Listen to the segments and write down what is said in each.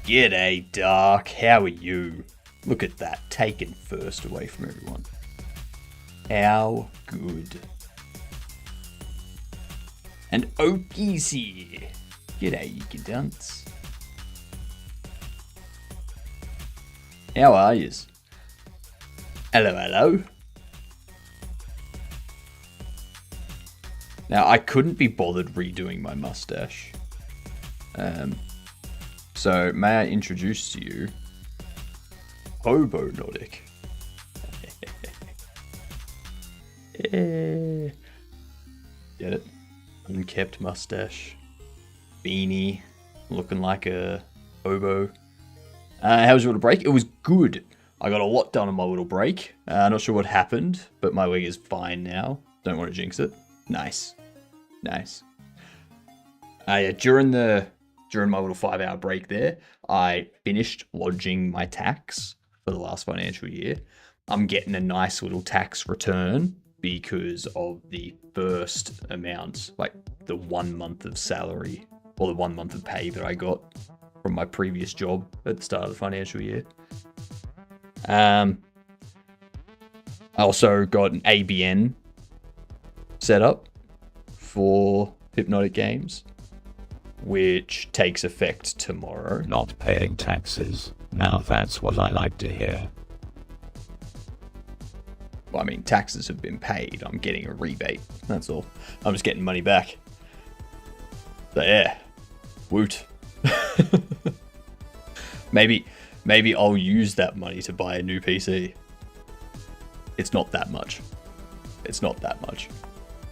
G'day, Dark. How are you? Look at that, taken first away from everyone. How good. And Oki's here. G'day, you dunce. How are yous? Hello, hello. Now, I couldn't be bothered redoing my mustache. So, may I introduce to you HypnotiK. Get it? Unkept mustache. Beanie. Looking like a hobo. How was your little break? It was good. I got a lot done on my little break. Not sure what happened, but my wig is fine now. Don't want to jinx it. Nice. Nice. Yeah, during my little 5-hour break there, I finished lodging my tax for the last financial year. I'm getting a nice little tax return because of the first amount, like the 1 month of salary or the 1 month of pay that I got from my previous job at the start of the financial year. I also got an ABN set up for HypnotiK Games, which takes effect tomorrow. Not paying taxes. Now that's what I like to hear. Well, I mean, taxes have been paid. I'm getting a rebate. That's all. I'm just getting money back. So yeah, woot. Maybe I'll use that money to buy a new PC. It's not that much. It's not that much.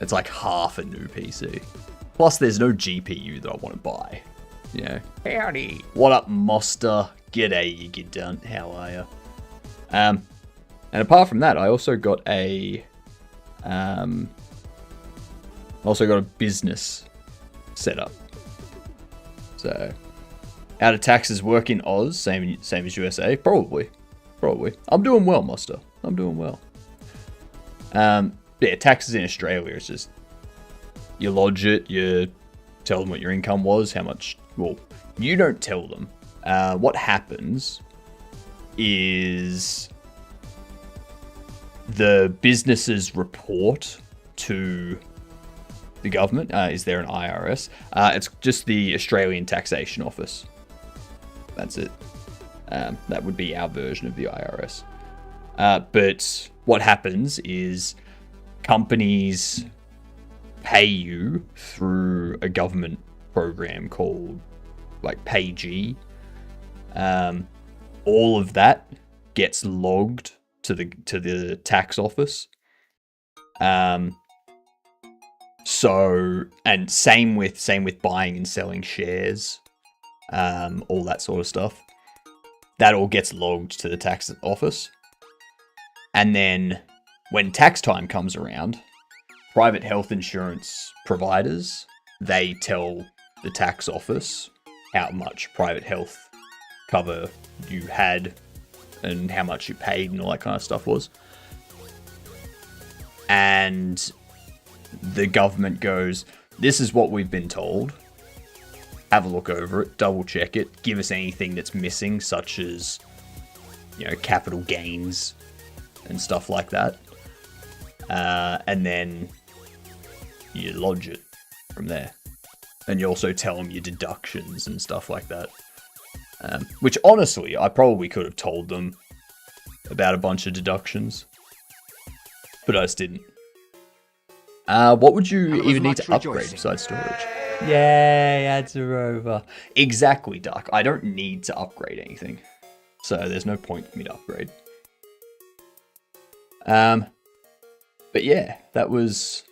It's like half a new PC. Plus, there's no GPU that I want to buy. You know. Howdy. What up, Monster? G'day, you get done. How are you? And apart from that, I also got a business set up. So, how do taxes work in Oz? Same as USA? Probably. I'm doing well, Monster. I'm doing well. Yeah, taxes in Australia is just, you lodge it, you tell them what your income was, how much, well, you don't tell them. What happens is the businesses report to the government. Is there an IRS? It's just the Australian Taxation Office. That's it. That would be our version of the IRS. But what happens is companies pay you through a government program called like PayG. All of that gets logged to the tax office. So, and same with buying and selling shares, all that sort of stuff. That all gets logged to the tax office. And then when tax time comes around, private health insurance providers, they tell the tax office how much private health cover you had and how much you paid and all that kind of stuff was. And the government goes, this is what we've been told. Have a look over it, double check it, give us anything that's missing, such as, you know, capital gains and stuff like that. And then you lodge it from there. And you also tell them your deductions and stuff like that. Which honestly, I probably could have told them about a bunch of deductions. But I just didn't. What would you even need to upgrade besides storage? Yay, ads are over. Exactly, Duck. I don't need to upgrade anything. So there's no point for me to upgrade. But yeah, that's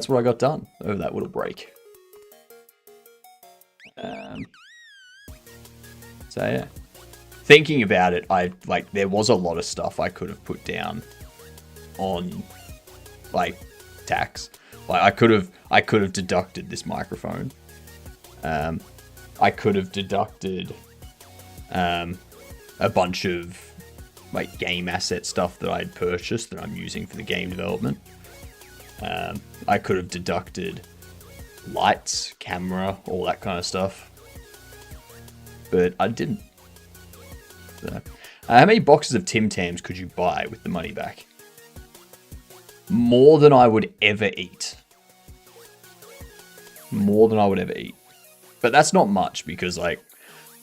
what I got done over that little break. So yeah, thinking about it, there was a lot of stuff I could have put down on like tax. Like I could have deducted this microphone. I could have deducted a bunch of like game asset stuff that I'd purchased that I'm using for the game development. I could have deducted lights, camera, all that kind of stuff, but I didn't. So, how many boxes of Tim Tams could you buy with the money back? More than I would ever eat. More than I would ever eat. But that's not much because, like,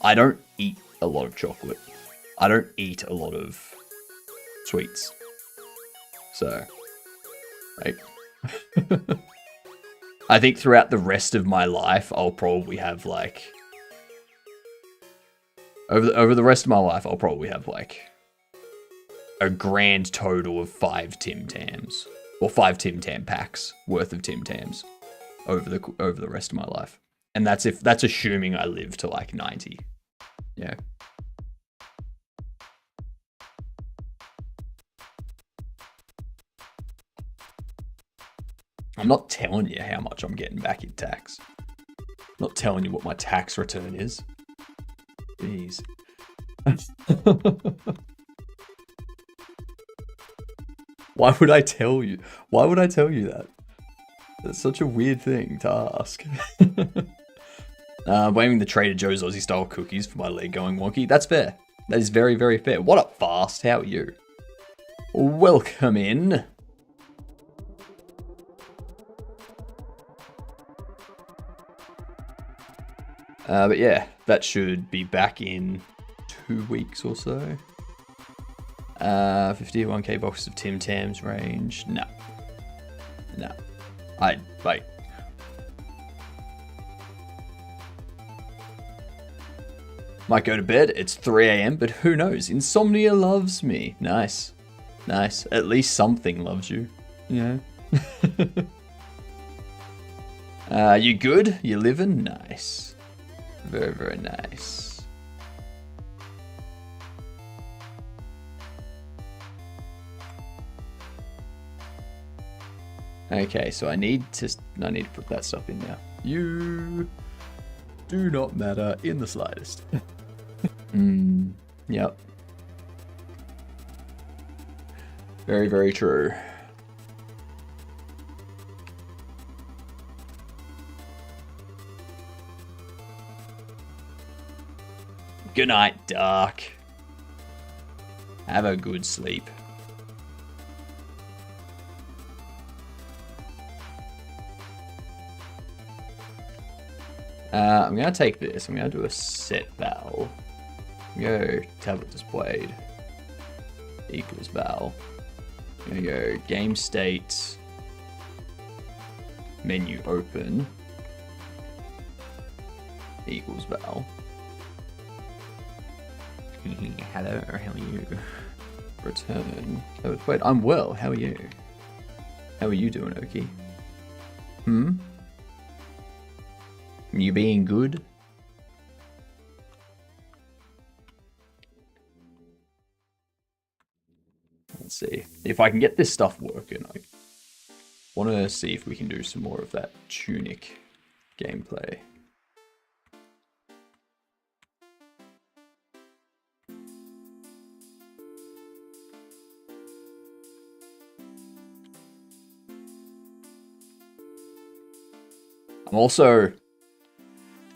I don't eat a lot of chocolate. I don't eat a lot of sweets. So, like, I think throughout the rest of my life, I'll probably have, like, over the rest of my life, I'll probably have, like, a grand total of 5 Tim Tams. Or 5 Tim Tam packs worth of Tim Tams over the rest of my life. And that's assuming I live to, like, 90. Yeah. I'm not telling you how much I'm getting back in tax. I'm not telling you what my tax return is. Jeez. Why would I tell you? Why would I tell you that? That's such a weird thing to ask. Blaming the Trader Joe's Aussie style cookies for my leg going wonky. That's fair. That is very, very fair. What up, Fast? How are you? Welcome in. But yeah, that should be back in 2 weeks or so. 51k boxes of Tim Tams range. No. I like. Might go to bed. It's 3 a.m., but who knows? Insomnia loves me. Nice. At least something loves you. Yeah. You good? You living? Nice. Very, very nice. Okay, so I need to put that stuff in now. You do not matter in the slightest. Yep. Very, very true. Good night, Dark. Have a good sleep. I'm going to take this. I'm going to do a set val. Go tablet displayed equals val. I'm going to go game state menu open equals val. Hello, how are you? Return. Oh, wait, I'm well. How are you? How are you doing, Oki? You being good? Let's see. If I can get this stuff working, I want to see if we can do some more of that HypnotiK gameplay.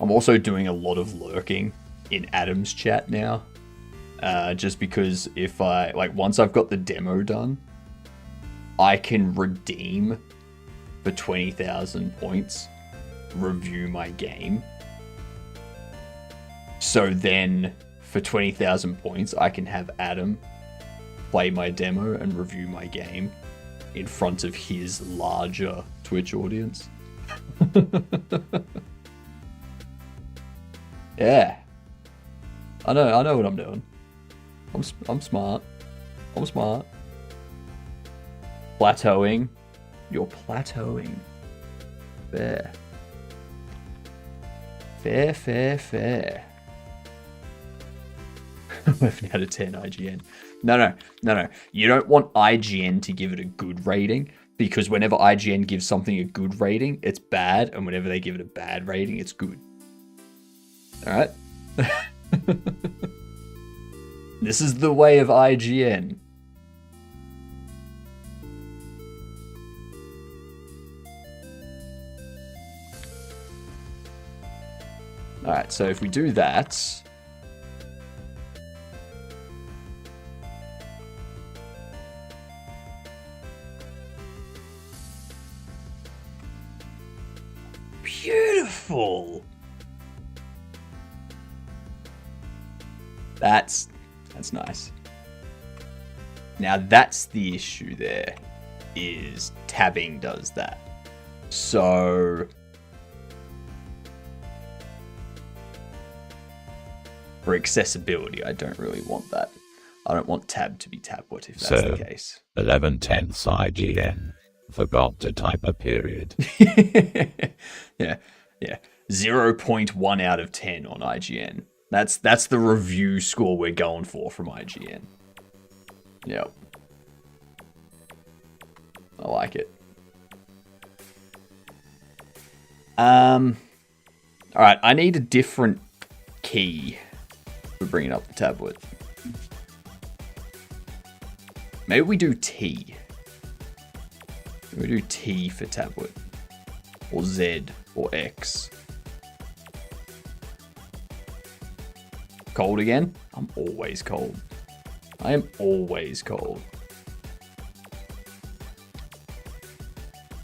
I'm also doing a lot of lurking in Adam's chat now. Just because if once I've got the demo done, I can redeem for 20,000 points, review my game. So then for 20,000 points, I can have Adam play my demo and review my game in front of his larger Twitch audience. Yeah, I know what I'm doing. I'm smart. I'm smart. Plateauing. You're plateauing. Fair. Fair. 11 out of 10 IGN. No. You don't want IGN to give it a good rating, because whenever IGN gives something a good rating, it's bad, and whenever they give it a bad rating, it's good. All right? This is the way of IGN. Alright, so if we do that... Beautiful! That's nice. Now that's the issue there, is tabbing does that. So... for accessibility, I don't really want that. I don't want tab to be tablet if that's the case. 11/10 IGN. Forgot to type a period. yeah. 0.1 out of 10 on IGN. That's the review score we're going for from IGN. Yep. I like it. Alright, I need a different key for bringing up the tablet. Maybe we do T. We do T for tablet. Or Z. Or X. Cold again? I'm always cold. I am always cold.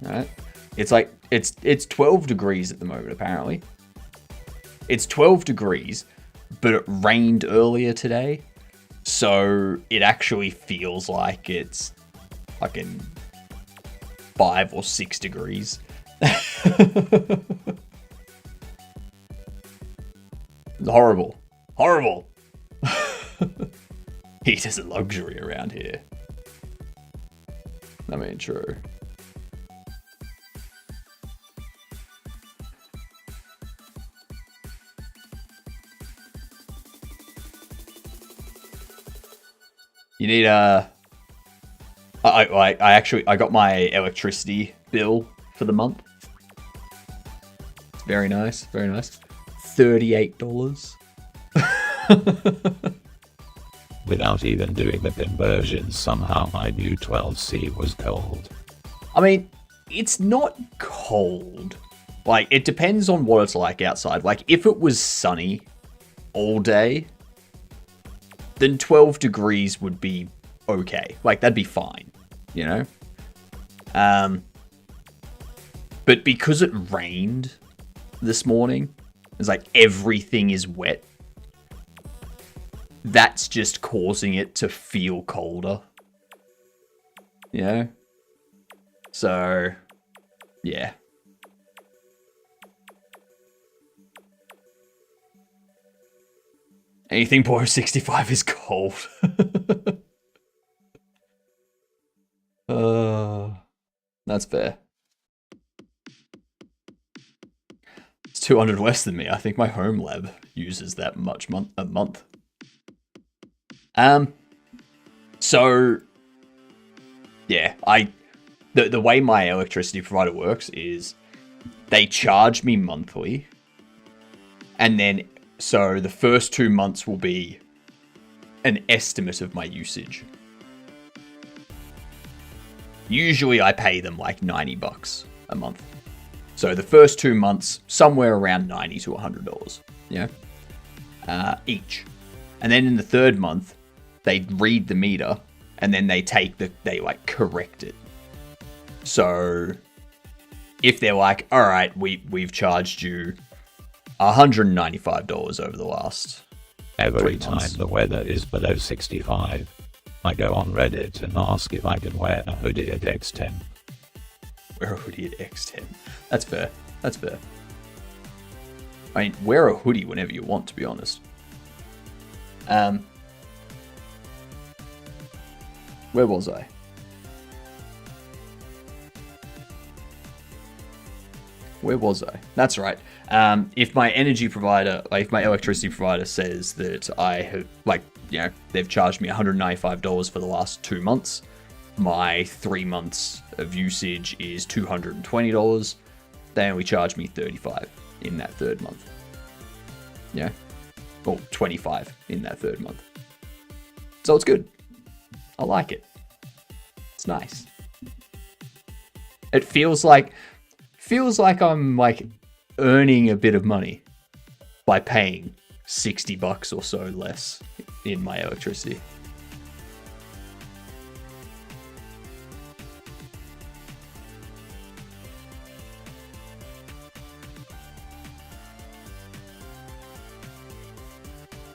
Alright. It's like, it's 12 degrees at the moment, apparently. It's 12 degrees, but it rained earlier today. So it actually feels like it's fucking 5 or 6 degrees. Horrible. Horrible. Heat is a luxury around here. I mean, true. You need a... I got my electricity bill for the month. Very nice, very nice. $38. Without even doing the conversion, somehow I knew 12C was cold. I mean, it's not cold. Like, it depends on what it's like outside. Like, if it was sunny all day, then 12 degrees would be okay. Like, that'd be fine, you know? But because it rained this morning, it's like everything is wet. That's just causing it to feel colder. You know? So, yeah. Anything below 65 is cold. That's fair. It's 200 less than me. I think my home lab uses that much a month. So yeah, the way my electricity provider works is they charge me monthly, and then so the first 2 months will be an estimate of my usage. Usually I pay them like $90 a month. So the first 2 months, somewhere around $90 to $100, yeah, each. And then in the third month, they read the meter and then they like correct it. So if they're like, all right, we've charged you $195 over the last Every time the weather is below 65, I go on Reddit and ask if I can wear a hoodie at X10. Wear a hoodie at X10. That's fair. That's fair. I mean, wear a hoodie whenever you want, to be honest. Where was I? Where was I? That's right. If my energy provider, like if my electricity provider says that I have, like, you know, they've charged me $195 for the last 2 months, my 3 months of usage is $220, they only charge me $35 in that third month. Yeah? Or $25 in that third month. So it's good. I like it. It's nice. It feels like I'm like earning a bit of money by paying $60 or so less in my electricity.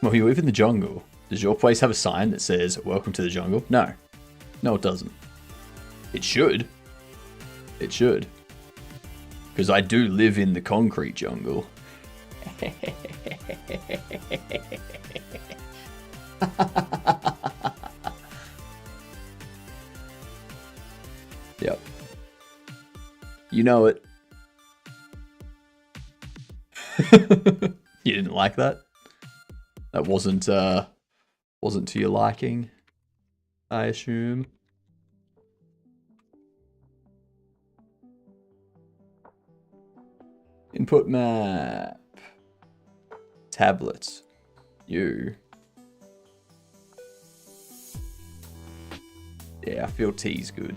Well, you live in the jungle. Does your place have a sign that says, "Welcome to the jungle"? No. No, it doesn't. It should. It should. Because I do live in the concrete jungle. Yep. You know it. You didn't like that? That wasn't to your liking, I assume. Input map. Tablets. You. Yeah, I feel T's good.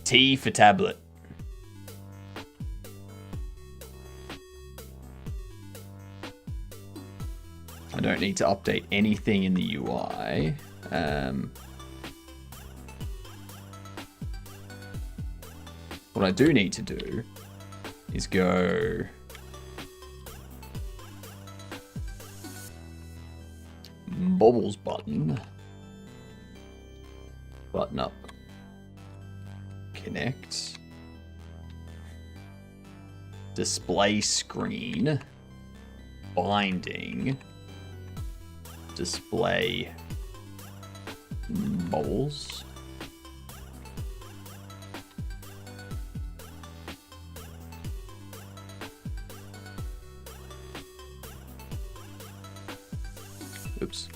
T for tablet. I don't need to update anything in the UI. What I do need to do is go Bobbles button up, connect, display screen, binding, display bubbles. Oops.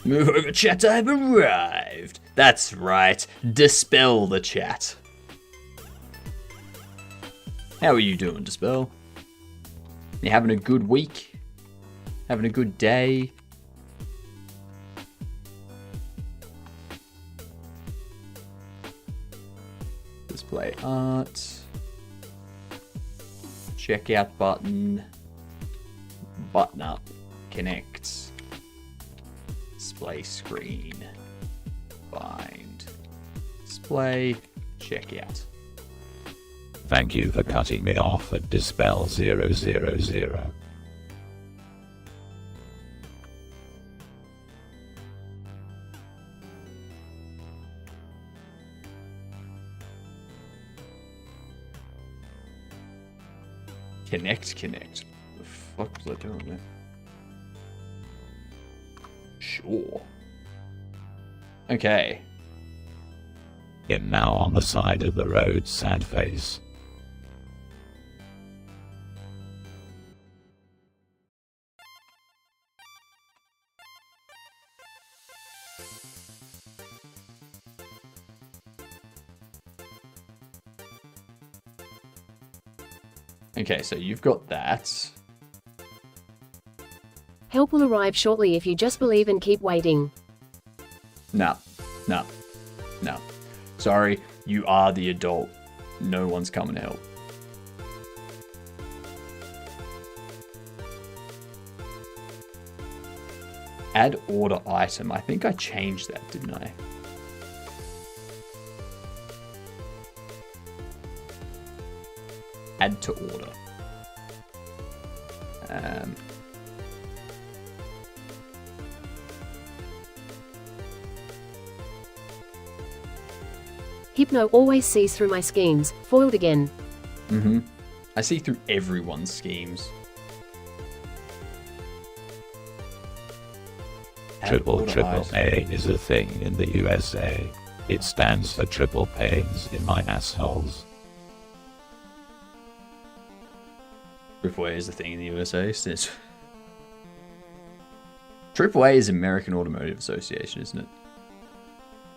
Move over, chat, I've arrived. That's right, dispel the chat. How are you doing, Dispel? You having a good week? Having a good day? Display art. Checkout button. Button up. Connect. Display screen. Bind. Display. Checkout. Thank you for cutting me off at Dispel 000. Connect. The fuck was I doing there? Sure. Okay. Him now on the side of the road, sad face. Okay, so you've got that. Help will arrive shortly if you just believe and keep waiting. No. Sorry, you are the adult. No one's coming to help. Add order item. I think I changed that, didn't I? Add to order. Hypno always sees through my schemes. Foiled again. I see through everyone's schemes. Triple A is a thing in the USA. It stands for triple pains in my assholes. Triple A is the thing in the USA. Triple A is American Automotive Association, isn't it?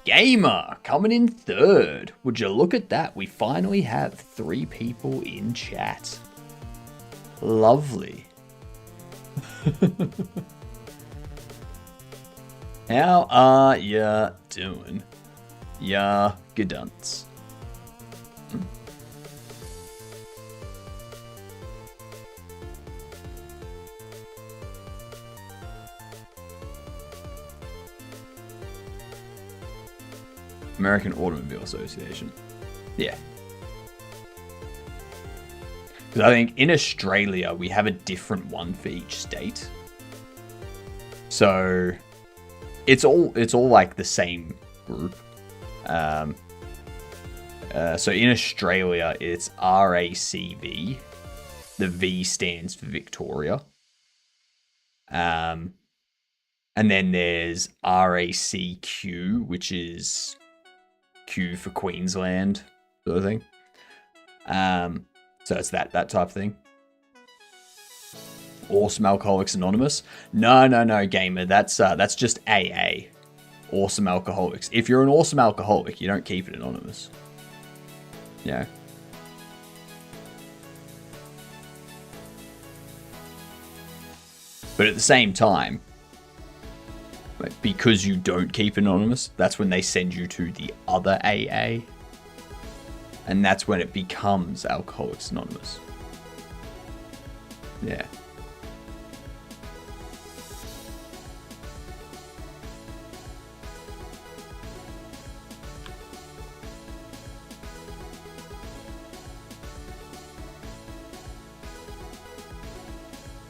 Gamer coming in third. Would you look at that? We finally have 3 people in chat. Lovely. How are ya doing? Ya gedunts. American Automobile Association. Yeah. Because I think in Australia, we have a different one for each state. So it's all like the same group. So in Australia, it's RACV. The V stands for Victoria. And then there's RACQ, which is Q for Queensland, sort of thing. So it's that type of thing. Awesome Alcoholics Anonymous. No, gamer. That's just AA. Awesome Alcoholics. If you're an awesome alcoholic, you don't keep it anonymous. Yeah. But at the same time, because you don't keep anonymous, that's when they send you to the other AA. And that's when it becomes Alcoholics Anonymous. Yeah.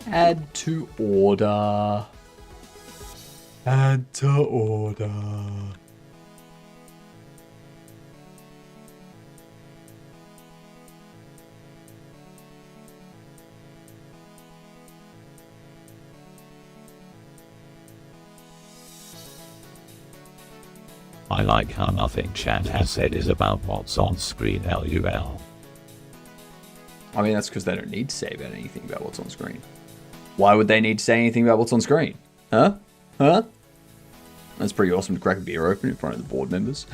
Add to order. Add to order. I like how nothing chat has said is about what's on screen LUL. I mean, that's because they don't need to say about anything about what's on screen. Why would they need to say anything about what's on screen? Huh? That's pretty awesome to crack a beer open in front of the board members.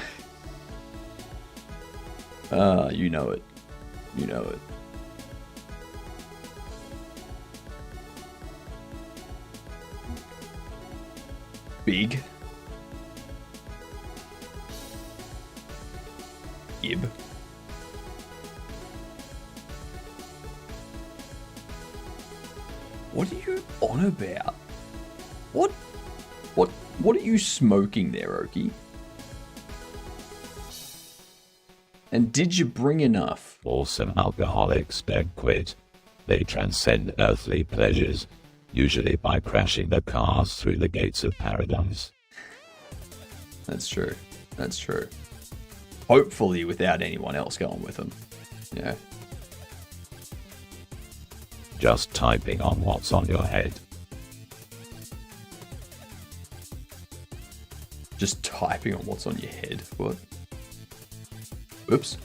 You know it. You know it. Big. Gib. What are you on about? What are you smoking there, Oki? And did you bring enough? Awesome alcoholics don't quit. They transcend earthly pleasures, usually by crashing their cars through the gates of paradise. That's true. That's true. Hopefully without anyone else going with them. Yeah. Just typing on what's on your head. Just typing on what's on your head. What? Oops.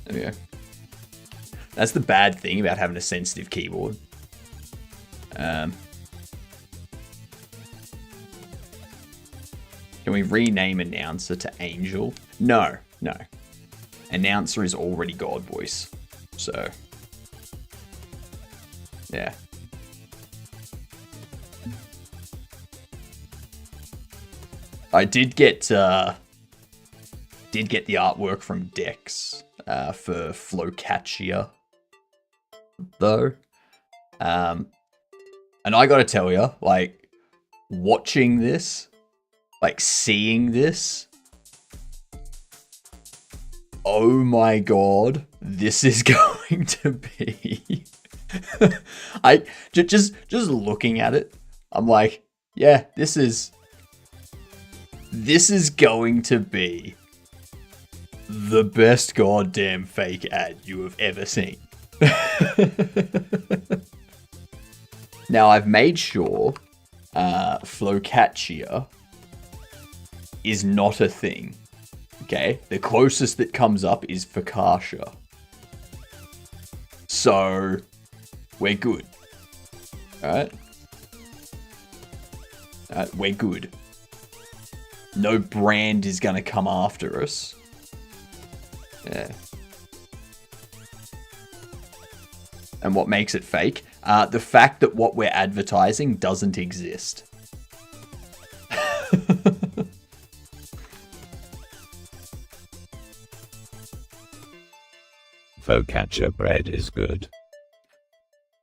There we go. That's the bad thing about having a sensitive keyboard. Can we rename announcer to Angel? No. Announcer is already God voice. So, yeah. I did get the artwork from Dex for Flocaccia, though. And I gotta tell you, like, watching this, like, seeing this, oh my god, this is going to be... I just looking at it, I'm like, yeah, this is going to be the best goddamn fake ad you have ever seen. Now, I've made sure Flocaccia is not a thing. Okay? The closest that comes up is focaccia. So, we're good. Alright? We're good. No brand is going to come after us. Yeah. And what makes it fake? The fact that what we're advertising doesn't exist. Focaccia bread is good.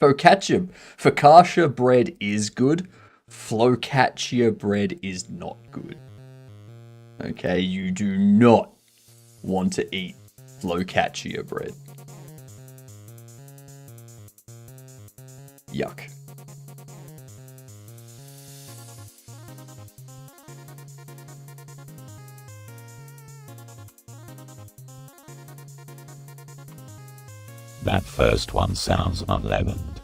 Focaccia bread is good. Flocaccia bread is not good. Okay, you do not want to eat flocaccia bread. Yuck. That first one sounds unleavened.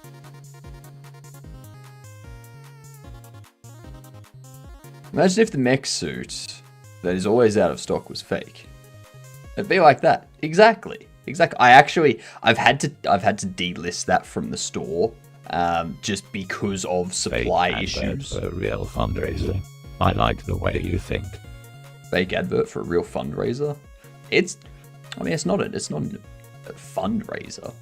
Imagine if the mech suit that is always out of stock was fake. It'd be like that. Exactly. I've had to delist that from the store, just because of supply issues. For a real fundraiser. I like the way you think. Fake advert for a real fundraiser. It's not a fundraiser.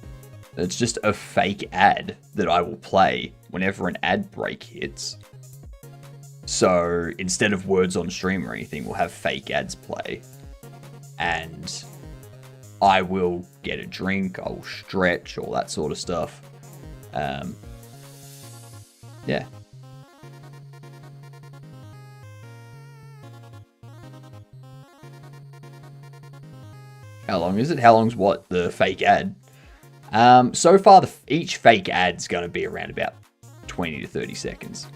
It's just a fake ad that I will play whenever an ad break hits. So instead of words on stream or anything, we'll have fake ads play. And I will get a drink, I'll stretch, all that sort of stuff. Yeah. How long is it? How long's what? The fake ad? So far, each fake ad's going to be around about 20 to 30 seconds.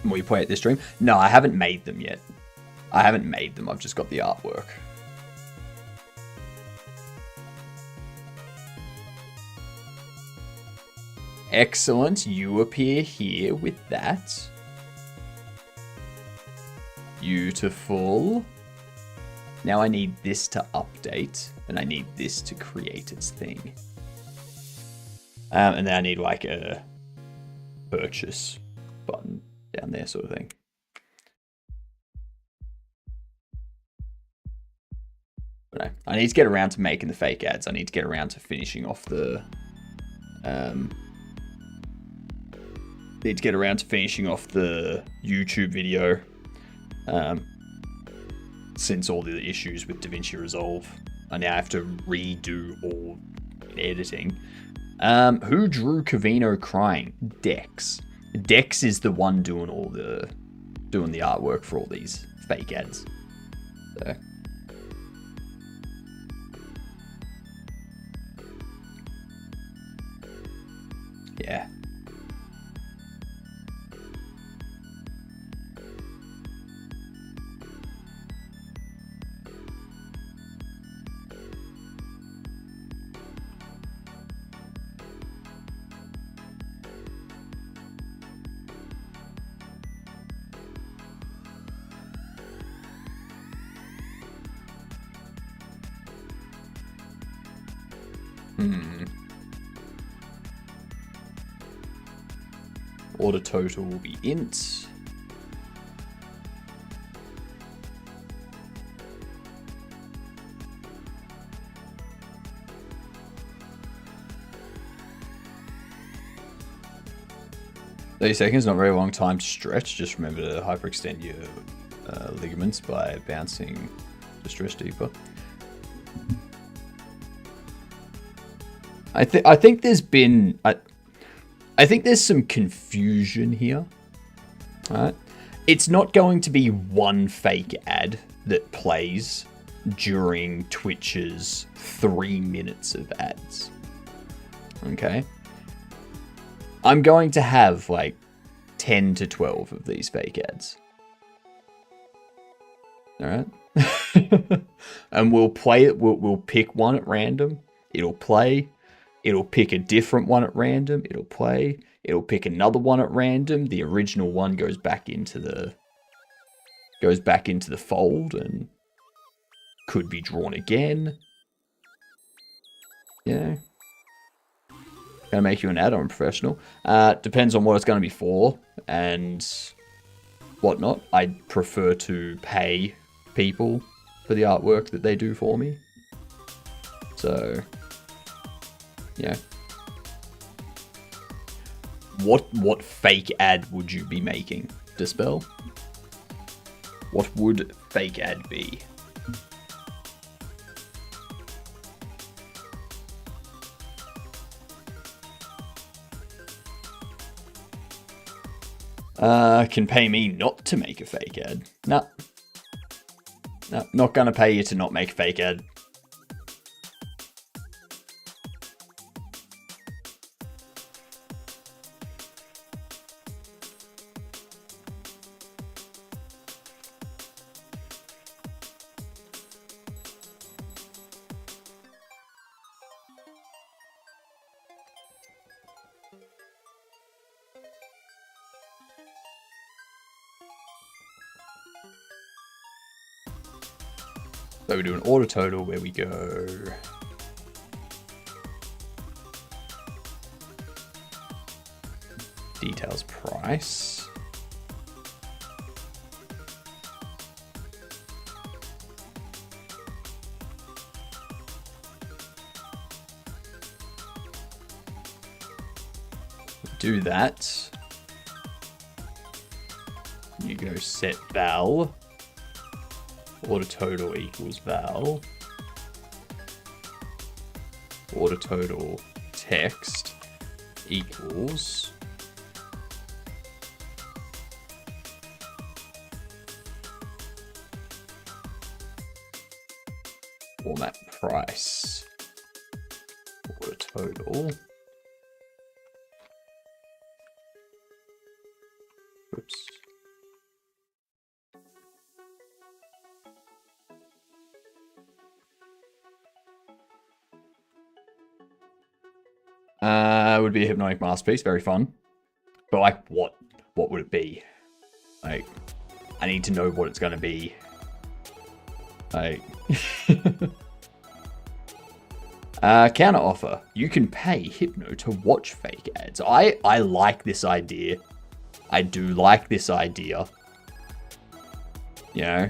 Will you play at this stream? No, I haven't made them yet. I've just got the artwork. Excellent. You appear here with that. Beautiful. Now I need this to update, and I need this to create its thing. And then I need like a purchase button down there, sort of thing. But no, I need to get around to making the fake ads. I need to get around to finishing off the YouTube video. Since all the issues with DaVinci Resolve, I now have to redo all editing. Who drew Cavino crying? Dex. Dex is the one doing the artwork for all these fake ads. So. Yeah. Order total will be int. $30 not a very long time to stretch. Just remember to hyperextend your ligaments by bouncing to stretch deeper. I think there's been I think there's some confusion here. All right, it's not going to be one fake ad that plays during Twitch's 3 minutes of ads. Okay, I'm going to have like 10 to 12 of these fake ads. All right, and we'll play it. We'll pick one at random. It'll play. It'll pick a different one at random. It'll play. It'll pick another one at random. The original one goes back into the fold and could be drawn again. Yeah. Gonna make you an ad on professional. Depends on what it's gonna be for and whatnot. I'd prefer to pay people for the artwork that they do for me. So, yeah. What fake ad would you be making, Dispel? What would fake ad be? Can pay me not to make a fake ad. No, not gonna pay you to not make a fake ad. So we do an order total where we go details price. Do that. You go set val. Order total equals val. Order total text equals format price. Order total. Oops. Would be a HypnotiK masterpiece, very fun. But like, what would it be? Like, I need to know what it's gonna be. Like, counter offer. You can pay Hypno to watch fake ads. I like this idea. I do like this idea. You know,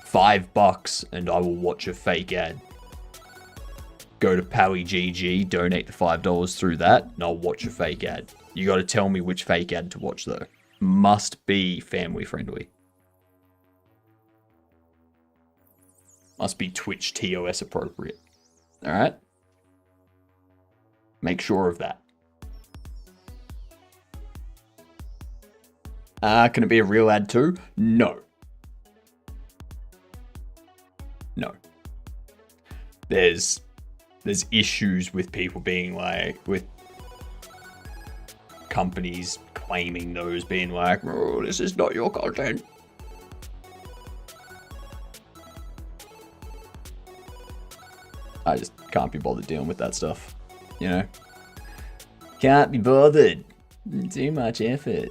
$5 and I will watch a fake ad. Go to Powie GG, donate the $5 through that, and I'll watch a fake ad. You got to tell me which fake ad to watch though. Must be family friendly. Must be Twitch TOS appropriate. All right. Make sure of that. Can it be a real ad too? No. No. There's issues with people being like, with companies claiming those, being like, oh, this is not your content. I just can't be bothered dealing with that stuff, you know? Can't be bothered. Too much effort.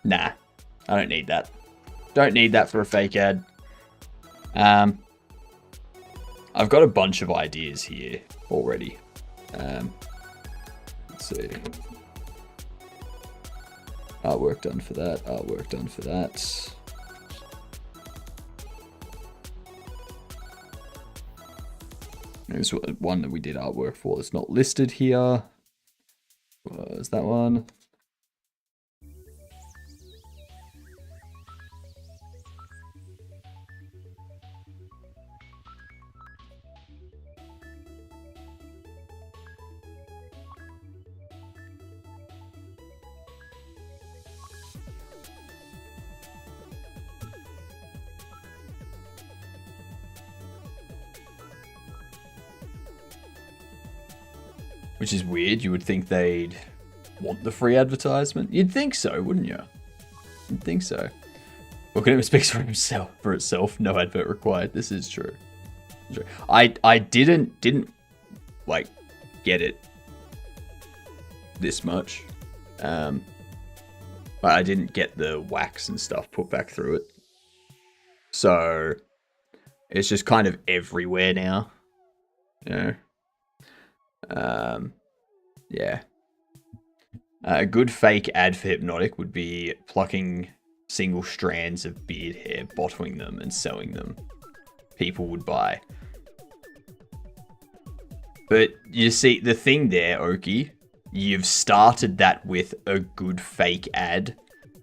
Nah, I don't need that. Don't need that for a fake ad. I've got a bunch of ideas here already. Let's see. Artwork done for that. Artwork done for that. There's one that we did artwork for that's not listed here. Was that one? Which is weird. You would think they'd want the free advertisement. You'd think so, wouldn't you? You'd think so. Well, it speaks for himself. For itself, no advert required. This is true. I didn't like get it this much. But I didn't get the wax and stuff put back through it. So it's just kind of everywhere now. You know? Yeah. A good fake ad for HypnotiK would be plucking single strands of beard hair, bottling them, and selling them. People would buy. But you see, the thing there, Oki, you've started that with a good fake ad,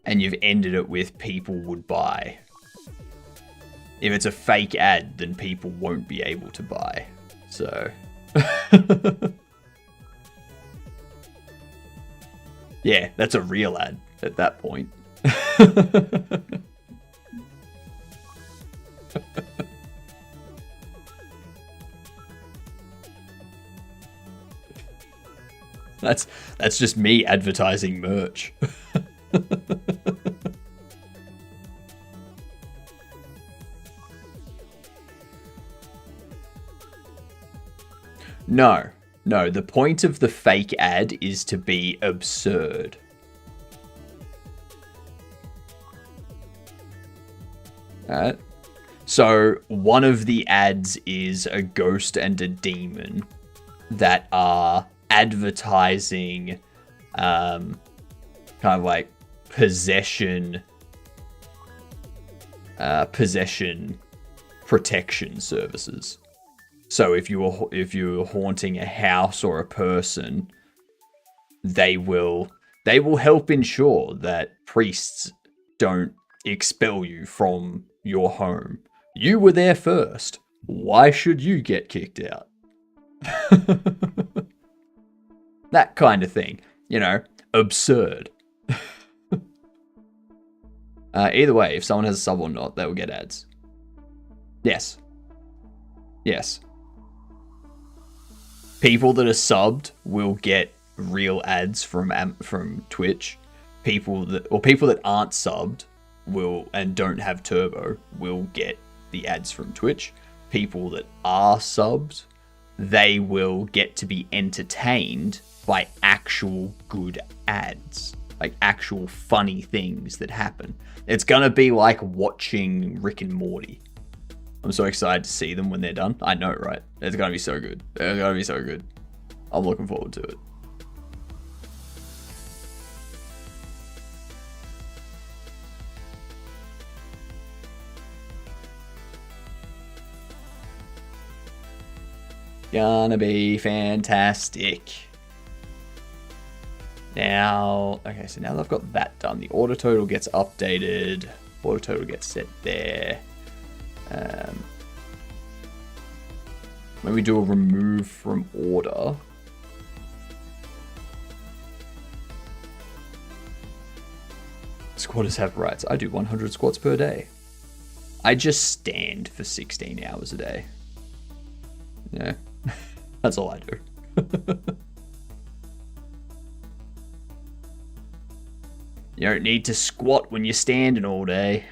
and you've ended it with people would buy. If it's a fake ad, then people won't be able to buy. So... yeah, that's a real ad at that point. That's just me advertising merch. No, the point of the fake ad is to be absurd. Alright. So one of the ads is a ghost and a demon that are advertising kind of like possession protection services. So if you're haunting a house or a person, they will help ensure that priests don't expel you from your home. You were there first. Why should you get kicked out? That kind of thing. You know, absurd. Either way, if someone has a sub or not, they will get ads. Yes. People that are subbed will get real ads from Twitch. People that aren't subbed will and don't have turbo will get the ads from Twitch. People that are subbed, they will get to be entertained by actual good ads, like actual funny things that happen. It's gonna be like watching Rick and Morty. I'm so excited to see them when they're done. I know, right? It's gonna be so good. It's gonna be so good. I'm looking forward to it. Gonna be fantastic. Now, okay, so now that I've got that done, the order total gets updated. Order total gets set there. When we do a remove from order, squatters have rights. I do 100 squats per day. I just stand for 16 hours a day. Yeah, that's all I do. You don't need to squat when you're standing all day.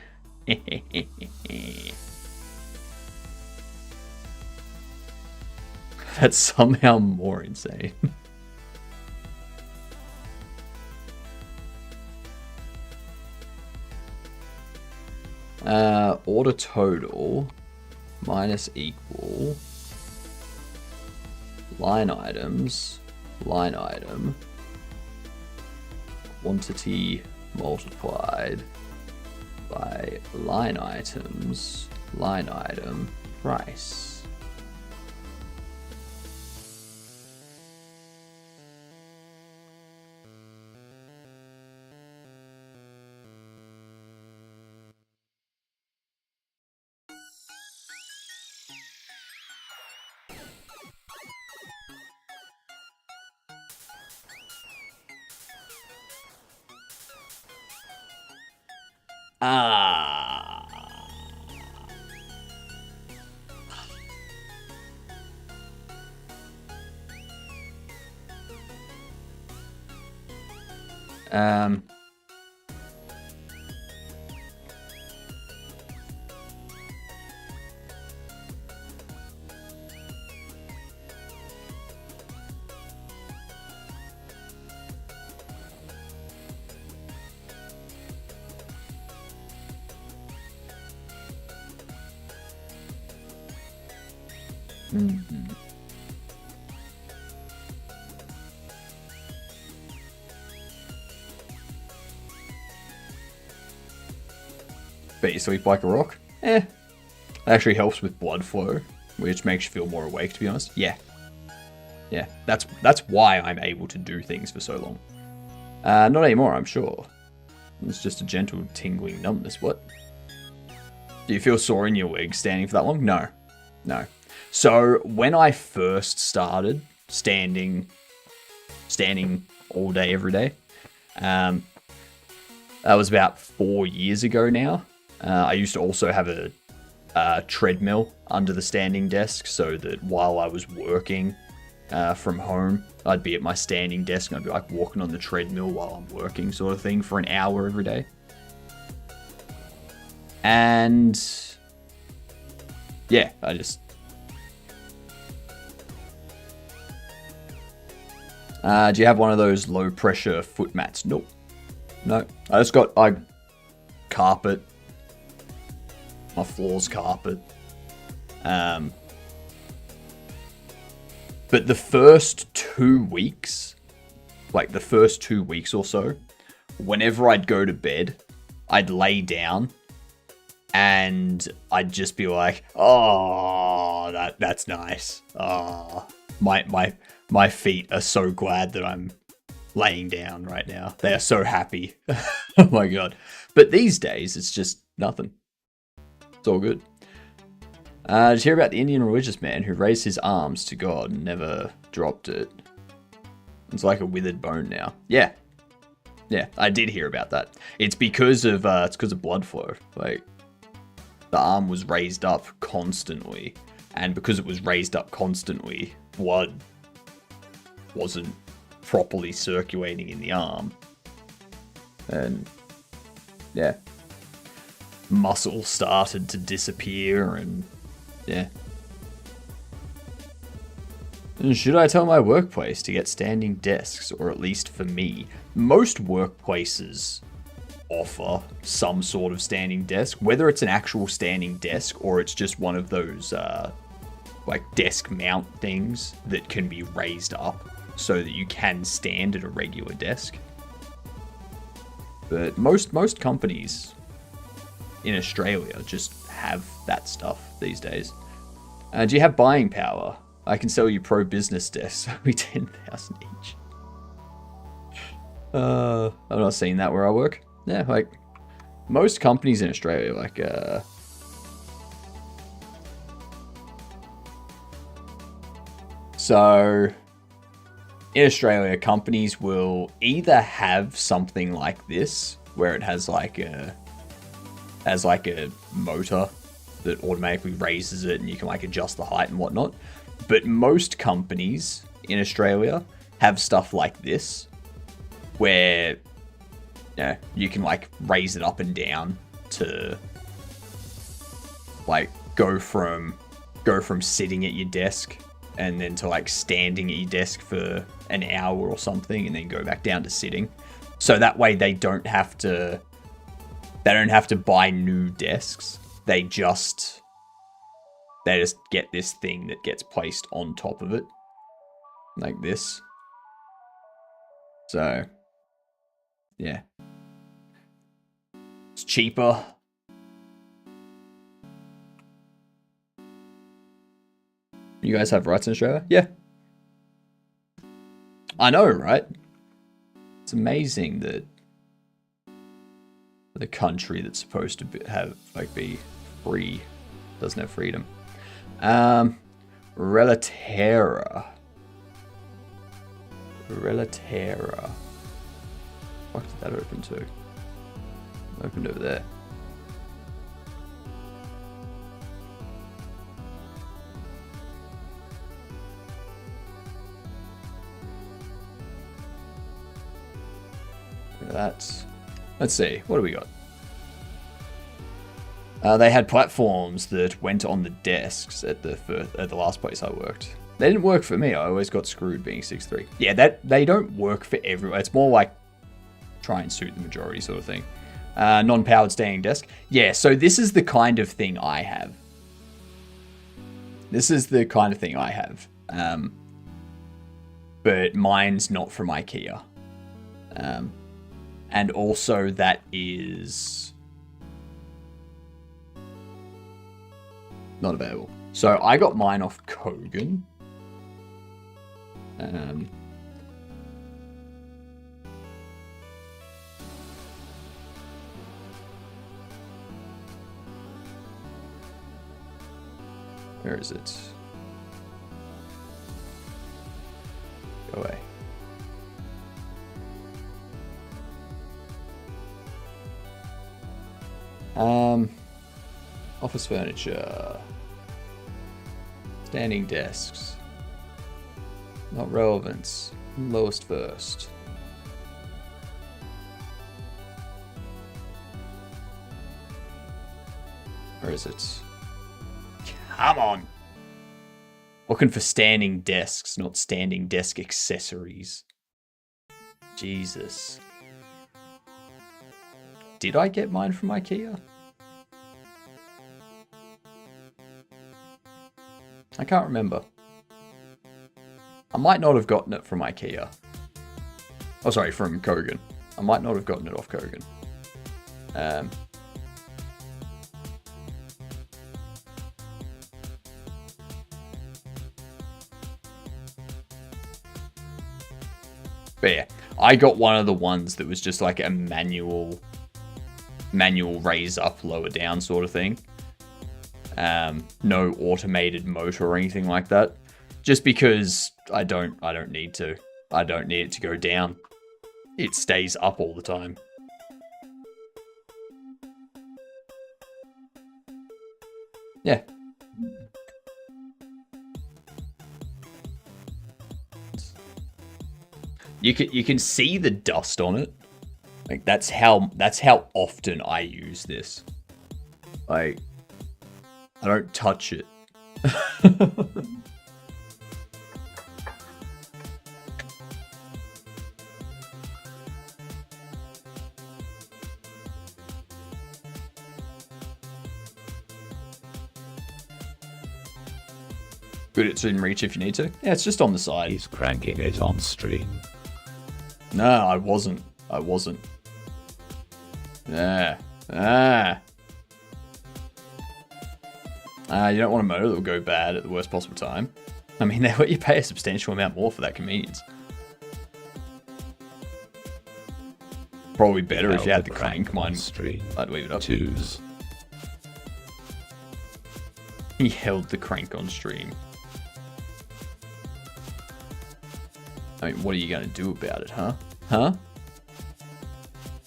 That's somehow more insane. Order total minus equal line items, line item, quantity multiplied by line items, line item, price. Um, Bet you sleep like a rock? It actually helps with blood flow, which makes you feel more awake, to be honest. Yeah. Yeah, that's why I'm able to do things for so long. Not anymore, I'm sure. It's just a gentle tingling numbness. What? Do you feel sore in your legs standing for that long? No. No. So, when I first started standing all day, every day, that was about 4 years ago now. I used to also have a treadmill under the standing desk so that while I was working from home, I'd be at my standing desk and I'd be like walking on the treadmill while I'm working, sort of thing, for an hour every day. And yeah, I just do you have one of those low pressure foot mats? Nope. No. I just got carpet. My floor's carpet. But the first 2 weeks, like the first 2 weeks or so, whenever I'd go to bed, I'd lay down and I'd just be like, oh, that's nice. Oh, my feet are so glad that I'm laying down right now. They are so happy. Oh my God. But these days, it's just nothing. It's all good. Did you hear about the Indian religious man who raised his arms to God and never dropped it? It's like a withered bone now. Yeah. Yeah, I did hear about that. It's because of blood flow. Like, the arm was raised up constantly. And because it was raised up constantly, blood wasn't properly circulating in the arm. And, yeah. Muscle started to disappear and... yeah. And should I tell my workplace to get standing desks, or at least for me? Most workplaces offer some sort of standing desk, whether it's an actual standing desk or it's just one of those like desk mount things that can be raised up so that you can stand at a regular desk. But most companies in Australia just have that stuff these days. Do you have buying power? I can sell you pro business desks, only 10,000 each. I'm not seeing that where I work. Yeah, like most companies in Australia, like so in Australia, companies will either have something like this, where it has like a motor that automatically raises it and you can like adjust the height and whatnot. But most companies in Australia have stuff like this, where you can like raise it up and down to like go from sitting at your desk and then to like standing at your desk for an hour or something and then go back down to sitting. So that way they don't have to buy new desks. They just get this thing that gets placed on top of it. Like this. So, yeah. It's cheaper. You guys have rights in Australia? Yeah. I know, right? It's amazing that the country that's supposed to be free doesn't have freedom. Relaterra. What did that open to? Opened over there. That's... Let's see. What do we got? They had platforms that went on the desks at the last place I worked. They didn't work for me. I always got screwed being 6'3". Yeah, they don't work for everyone. It's more like try and suit the majority sort of thing. Non-powered standing desk. Yeah, so this is the kind of thing I have. This is the kind of thing I have. But mine's not from IKEA. And also that is not available. So I got mine off Kogan. Where is it? Go away. Office furniture. Standing desks. Not relevance. Lowest first. Where is it? Come on! Looking for standing desks, not standing desk accessories. Jesus. Did I get mine from IKEA? I can't remember. I might not have gotten it from IKEA. Oh, sorry, from Kogan. I might not have gotten it off Kogan. But yeah, I got one of the ones that was just like a manual raise up, lower down sort of thing. No automated motor or anything like that. Just because I don't need to. I don't need it to go down. It stays up all the time. Yeah. You can see the dust on it. Like that's how often I use this. Like I don't touch it. Good, it's in reach if you need to. Yeah, it's just on the side. He's cranking it on stream. No, I wasn't. Yeah. You don't want a motor that will go bad at the worst possible time. I mean, they let you pay a substantial amount more for that convenience. Probably better if you had the crank. Mine, I'd leave it up. Twos. He held the crank on stream. I mean, what are you going to do about it, huh? Huh?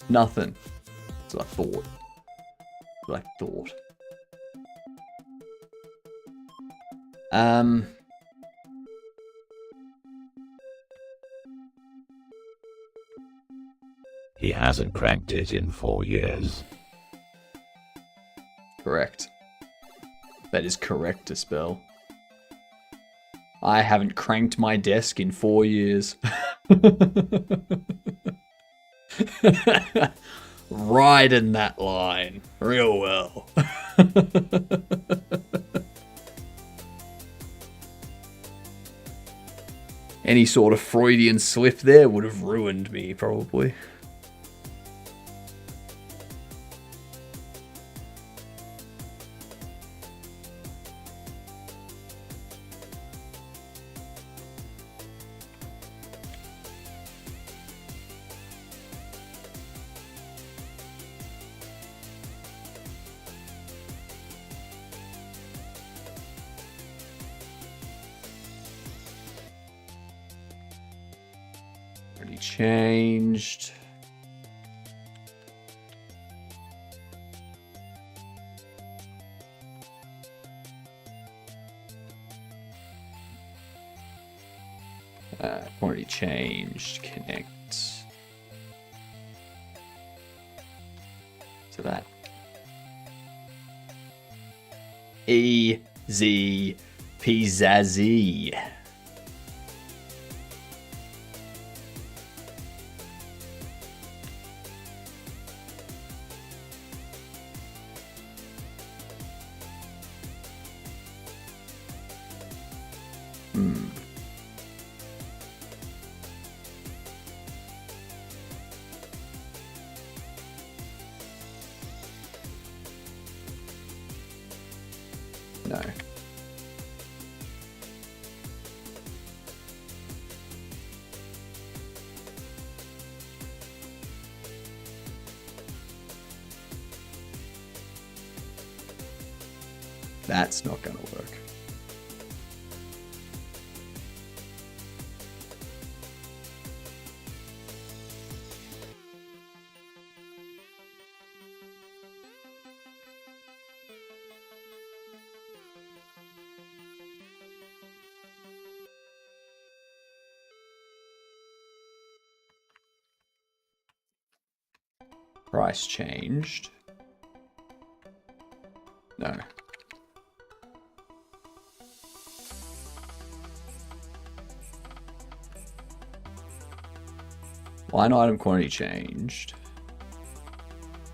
Nothing. That's what I thought. What I thought. He hasn't cranked it in 4 years. Correct. That is correct to spell. I haven't cranked my desk in 4 years. Right in that line. Real well. Any sort of Freudian slip there would have ruined me, probably. Already changed. Already changed. Connect to that. Easy peasy. No. That's not gonna work. Price changed. No. Line item quantity changed.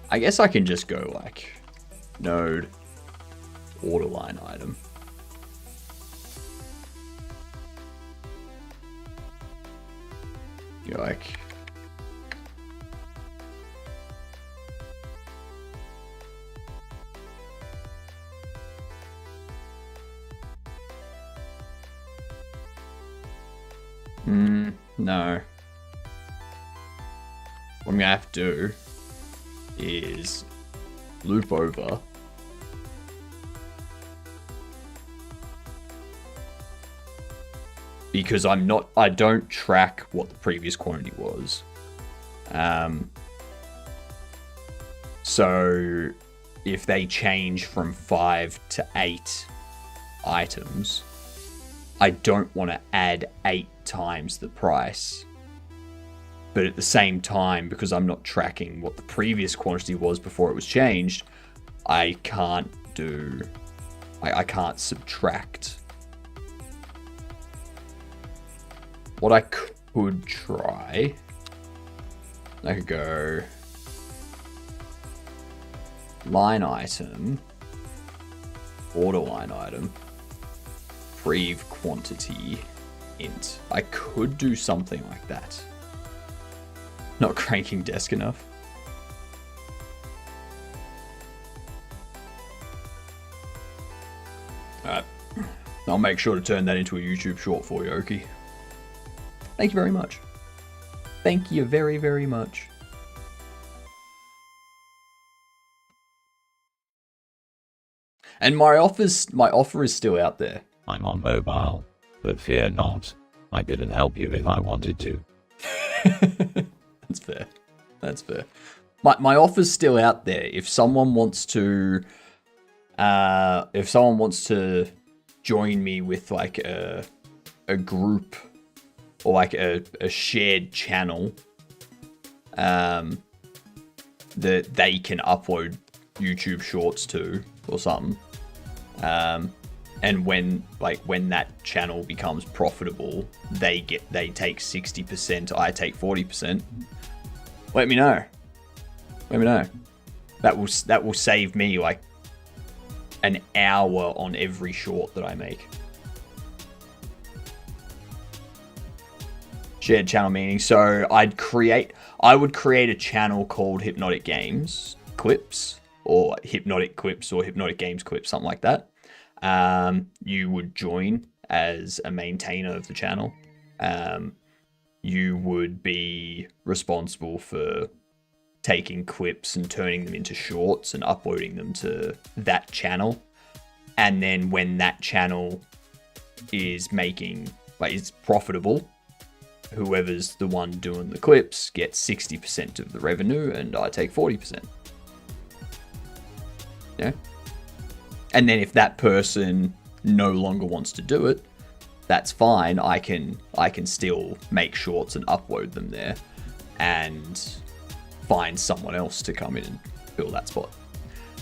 I guess I can just go like node order line item. You're like no. What I'm gonna have to do is loop over because I don't track what the previous quantity was. So if they change from 5 to 8 items, I don't want to add 8 times the price. But at the same time, because I'm not tracking what the previous quantity was before it was changed, I can't subtract. What I could try, I could go line item, order line item, prev quantity int. I could do something like that. Not cranking desk enough. Alright. I'll make sure to turn that into a YouTube short for you, Oki. Thank you very much. Thank you very, very much. And my offer is still out there. I'm on mobile, but fear not. I couldn't help you if I wanted to. That's fair. That's fair. My offer's still out there. If someone wants to join me with like a group or like a shared channel, that they can upload YouTube shorts to or something. And when that channel becomes profitable, they take 60%, I take 40%. Let me know. Let me know. That will save me like an hour on every short that I make. Shared channel meaning, so I would create a channel called HypnotiK Games Clips or HypnotiK Clips or HypnotiK Games Clips, something like that. You would join as a maintainer of the channel. You would be responsible for taking clips and turning them into shorts and uploading them to that channel. And then when that channel is is profitable, whoever's the one doing the clips gets 60% of the revenue and I take 40%. Yeah. And then if that person no longer wants to do it, that's fine. I can still make shorts and upload them there and find someone else to come in and fill that spot.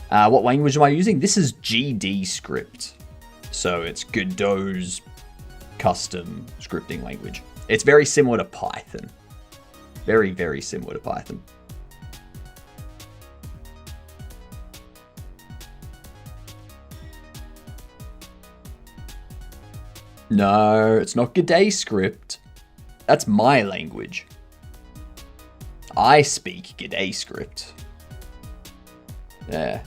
What language am I using? This is GD script. So it's Godot's custom scripting language. It's very similar to Python. Very, very similar to Python. No, it's not G'day script. That's my language. I speak G'day script. Yeah.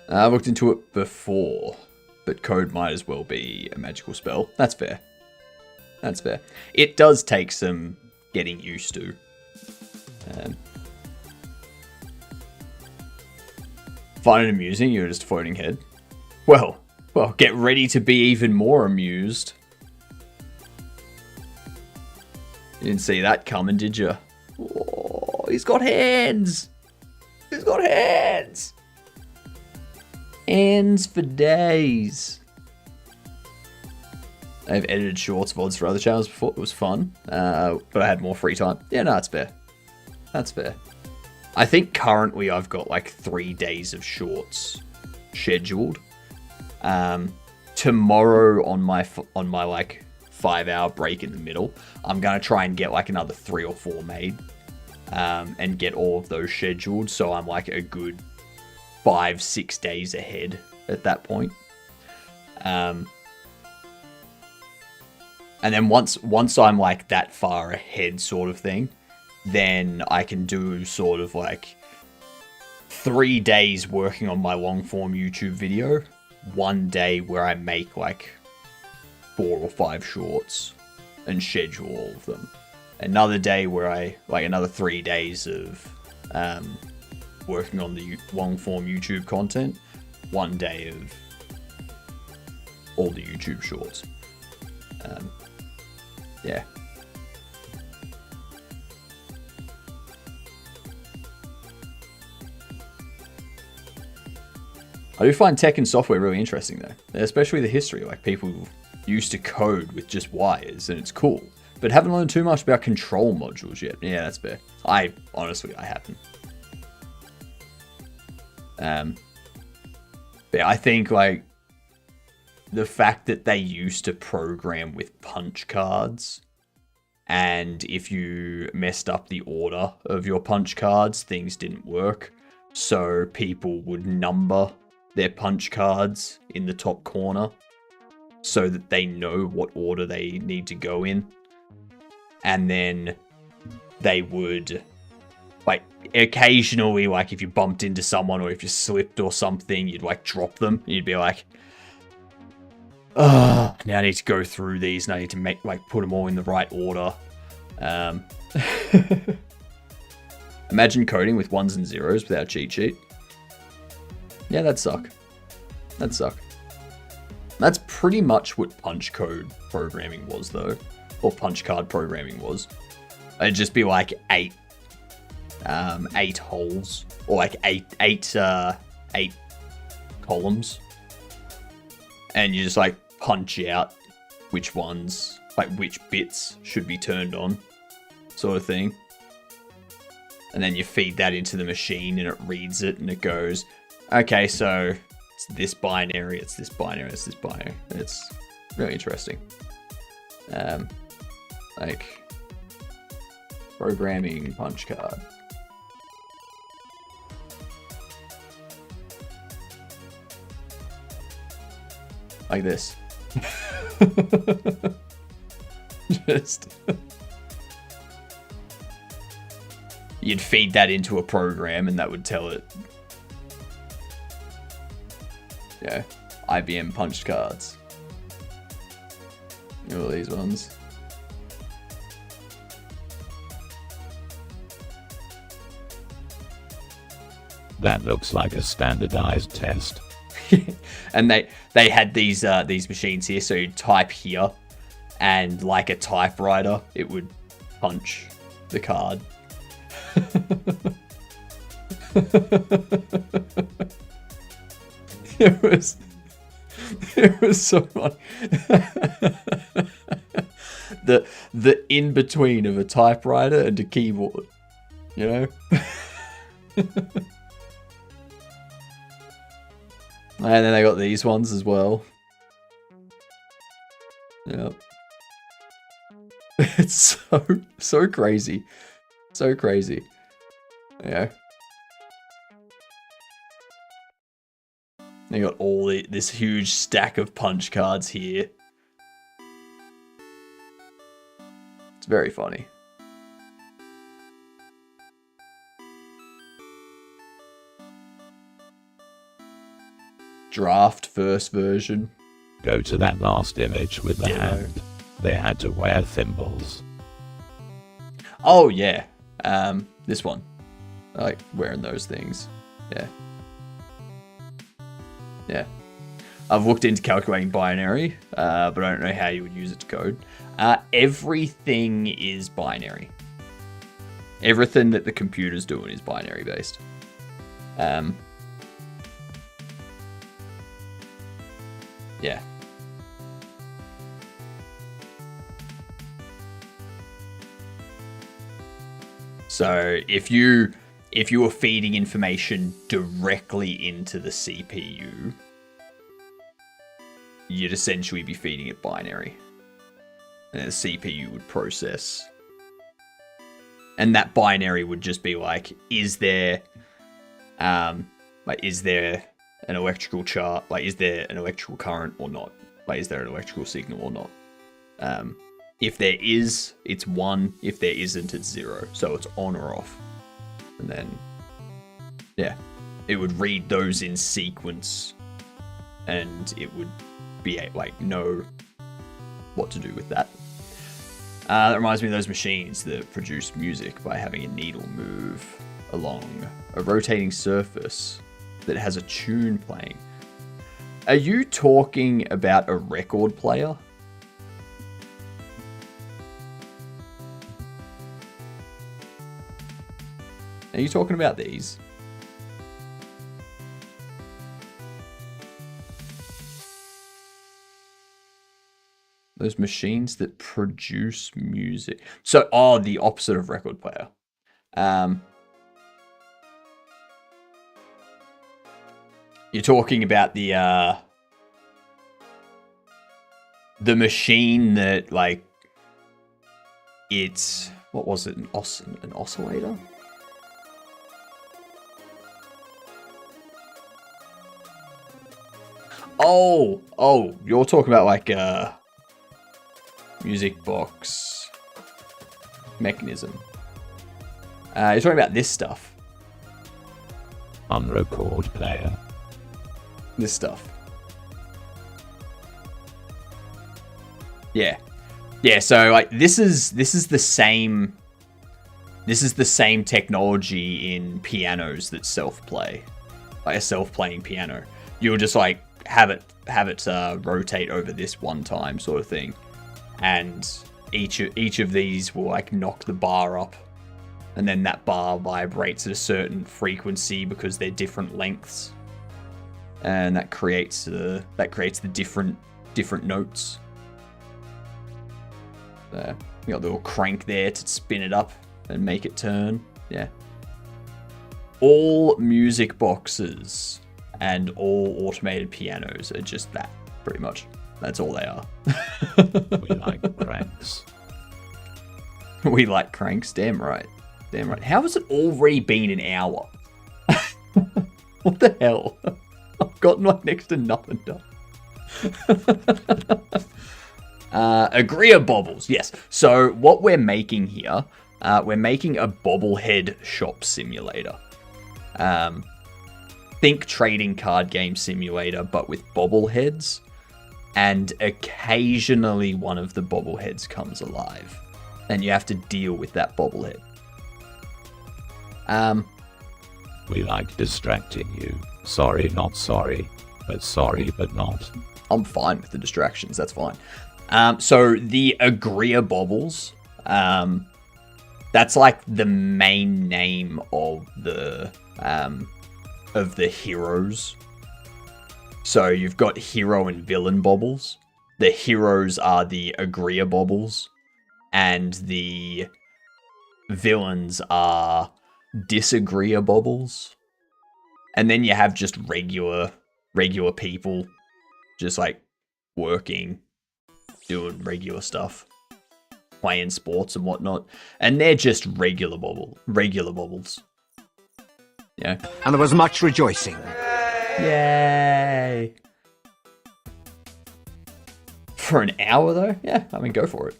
I've looked into it before, but code might as well be a magical spell. That's fair. That's fair. It does take some getting used to. Find it amusing? You're just a floating head. Well, get ready to be even more amused. You didn't see that coming, did you? Oh, he's got hands! He's got hands! Hands for days. I've edited shorts VODs for other channels before. It was fun, but I had more free time. Yeah, no, that's fair. That's fair. I think currently I've got like 3 days of shorts scheduled. Tomorrow on my like 5-hour break in the middle, I'm gonna try and get like another 3 or 4 made, and get all of those scheduled. So I'm like a good 5-6 days ahead at that point. And then once I'm like that far ahead sort of thing, then I can do sort of like 3 days working on my long form YouTube video, 1 day where I make like 4 or 5 shorts and schedule all of them. Another day where I like another 3 days of working on the long form YouTube content, 1 day of all the YouTube shorts. Yeah. I do find tech and software really interesting though, especially the history. Like people used to code with just wires and it's cool, but haven't learned too much about control modules yet. Yeah, that's fair. I haven't. But I think like the fact that they used to program with punch cards, and if you messed up the order of your punch cards, things didn't work. So people would number their punch cards in the top corner so that they know what order they need to go in. And then they would, like, occasionally, like, if you bumped into someone or if you slipped or something, you'd, like, drop them. You'd be like, oh, now I need to go through these and I need to make, like, put them all in the right order. Imagine coding with 1s and 0s without a cheat sheet. Yeah, that'd suck. That'd suck. That's pretty much what punch code programming was, though. Or punch card programming was. It'd just be like 8 holes. Or like eight columns. And you just like punch out which ones, like which bits should be turned on. Sort of thing. And then you feed that into the machine and it reads it and it goes, okay, so it's this binary, it's this binary, it's this binary. It's really interesting. Like programming punch card. Like this. Just you'd feed that into a program and that would tell it. Yeah, IBM punched cards. All these ones. That looks like a standardized test. And they had these machines here, so you'd type here, and like a typewriter, it would punch the card. It was so funny. The in between of a typewriter and a keyboard. You know? And then they got these ones as well. Yep. It's so crazy. So crazy. Yeah. They got all this huge stack of punch cards here. It's very funny. Draft first version. Go to that last image with the hand. They had to wear thimbles. Oh yeah. This one. I like wearing those things. Yeah. Yeah. I've looked into calculating binary, but I don't know how you would use it to code. Everything is binary. Everything that the computer's doing is binary based. Yeah. So if you were feeding information directly into the CPU, you'd essentially be feeding it binary. And the CPU would process. And that binary would just be like, is there an electrical chart? Like, is there an electrical current or not? Like, is there an electrical signal or not? If there is, it's 1. If there isn't, it's 0. So it's on or off. And then, yeah, it would read those in sequence, and it would be like know what to do with that. That reminds me of those machines that produce music by having a needle move along a rotating surface that has a tune playing. Are you talking about a record player? Are you talking about these? Those machines that produce music. So, the opposite of record player. You're talking about the machine that, like, it's, what was it, an oscillator? Oh, you're talking about like a music box mechanism. You're talking about this stuff. Unrecord player. This stuff. Yeah. Yeah, so like this is the same technology in pianos that self-play. Like a self-playing piano. You'll just like have it rotate over this one time sort of thing, and each of these will like knock the bar up, and then that bar vibrates at a certain frequency because they're different lengths, and that creates the different notes. You got the little crank there to spin it up and make it turn. Yeah. All music boxes and all automated pianos are just that, pretty much. That's all they are. We like cranks. We like cranks, damn right. Damn right. How has it already been an hour? What the hell? I've gotten like next to nothing done. Agria bobbles, yes. So what we're making here, we're making a bobblehead shop simulator. Think trading card game simulator, but with bobbleheads, and occasionally one of the bobbleheads comes alive, and you have to deal with that bobblehead. We like distracting you. Sorry, not sorry, but sorry, but not. I'm fine with the distractions, that's fine. So the Agria bobbles, that's like the main name of the heroes. So you've got hero and villain bobbles. The heroes are the Agria bobbles, and the villains are disagree bobbles. And then you have just regular people just like working, doing regular stuff, playing sports and whatnot. And they're just regular bobbles. Yeah. And there was much rejoicing. Yay! For an hour though? Yeah, I mean, go for it.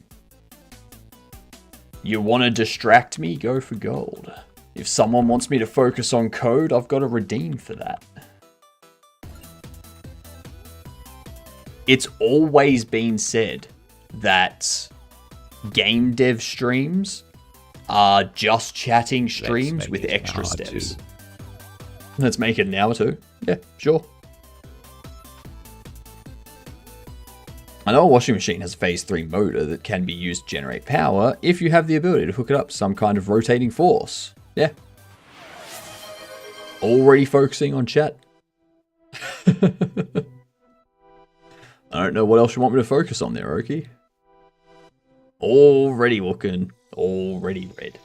You want to distract me? Go for gold. If someone wants me to focus on code, I've got to redeem for that. It's always been said that game dev streams are just chatting streams with extra steps. Let's make it an hour too. Yeah, sure. I know a washing machine has a phase 3 motor that can be used to generate power if you have the ability to hook it up to some kind of rotating force. Yeah. Already focusing on chat. I don't know what else you want me to focus on there, Oki. Already looking, already red.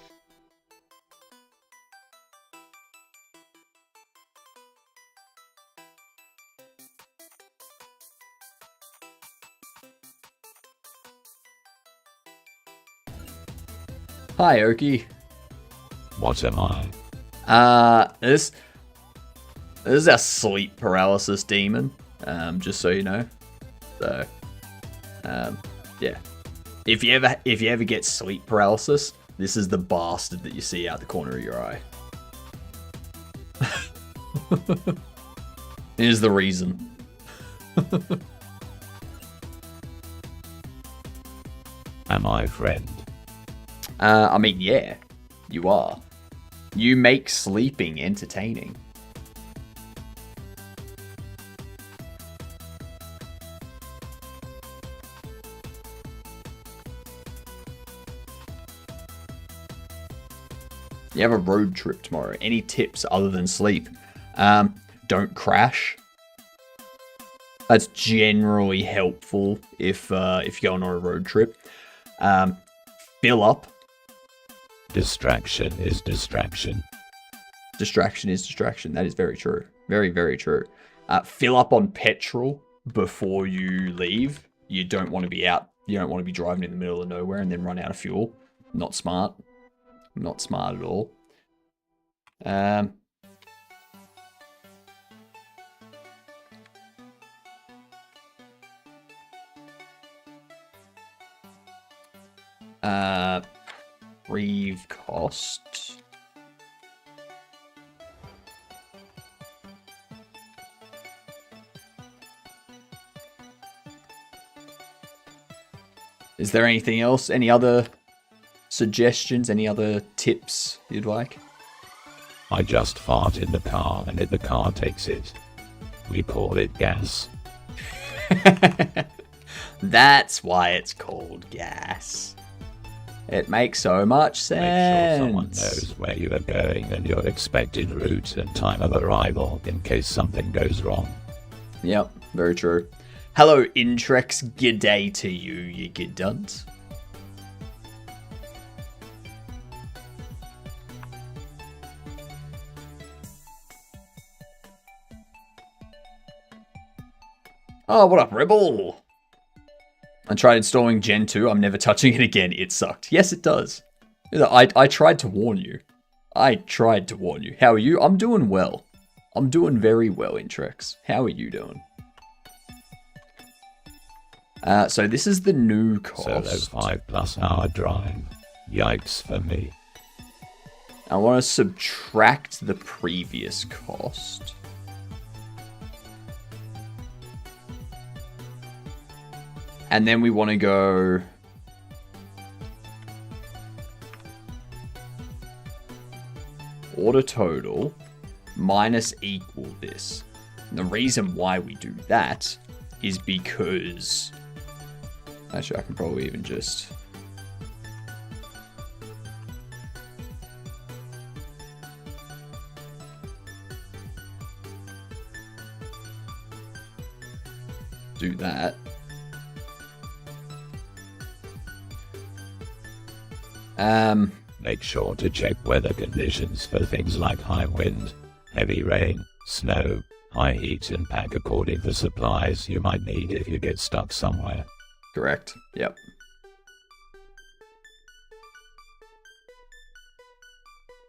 Hi, Oki. What am I? This is our sleep paralysis demon. Just so you know. So, yeah. If you ever get sleep paralysis, this is the bastard that you see out the corner of your eye. Here's the reason. Am I friend? I mean, yeah, you are. You make sleeping entertaining. You have a road trip tomorrow. Any tips other than sleep? Don't crash. That's generally helpful if you're going on a road trip. Fill up. Distraction is distraction. Distraction is distraction. That is very true. Very, very true. Fill up on petrol before you leave. You don't want to be out. You don't want to be driving in the middle of nowhere and then run out of fuel. Not smart. Not smart at all. Reeve cost. Is there anything else? Any other suggestions? Any other tips you'd like? I just fart in the car and the car takes it. We call it gas. That's why it's called gas. It makes so much sense. Make sure someone knows where you are going and your expected route and time of arrival in case something goes wrong. Yep, very true. Hello, Intrex. G'day to you, you gidunt. Oh, what up, Rebel? I tried installing Gen 2. I'm never touching it again. It sucked. Yes, it does. I tried to warn you. I tried to warn you. How are you? I'm doing well. I'm doing very well, Intrex. How are you doing? So this is the new cost. So those 5+ hour drive. Yikes for me. I want to subtract the previous cost. And then we want to go... order total minus equal this. And the reason why we do that is because... actually, I can probably even just... do that. Make sure to check weather conditions for things like high wind, heavy rain, snow, high heat, and pack according to supplies you might need if you get stuck somewhere. Correct. Yep.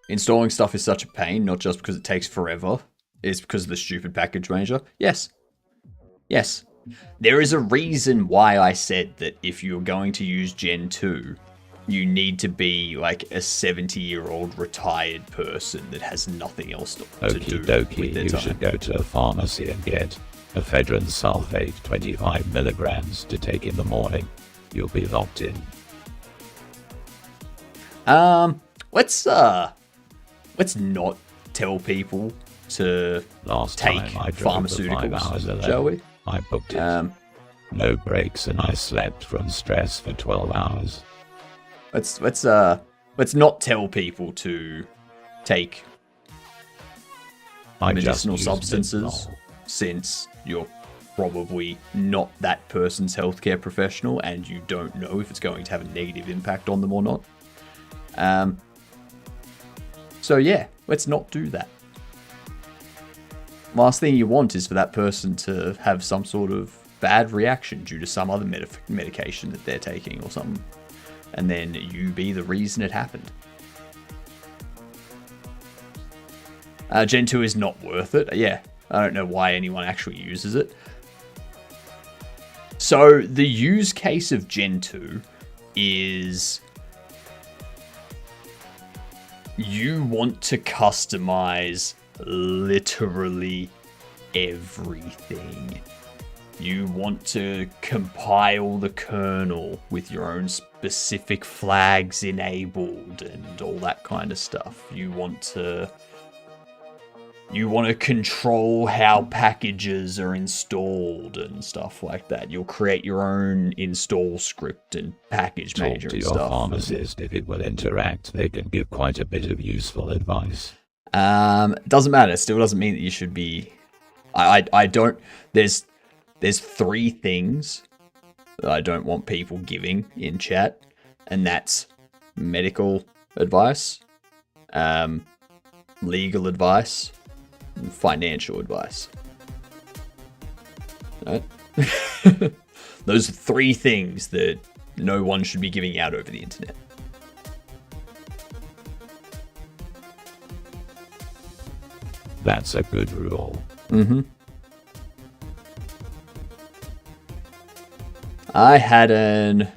Installing stuff is such a pain, not just because it takes forever. It's because of the stupid package manager. Yes. Yes. There is a reason why I said that if you're going to use Gen 2, you need to be like a 70-year-old retired person that has nothing else to do Okie dokie, with their you time. should go to a pharmacy and get ephedrine sulfate 25 milligrams to take in the morning. You'll be locked in. Let's not tell people to Last take time I drove the 5 hours pharmaceuticals, alone, shall we? I booked it. No breaks, and I slept from stress for 12 hours. Let's not tell people to take I just medicinal used substances, Lol. since you're probably not that person's healthcare professional and you don't know if it's going to have a negative impact on them or not. So yeah, let's not do that. Last thing you want is for that person to have some sort of bad reaction due to some other medication that they're taking or something, and then you be the reason it happened. Gen 2 is not worth it. Yeah, I don't know why anyone actually uses it. So the use case of Gen 2 is you want to customize literally everything. You want to compile the kernel with your own specific flags enabled and all that kind of stuff. You want to control how packages are installed and stuff like that. You'll create your own install script and package Talk manager to and your stuff. pharmacist. If it will interact, they can give quite a bit of useful advice. Doesn't matter. Still doesn't mean that you should be. I don't. There's 3 things that I don't want people giving in chat, and that's medical advice, legal advice, and financial advice. Right? Those are 3 things that no one should be giving out over the internet. That's a good rule. Mm-hmm. I had an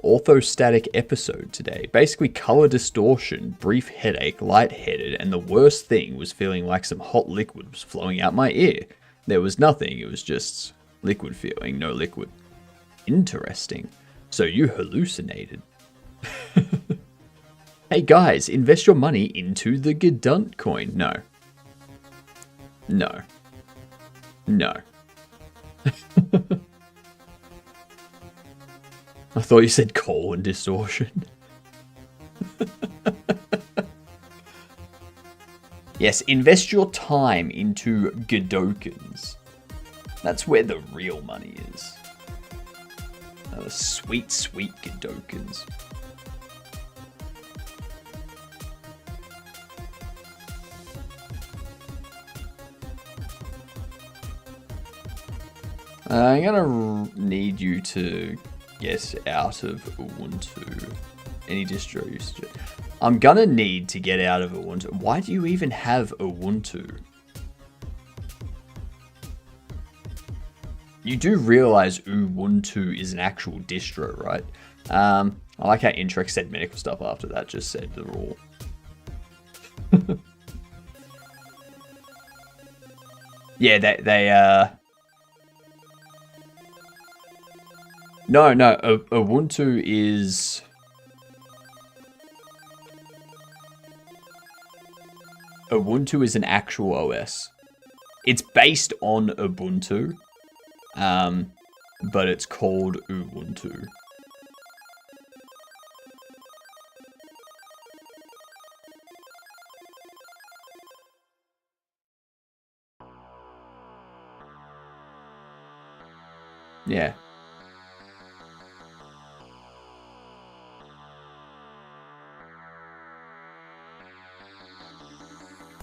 orthostatic episode today. Basically, color distortion, brief headache, lightheaded, and the worst thing was feeling like some hot liquid was flowing out my ear. There was nothing, it was just liquid feeling, no liquid. Interesting. So you hallucinated. Hey guys, invest your money into the Gedunt coin. No. No. No. I thought you said colon distortion. Yes, invest your time into Gedokens. That's where the real money is. Sweet, sweet Gedokens. I'm gonna need you to get out of Ubuntu. Any distro you suggest? I'm gonna need to get out of Ubuntu. Why do you even have Ubuntu? You do realize Ubuntu is an actual distro, right? I like how Intrex said medical stuff after that, just said the rule. Yeah, they No, Ubuntu is... Ubuntu is an actual OS. It's based on Ubuntu, but it's called Ubuntu. Yeah.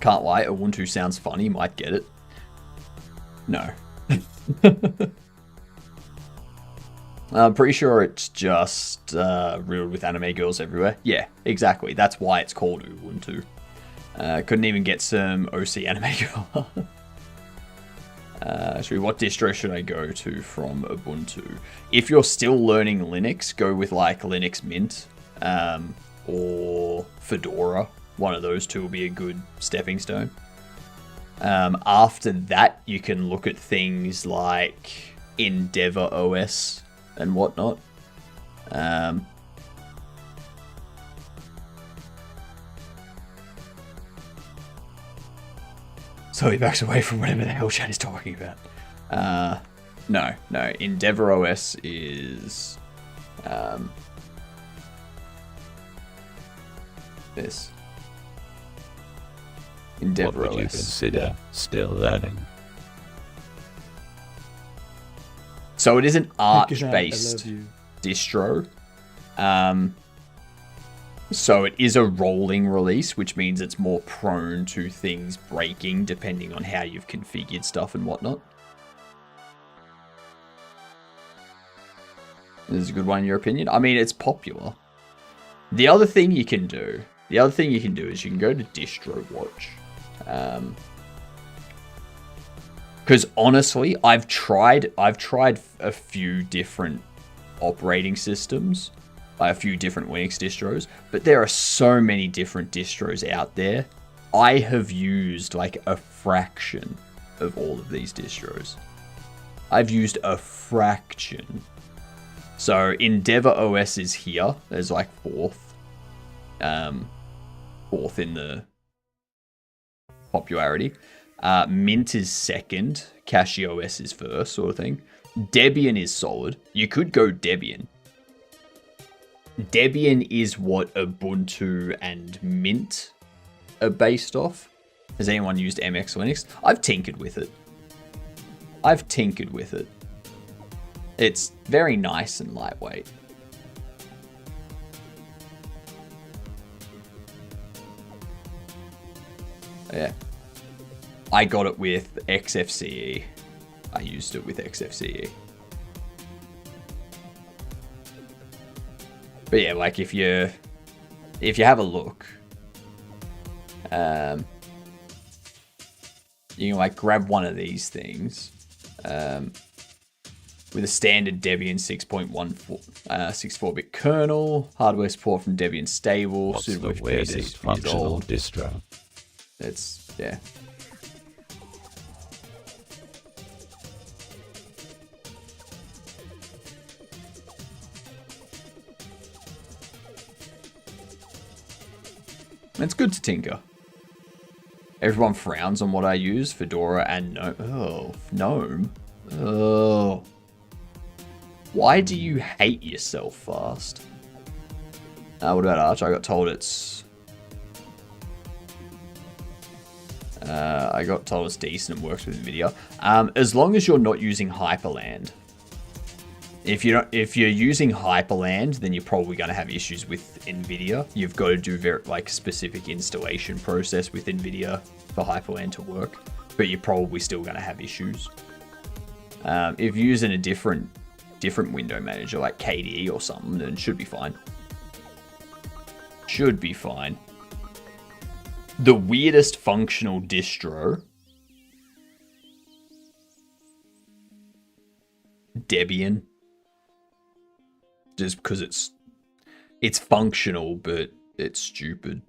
can't lie, Ubuntu sounds funny, might get it. No. I'm pretty sure it's just riddled with anime girls everywhere. Yeah, exactly. That's why it's called Ubuntu. Couldn't even get some OC anime girl. What distro should I go to from Ubuntu? If you're still learning Linux, go with like Linux Mint or Fedora. One of those two will be a good stepping stone. After that, you can look at things like Endeavour OS and whatnot. So he backs away from whatever the hell Chad is talking about. No. Endeavour OS is this. Endeavour What would you OS. consider still learning? So it is an Thank you, Chad. I Arch-based love you. distro. So it is a rolling release, which means it's more prone to things breaking depending on how you've configured stuff and whatnot. This is a good one in your opinion. I mean, it's popular. The other thing you can do is you can go to DistroWatch. Because honestly, I've tried a few different operating systems, a few different Linux distros, but there are so many different distros out there. I have used like a fraction of all of these distros. I've used a fraction. So Endeavour OS is here as like fourth in the popularity. Mint is second. CachyOS is first, sort of thing. Debian is solid. You could go Debian. Debian is what Ubuntu and Mint are based off. Has anyone used MX Linux? I've tinkered with it. It's very nice and lightweight. Yeah. I got it with XFCE. I used it with XFCE. But yeah, like if you have a look, you can like grab one of these things with a standard Debian 64-bit kernel, hardware support from Debian stable, What's suitable the for weirdest 6 years functional old. distro? It's yeah. It's good to tinker. Everyone frowns on what I use, Fedora and GNOME. Oh. Why do you hate yourself fast? What about Arch? I got told it's decent and works with NVIDIA. As long as you're not using Hyperland. If you're using Hyperland, then you're probably going to have issues with NVIDIA. You've got to do specific installation process with NVIDIA for Hyperland to work, but you're probably still going to have issues. If you're using a different window manager like KDE or something, then it should be fine. Should be fine. The weirdest functional distro, Debian. Just because it's functional, but it's stupid.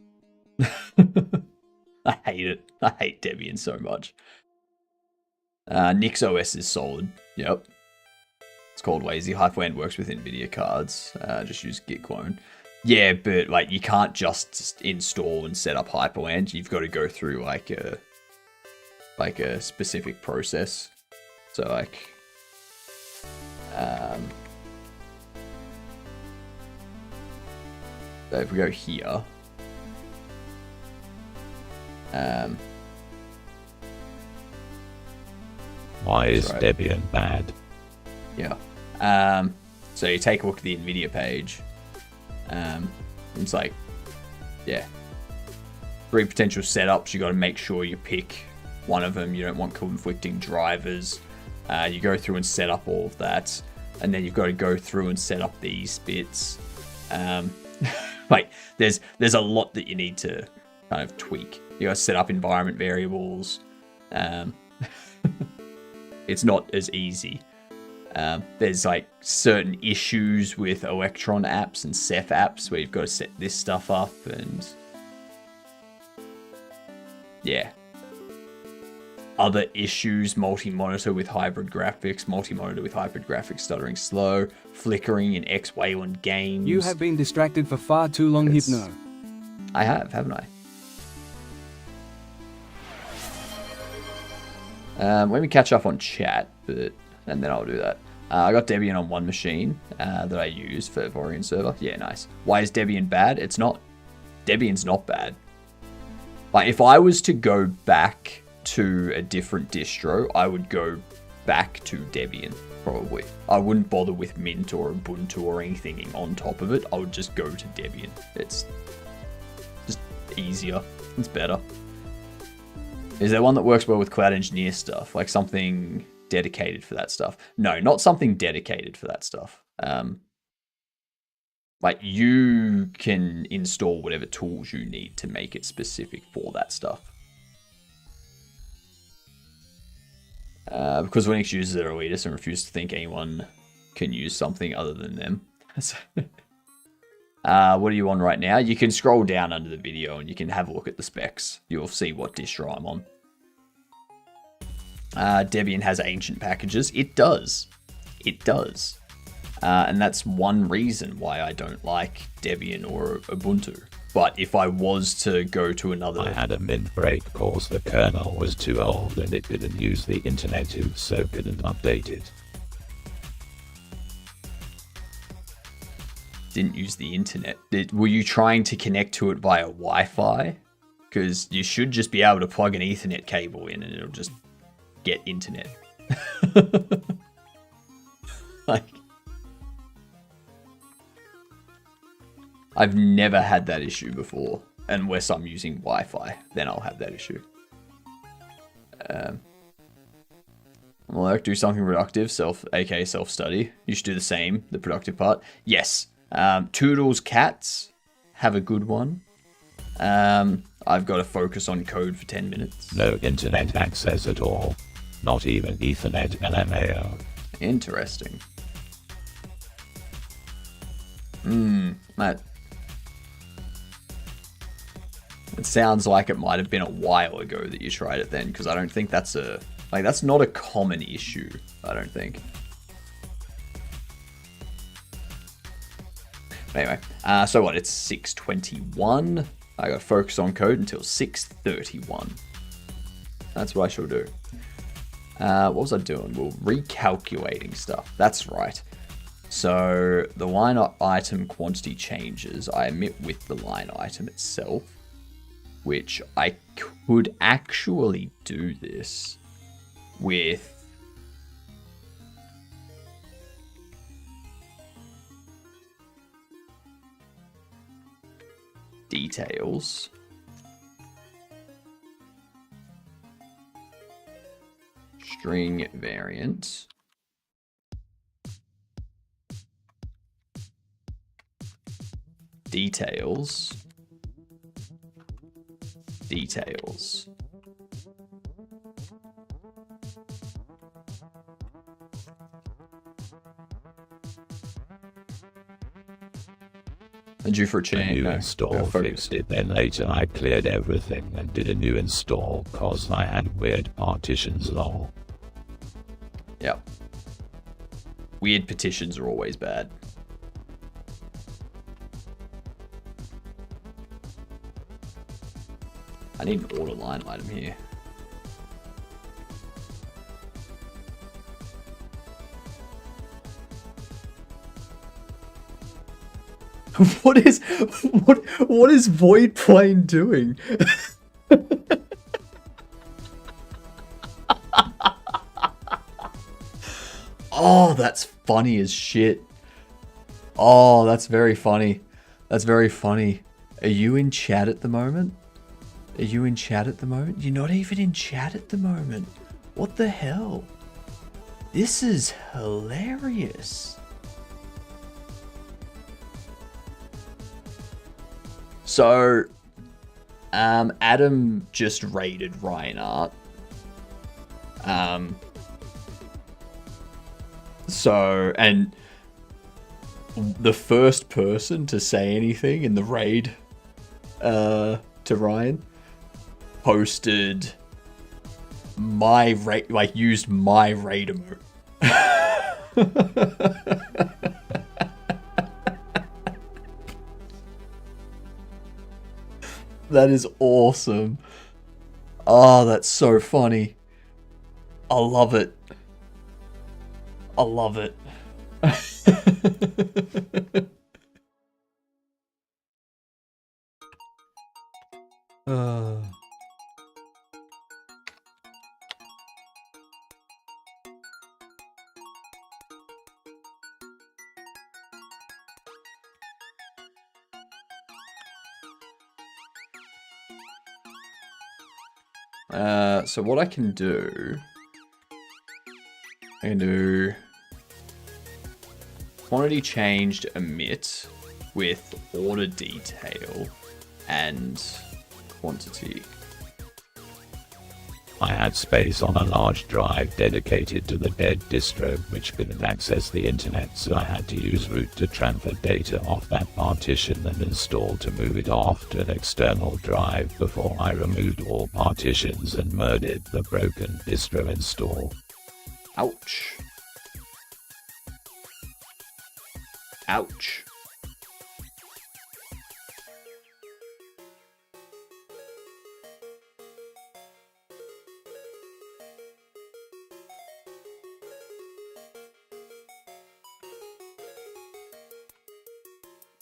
I hate it. I hate Debian so much. NixOS is solid. Yep. It's called lazy. Hyperland works with NVIDIA cards. Just use git clone. Yeah, but like you can't just install and set up Hyperland. You've got to go through like a specific process. So like so if we go here, Why is right. Debian bad? yeah. So you take a look at the NVIDIA page. It's like, yeah. 3 potential setups. You got to make sure you pick one of them. You don't want conflicting drivers. You go through and set up all of that, and then you've got to go through and set up these bits. Like there's a lot that you need to kind of tweak. You got to set up environment variables. It's not as easy. There's like certain issues with Electron apps and Ceph apps where you've got to set this stuff up, and yeah. Other issues, multi-monitor with hybrid graphics, multi-monitor with hybrid graphics stuttering slow, flickering in X-Wayland games. You have been distracted for far too long, Hypno. I have, haven't I? Let me catch up on chat, and then I'll do that. I got Debian on one machine that I use for Vorian server. Yeah, nice. Why is Debian bad? It's not. Debian's not bad. Like, if I was to go back to a different distro, I would go back to Debian, probably. I wouldn't bother with Mint or Ubuntu or anything on top of it. I would just go to Debian. It's just easier. It's better. Is there one that works well with Cloud Engineer stuff? Like something dedicated for that stuff? No, not something dedicated for that stuff. Like you can install whatever tools you need to make it specific for that stuff. Because Linux users are elitist and refuse to think anyone can use something other than them. What are you on right now? You can scroll down under the video and you can have a look at the specs. You'll see what distro I'm on. Debian has ancient packages. It does. It does. And that's one reason why I don't like Debian or Ubuntu. But if I was to go to another... I had a Mint break because the kernel was too old and it didn't use the internet, so couldn't update it. Didn't use the internet. Were you trying to connect to it via Wi-Fi? Because you should just be able to plug an Ethernet cable in and it'll just get internet. Like... I've never had that issue before, unless I'm using Wi-Fi, then I'll have that issue. Well, do something productive, aka self-study. You should do the same, the productive part. Yes. Toodles Cats have a good one. I've got to focus on code for 10 minutes. No internet access at all. Not even Ethernet LMAO. Interesting. That... It sounds like it might have been a while ago that you tried it then, because I don't think that's that's not a common issue, I don't think. Anyway, so what, it's 6:21. I got to focus on code until 6:31. That's what I shall do. What was I doing? Well, recalculating stuff. That's right. So the line item quantity changes I emit with the line item itself, which I could actually do this with details. String variant. Details. Details. Due for a change. A new install fixed it, then later I cleared everything and did a new install cause I had weird partitions lol. Yep. Weird partitions are always bad. I need an order line item here. What is Void Plane doing? Oh, that's funny as shit. Oh, that's very funny. That's very funny. Are you in chat at the moment? Are you in chat at the moment? You're not even in chat at the moment. What the hell? This is hilarious. So, Adam just raided Reinhardt. And the first person to say anything in the raid, to Ryan, posted my raid, like used my raid emote. That is awesome. Oh, that's so funny. I love it. I love it. So what I can do, quantity changed emit with order detail and quantity. I had space on a large drive dedicated to the dead distro, which couldn't access the internet, so I had to use root to transfer data off that partition and install to move it off to an external drive before I removed all partitions and murdered the broken distro install. Ouch. Ouch.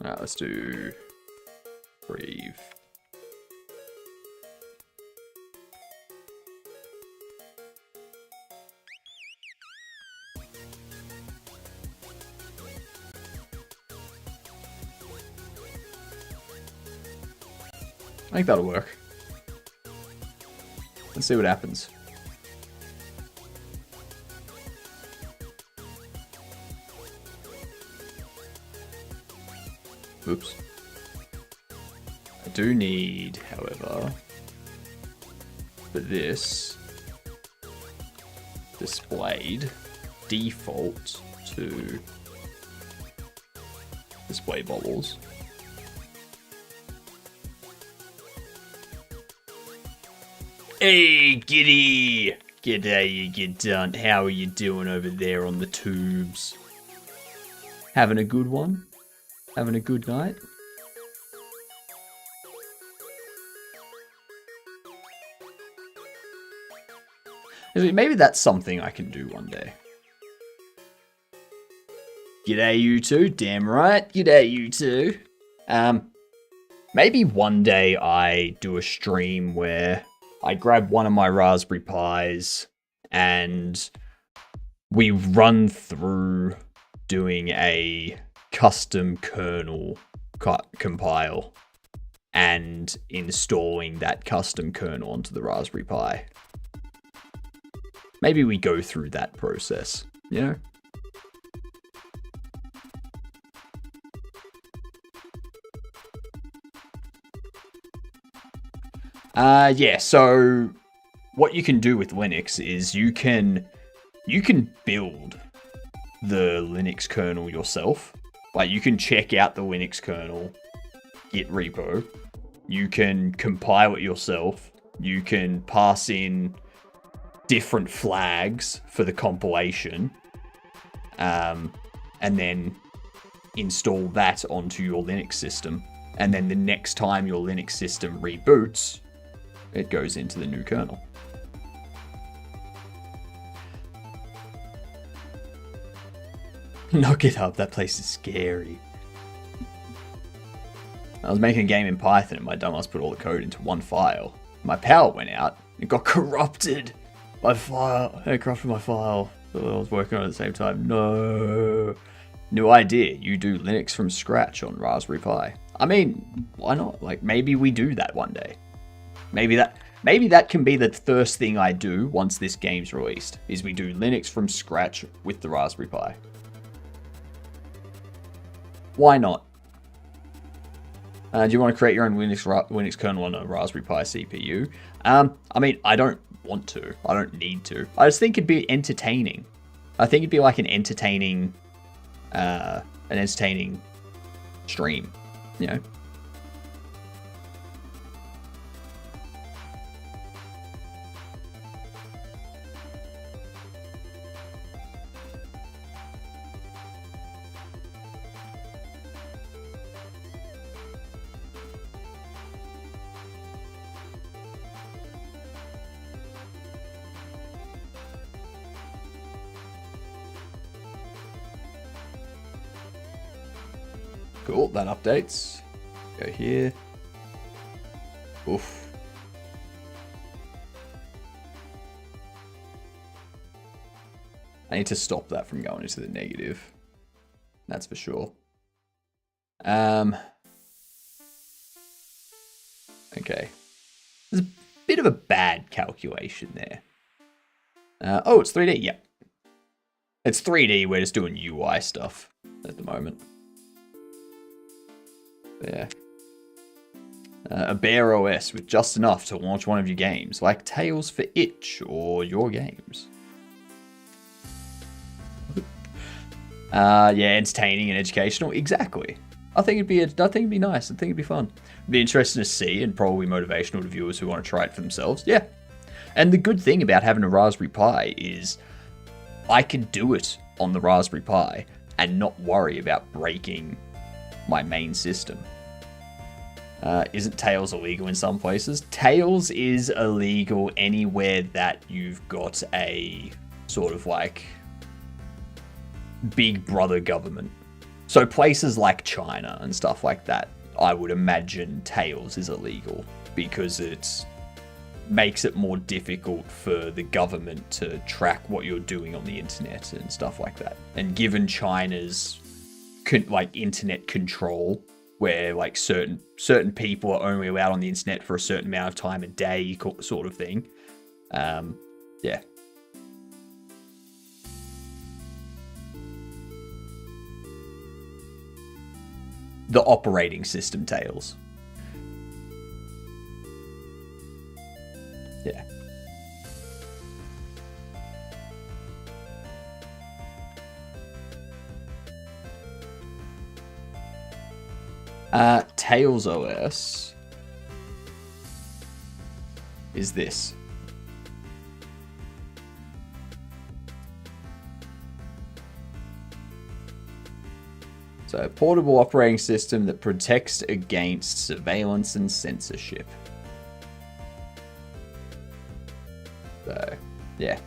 Alright, let's do breathe. I think that'll work. Let's see what happens. Oops. I do need, however, for this displayed default to display bubbles. Hey, Giddy! G'day, you get done. How are you doing over there on the tubes? Having a good one? Having a good night? Maybe that's something I can do one day. G'day you two, damn right. G'day you two. Maybe one day I do a stream where I grab one of my Raspberry Pis and we run through doing a custom kernel compile and installing that custom kernel onto the Raspberry Pi. Maybe we go through that process, you know? Yeah, so what you can do with Linux is you can build the Linux kernel yourself. Like, you can check out the Linux kernel Git repo. You can compile it yourself. You can pass in different flags for the compilation. And then install that onto your Linux system. And then the next time your Linux system reboots, it goes into the new kernel. Knock it up, that place is scary. I was making a game in Python and my dumbass put all the code into one file. My power went out, it got corrupted. It corrupted my file that I was working on at the same time. No. New idea, you do Linux from scratch on Raspberry Pi. I mean, why not? Like, maybe we do that one day. Maybe that can be the first thing I do once this game's released, is we do Linux from scratch with the Raspberry Pi. Why not? Do you want to create your own Linux kernel on a Raspberry Pi CPU? I mean, I don't want to. I don't need to. I just think it'd be entertaining. I think it'd be like an entertaining stream, you know? Cool, that updates. Go here. Oof. I need to stop that from going into the negative. That's for sure. Okay. There's a bit of a bad calculation there. Oh, it's 3D. Yep. It's 3D. We're just doing UI stuff at the moment. Yeah. A bare OS with just enough to launch one of your games, like Tales for Itch or your games. Yeah, entertaining and educational. Exactly. I think it'd be nice. I think it'd be fun. It'd be interesting to see, and probably motivational to viewers who want to try it for themselves. Yeah. And the good thing about having a Raspberry Pi is I can do it on the Raspberry Pi and not worry about breaking my main system. Isn't Tails illegal in some places? Tails is illegal anywhere that you've got a sort of like big brother government. So places like China and stuff like that, I would imagine Tails is illegal because it makes it more difficult for the government to track what you're doing on the internet and stuff like that. And given China's like internet control, where like certain people are only allowed on the internet for a certain amount of time a day, sort of thing. Yeah. The operating system Tails. Yeah. Tails OS is this. So, a portable operating system that protects against surveillance and censorship. So, yeah.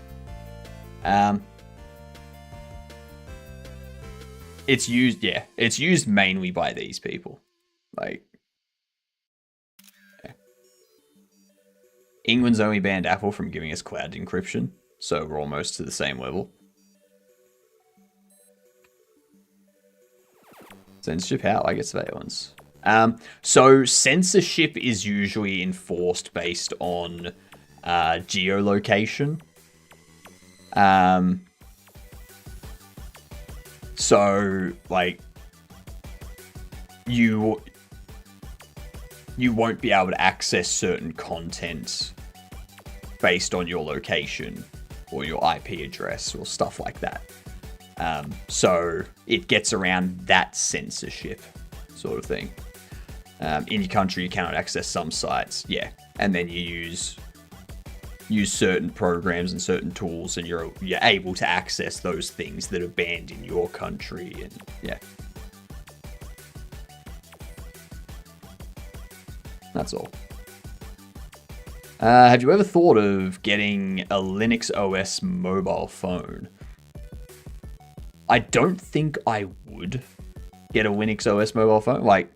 It's used mainly by these people. Like, yeah. England's only banned Apple from giving us cloud encryption, so we're almost to the same level. Censorship, how? I get surveillance. So censorship is usually enforced based on geolocation. So, like, you won't be able to access certain content based on your location or your IP address or stuff like that. So it gets around that censorship sort of thing. In your country, you cannot access some sites, yeah, and then you use certain programs and certain tools, and you're able to access those things that are banned in your country, and yeah. That's all. Have you ever thought of getting a Linux OS mobile phone? I don't think I would get a Linux OS mobile phone. Like,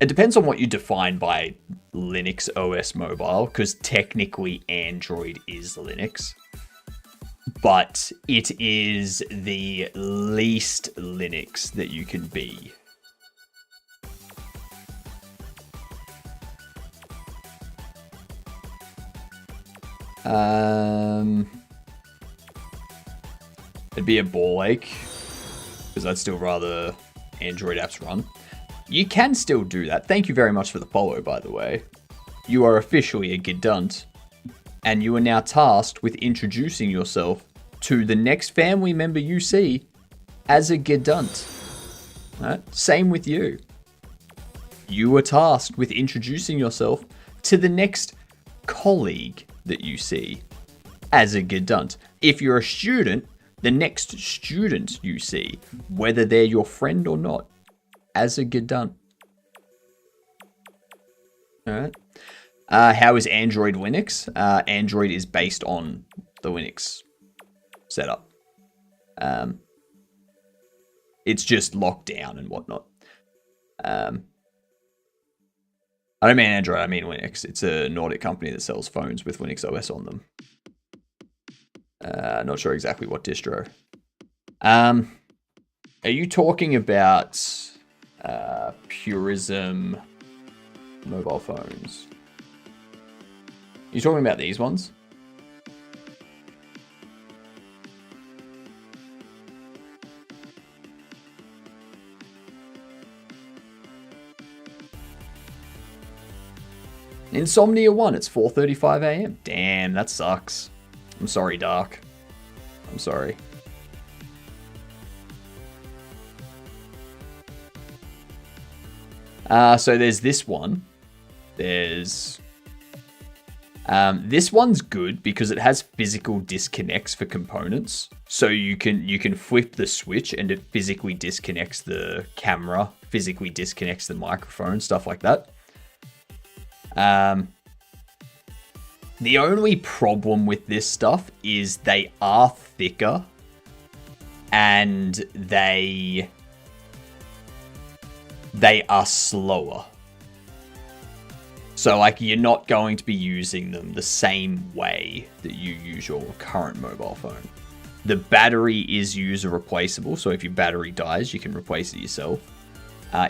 it depends on what you define by Linux OS mobile, because technically Android is Linux. But it is the least Linux that you can be. It'd be a ball ache, because I'd still rather Android apps run. You can still do that. Thank you very much for the follow, by the way. You are officially a Gedunt, and you are now tasked with introducing yourself to the next family member you see as a Gedunt. Right? Same with you. You are tasked with introducing yourself to the next colleague that you see as a Gedunt. If you're a student, the next student you see, whether they're your friend or not, as a Gedunt. Alright. How is Android Linux? Android is based on the Linux setup. It's just locked down and whatnot. I don't mean Android, I mean Linux. It's a Nordic company that sells phones with Linux OS on them. Not sure exactly what distro. Are you talking about Purism mobile phones? Are you talking about these ones? Insomnia 1, it's 4:35 AM. Damn, that sucks. I'm sorry, Dark. I'm sorry. So there's this one. There's... this one's good because it has physical disconnects for components. So you can flip the switch and it physically disconnects the camera, physically disconnects the microphone, stuff like that. The only problem with this stuff is they are thicker and they are slower. So like you're not going to be using them the same way that you use your current mobile phone. The battery is user replaceable, so if your battery dies, you can replace it yourself.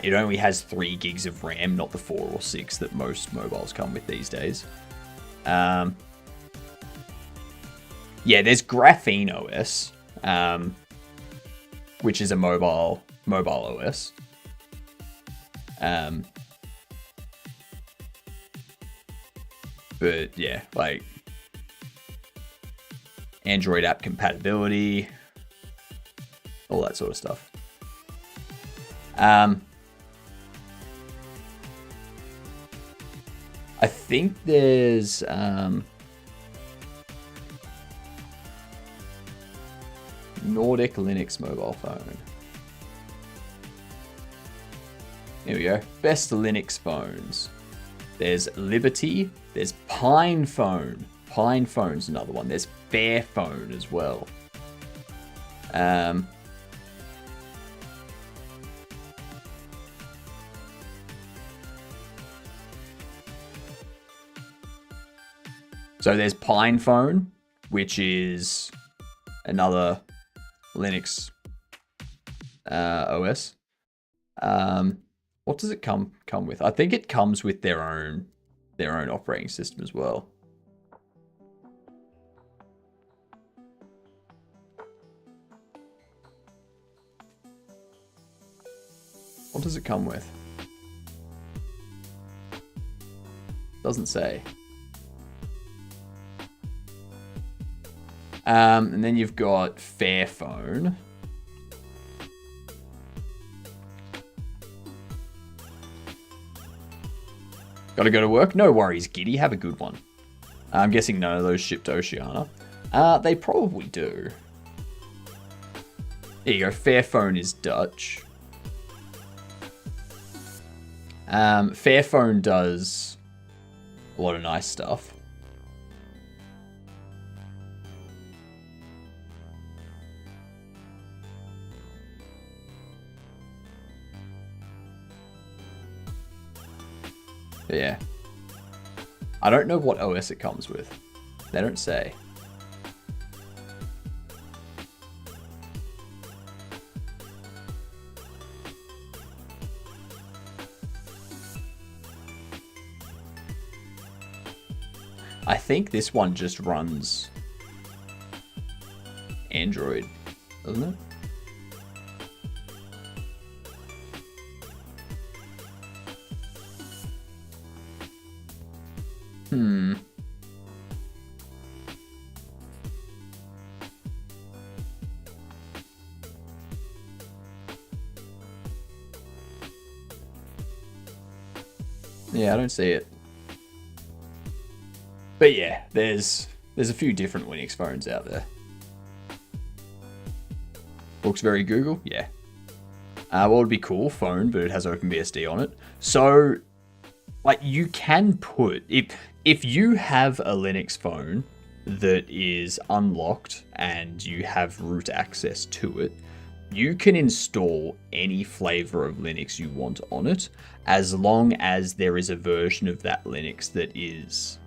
It only has 3 gigs of RAM, not the 4 or 6 that most mobiles come with these days. Yeah, there's Graphene OS, which is a mobile OS. But yeah, like Android app compatibility, all that sort of stuff. I think there's Nordic Linux mobile phone. Here we go. Best Linux phones. There's Liberty. There's Pine Phone. Pine Phone's another one. There's Fairphone as well. So there's Pine Phone, which is another Linux OS. What does it come with? I think it comes with their own operating system as well. What does it come with? Doesn't say. And then you've got Fairphone. Gotta go to work? No worries, Giddy. Have a good one. I'm guessing none of those ship to Oceania. They probably do. There you go. Fairphone is Dutch. Fairphone does a lot of nice stuff. But yeah. I don't know what OS it comes with. They don't say. I think this one just runs Android, doesn't it? Yeah, I don't see it. But yeah, there's a few different Linux phones out there. Looks very Google, yeah. What would be cool? Phone, but it has OpenBSD on it. So, like, you can put if you have a Linux phone that is unlocked and you have root access to it, you can install any flavor of Linux you want on it, as long as there is a version of that Linux that is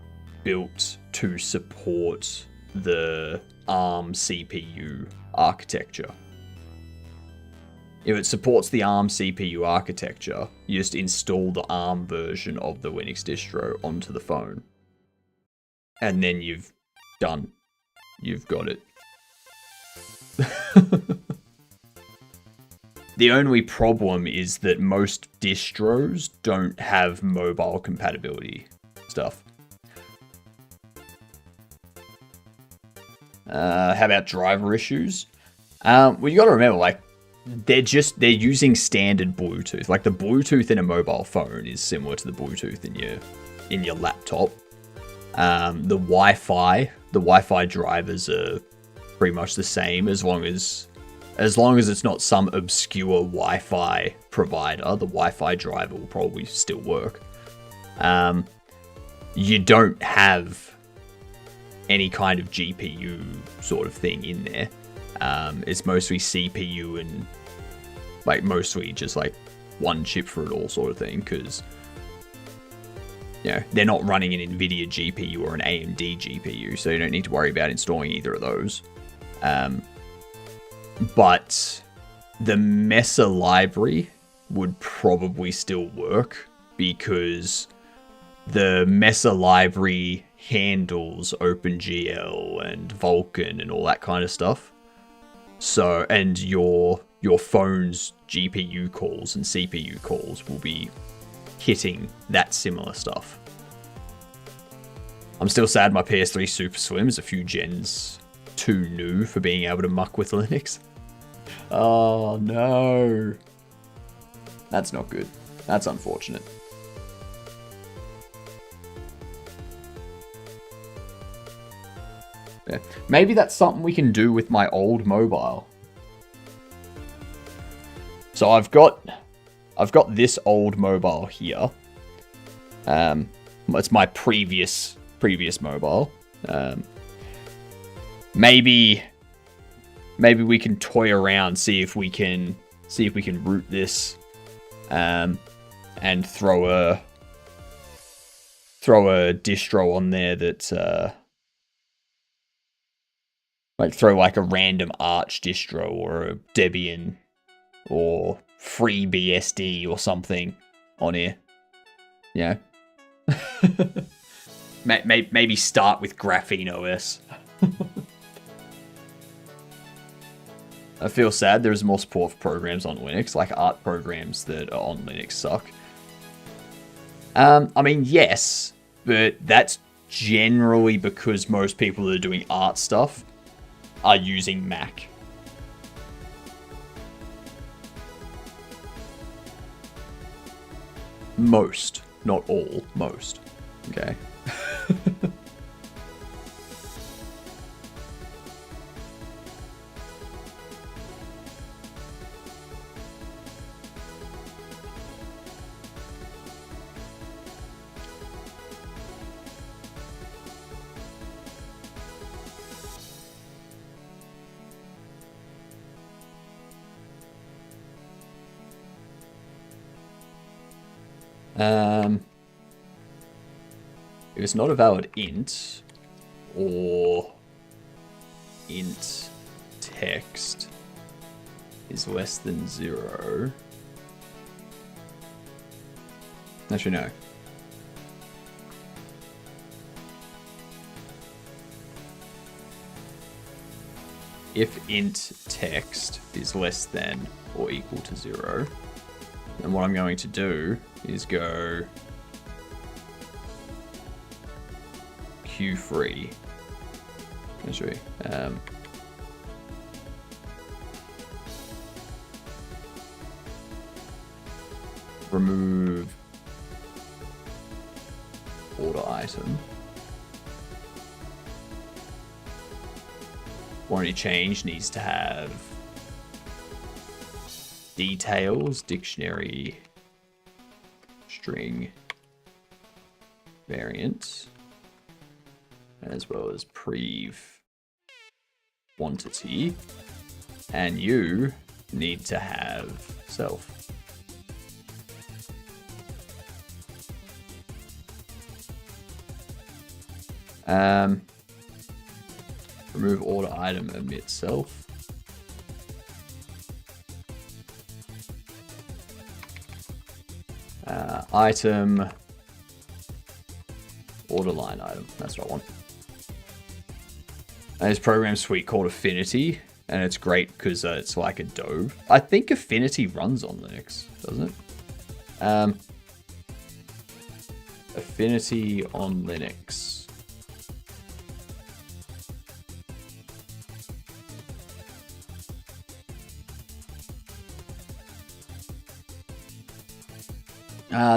built to support the ARM CPU architecture. If it supports the ARM CPU architecture, you just install the ARM version of the Linux distro onto the phone. And then you've done. You've got it. The only problem is that most distros don't have mobile compatibility stuff. How about driver issues? Well, you gotta remember, like, they're using standard Bluetooth. Like, the Bluetooth in a mobile phone is similar to the Bluetooth in your laptop. The Wi-Fi drivers are pretty much the same as long as it's not some obscure Wi-Fi provider. The Wi-Fi driver will probably still work. You don't have any kind of GPU sort of thing in there. It's mostly CPU and like mostly just like one chip for it all sort of thing, because you know, they're not running an NVIDIA GPU or an AMD GPU, so you don't need to worry about installing either of those. But the Mesa library would probably still work, because the Mesa library handles OpenGL and Vulkan and all that kind of stuff. So, and your phone's GPU calls and CPU calls will be hitting that similar stuff. I'm still sad my PS3 Super Slim is a few gens too new for being able to muck with Linux. Oh no. That's not good. That's unfortunate. Yeah. Maybe that's something we can do with my old mobile. So I've got this old mobile here. It's my previous mobile. Maybe we can toy around, see if we can root this, and throw a distro on there that like throw like a random Arch distro or a Debian or FreeBSD or something on here. Yeah. Maybe start with Graphene OS. I feel sad there is more support for programs on Linux, like art programs that are on Linux suck. I mean, yes, but that's generally because most people that are doing art stuff are using Mac. Most, not all, most. Okay. If it's not a valid int or int text is less than 0. Actually, no. if int text is less than or equal to 0, then what I'm going to do is go Q3. I'll show you. Remove order item. Warranty change needs to have details, dictionary, string, variant, as well as prev quantity, and you need to have self. Remove order item, omit self. Item, order line item. That's what I want. And this program suite called Affinity, and it's great because it's like Adobe. I think Affinity runs on Linux, doesn't it? Affinity on Linux.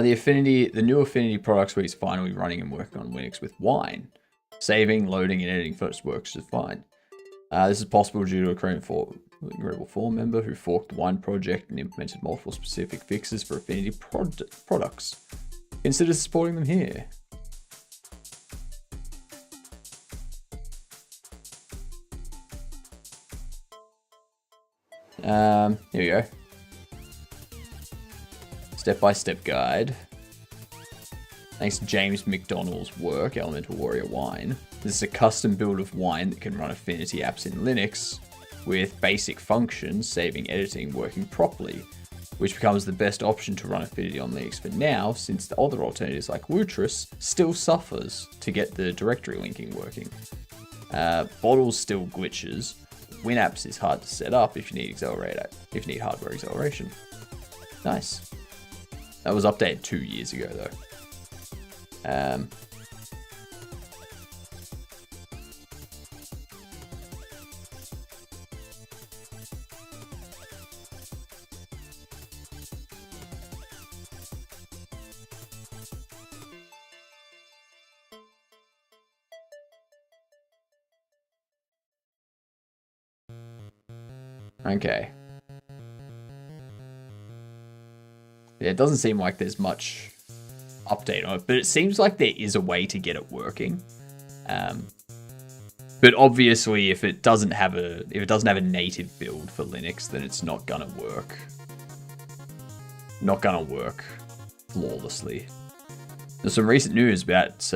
The new Affinity product suite is finally running and working on Linux with Wine. Saving, loading, and editing first works just fine. This is possible due to a incredible forum member who forked the Wine project and implemented multiple specific fixes for Affinity products. Consider supporting them here. Here we go. Step-by-step guide. Thanks to James McDonald's work, Elemental Warrior Wine. This is a custom build of Wine that can run Affinity apps in Linux with basic functions, saving, editing, working properly, which becomes the best option to run Affinity on Linux for now, since the other alternatives like Lutris still suffers to get the directory linking working. Bottles still glitches. WinApps is hard to set up if you need hardware acceleration. Nice. That was updated 2 years ago though. Okay. Yeah, it doesn't seem like there's much update on it, but it seems like there is a way to get it working. But obviously, if it doesn't have a native build for Linux, then it's not gonna work. Not gonna work flawlessly. There's some recent news about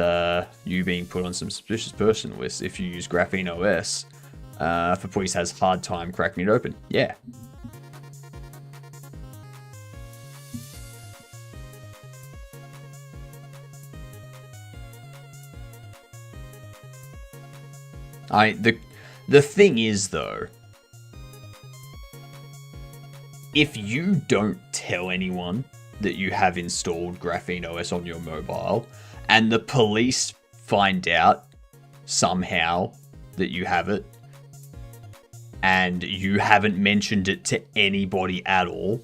you being put on some suspicious person lists if you use Graphene OS. For police has hard time cracking it open. Yeah. The thing is though, if you don't tell anyone that you have installed Graphene OS on your mobile and the police find out somehow that you have it and you haven't mentioned it to anybody at all,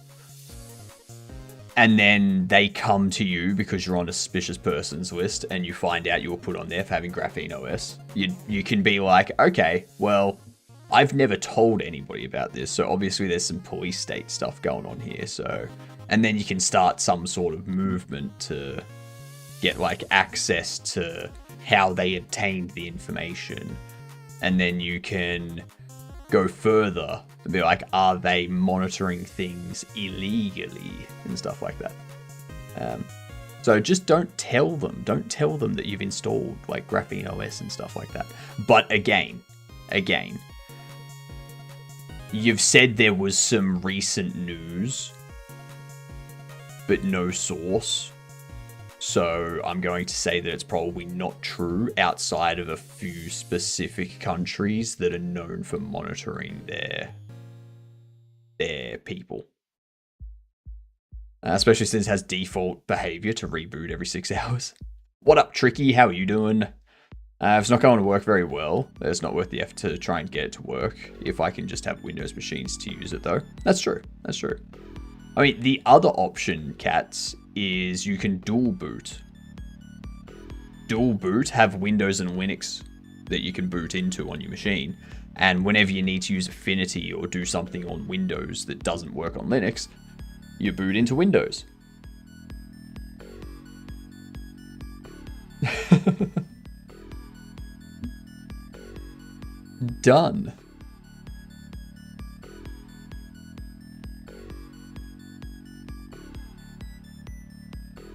and then they come to you because you're on a suspicious persons list and you find out you were put on there for having Graphene OS, you can be like, okay, well, I've never told anybody about this, so obviously there's some police state stuff going on here, so... And then you can start some sort of movement to get, like, access to how they obtained the information. And then you can go further and be like, are they monitoring things illegally and stuff like that. So just don't tell them. Don't tell them that you've installed, like, Graphene OS and stuff like that. But again, you've said there was some recent news, but no source. So I'm going to say that it's probably not true outside of a few specific countries that are known for monitoring their people. Especially since it has default behavior to reboot every 6 hours. What up, Tricky? How are you doing? It's not going to work very well. It's not worth the effort to try and get it to work. If I can just have Windows machines to use it, though. That's true. That's true. I mean, the other option, cats, is you can dual boot. Dual boot, have Windows and Linux that you can boot into on your machine. And whenever you need to use Affinity or do something on Windows that doesn't work on Linux, you boot into Windows. Done.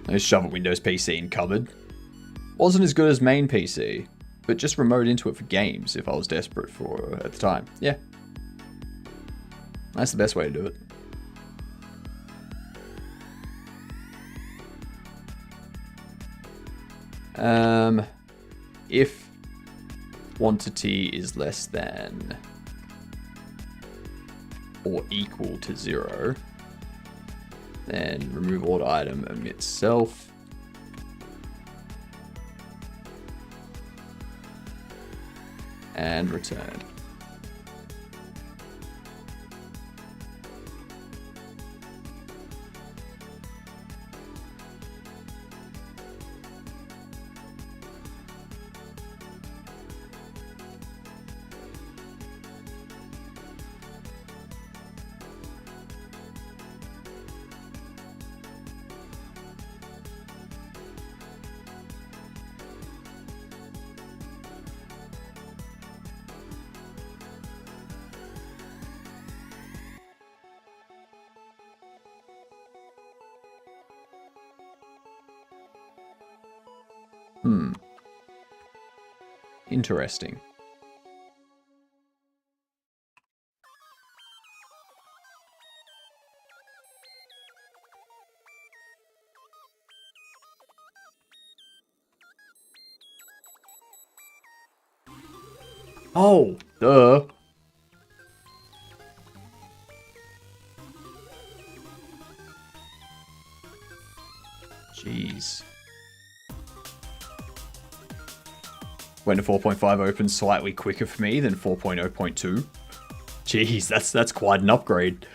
I shove a Windows PC in cupboard. Wasn't as good as main PC, but just remote into it for games if I was desperate for at the time. Yeah. That's the best way to do it. If quantity is less than or equal to 0, then remove order item, omit self. And return. Interesting. Oh, duh. Jeez. When the 4.5 opens slightly quicker for me than 4.0.2. Jeez, that's quite an upgrade.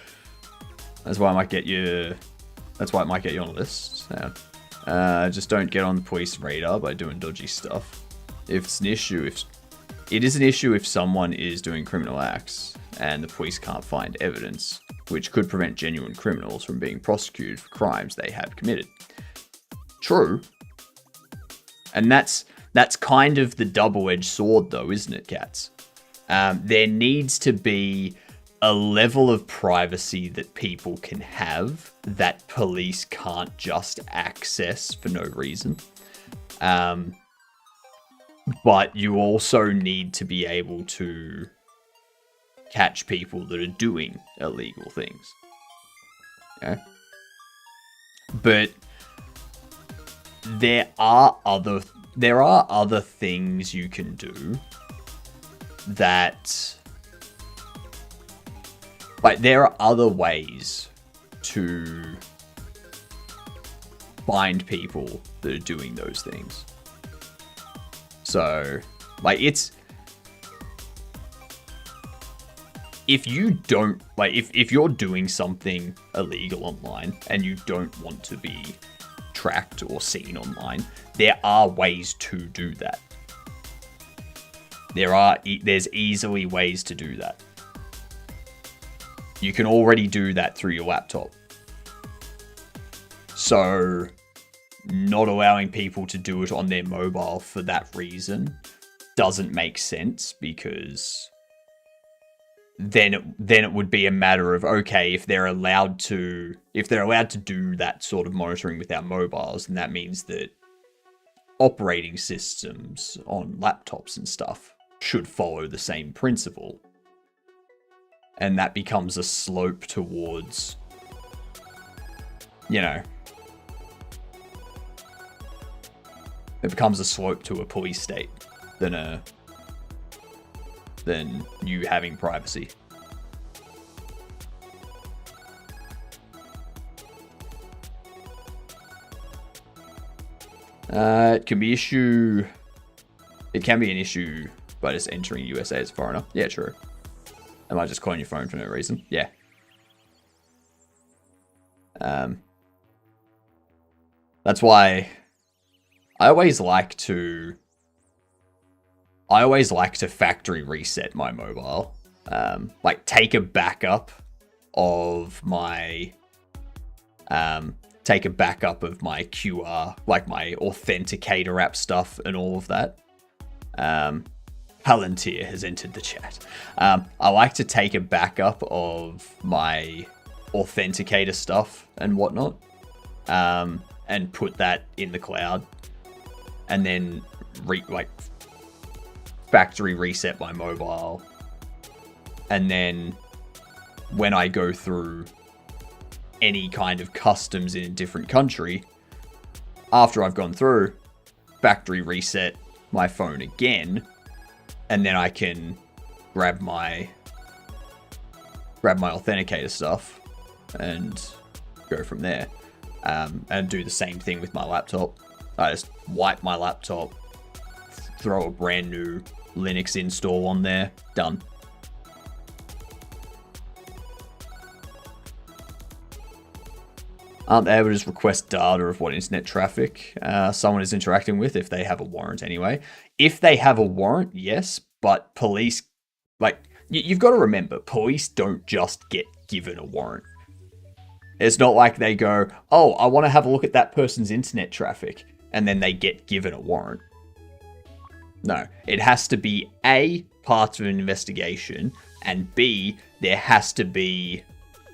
That's why I might get you. That's why it might get you on a list. Yeah. Just don't get on the police radar by doing dodgy stuff. If it's an issue, it is an issue if someone is doing criminal acts and the police can't find evidence, which could prevent genuine criminals from being prosecuted for crimes they have committed. True. And that's kind of the double-edged sword, though, isn't it, cats? There needs to be a level of privacy that people can have that police can't just access for no reason. But you also need to be able to catch people that are doing illegal things. Okay? But there are other things you can do that, like, there are other ways to find people that are doing those things. So, like, it's, if you don't, like, if you're doing something illegal online and you don't want to be tracked or seen online, there are ways to do that. There's easily ways to do that. You can already do that through your laptop. So, not allowing people to do it on their mobile for that reason doesn't make sense, because then it would be a matter of, okay, if they're allowed to do that sort of monitoring with our mobiles, then that means that operating systems on laptops and stuff should follow the same principle. And that becomes a slope towards, you know, It becomes a slope to a police state than you having privacy. It can be an issue by just entering USA as a foreigner. Yeah, true. Am I just calling your phone for no reason? Yeah. That's why I always like to factory reset my mobile. Like take a backup of my QR, like my Authenticator app stuff and all of that. Palantir has entered the chat. I like to take a backup of my Authenticator stuff and whatnot, and put that in the cloud, and then factory reset my mobile, and then when I go through any kind of customs in a different country, after I've gone through, factory reset my phone again, and then I can grab my Authenticator stuff and go from there. And do the same thing with my laptop. I just wipe my laptop, throw a brand new Linux install on there, done. Aren't they able to just request data of what internet traffic someone is interacting with if they have a warrant anyway? If they have a warrant, yes, but police, you've got to remember, police don't just get given a warrant. It's not like they go, oh, I want to have a look at that person's internet traffic, and then they get given a warrant. No, it has to be A, part of an investigation, and B, there has to be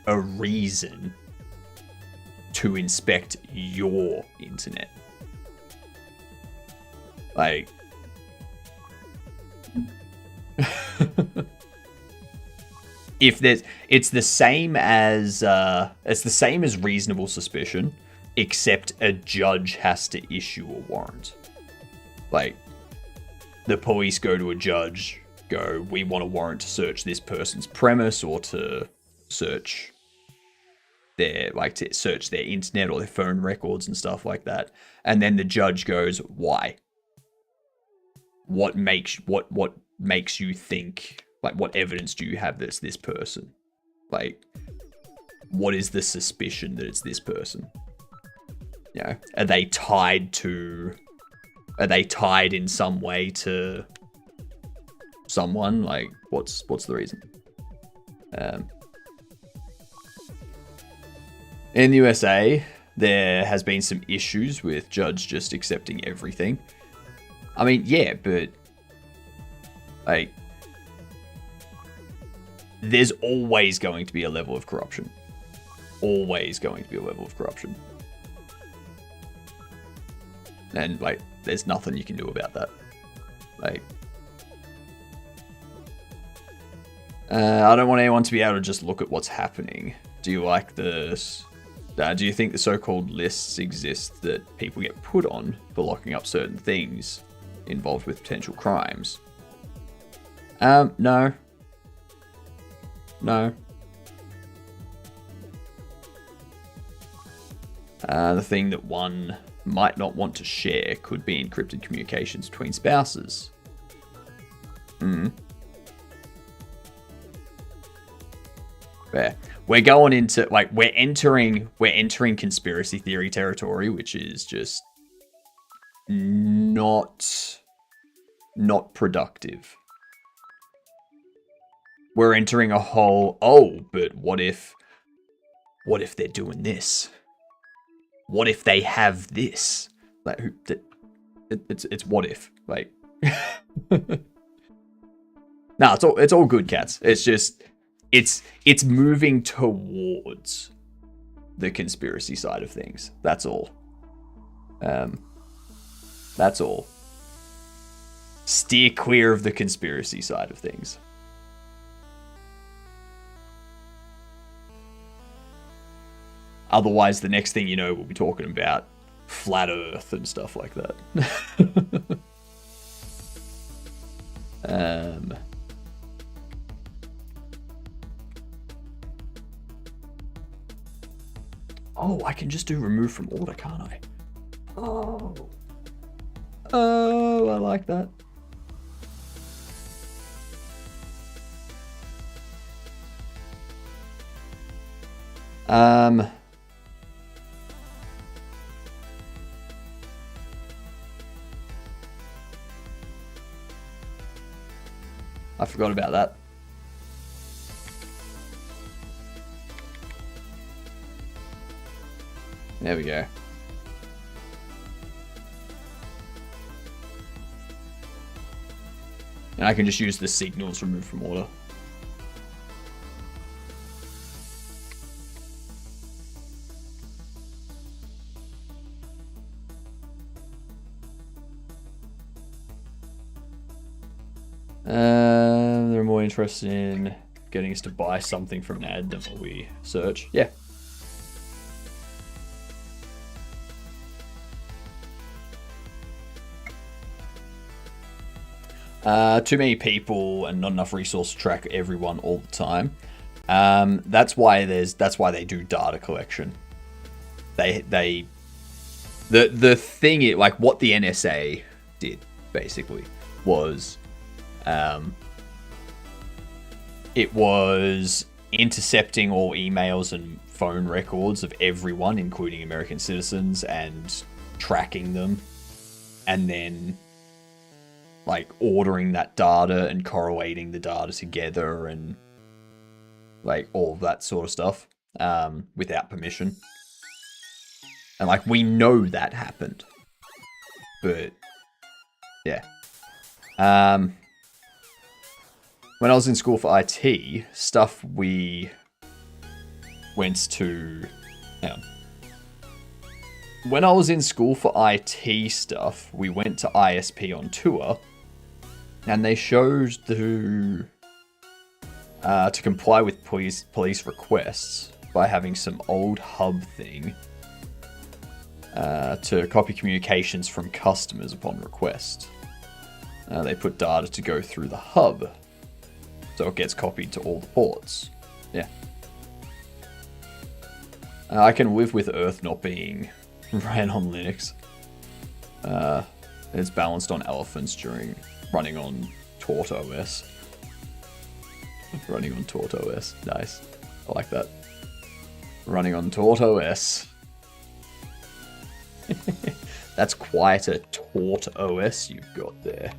a reason to inspect your internet. Like... it's the same as reasonable suspicion, except a judge has to issue a warrant. Like, the police go to a judge, we want a warrant to search this person's premise, or to search their internet or their phone records and stuff like that. And then the judge goes, why? What makes you think? Like, what evidence do you have that it's this person? Like, what is the suspicion that it's this person? You know, are they tied in some way to someone? Like, what's the reason? In the USA, there has been some issues with judge just accepting everything. I mean, yeah, but like, there's always going to be a level of corruption. Always going to be a level of corruption. And, like, there's nothing you can do about that. Like, I don't want anyone to be able to just look at what's happening. Do you like this? Do you think the so-called lists exist that people get put on for locking up certain things involved with potential crimes? No. No. The thing that one might not want to share could be encrypted communications between spouses. Fair. We're going into, like, we're entering conspiracy theory territory, which is just not productive. We're entering a whole, but what if they're doing this? What if they have this? Like, it's what if, like, no, it's all good, cats. It's just, it's moving towards the conspiracy side of things. That's all. That's all. Steer clear of the conspiracy side of things. Otherwise, the next thing you know, we'll be talking about flat Earth and stuff like that. Oh, I can just do remove from order, can't I? Oh, I like that. I forgot about that. There we go. And I can just use the signals removed from order. They're more interested in getting us to buy something from an ad than what we search. Yeah. Too many people and not enough resource to track everyone all the time. That's why they do data collection. The thing is, like, what the NSA did basically was it was intercepting all emails and phone records of everyone, including American citizens, and tracking them, and then like ordering that data and correlating the data together and like all of that sort of stuff without permission. And like, we know that happened, but yeah. When I was in school for IT stuff, we went to, when I was in school for IT stuff, we went to ISP on tour, and they showed to comply with police requests by having some old hub thing to copy communications from customers upon request. They put data to go through the hub, so it gets copied to all the ports. Yeah. I can live with Earth not being ran on Linux. It's balanced on elephants during running on Tort OS. Running on Tort OS. Nice. I like that. Running on Tort OS. That's quite a Tort OS you've got there.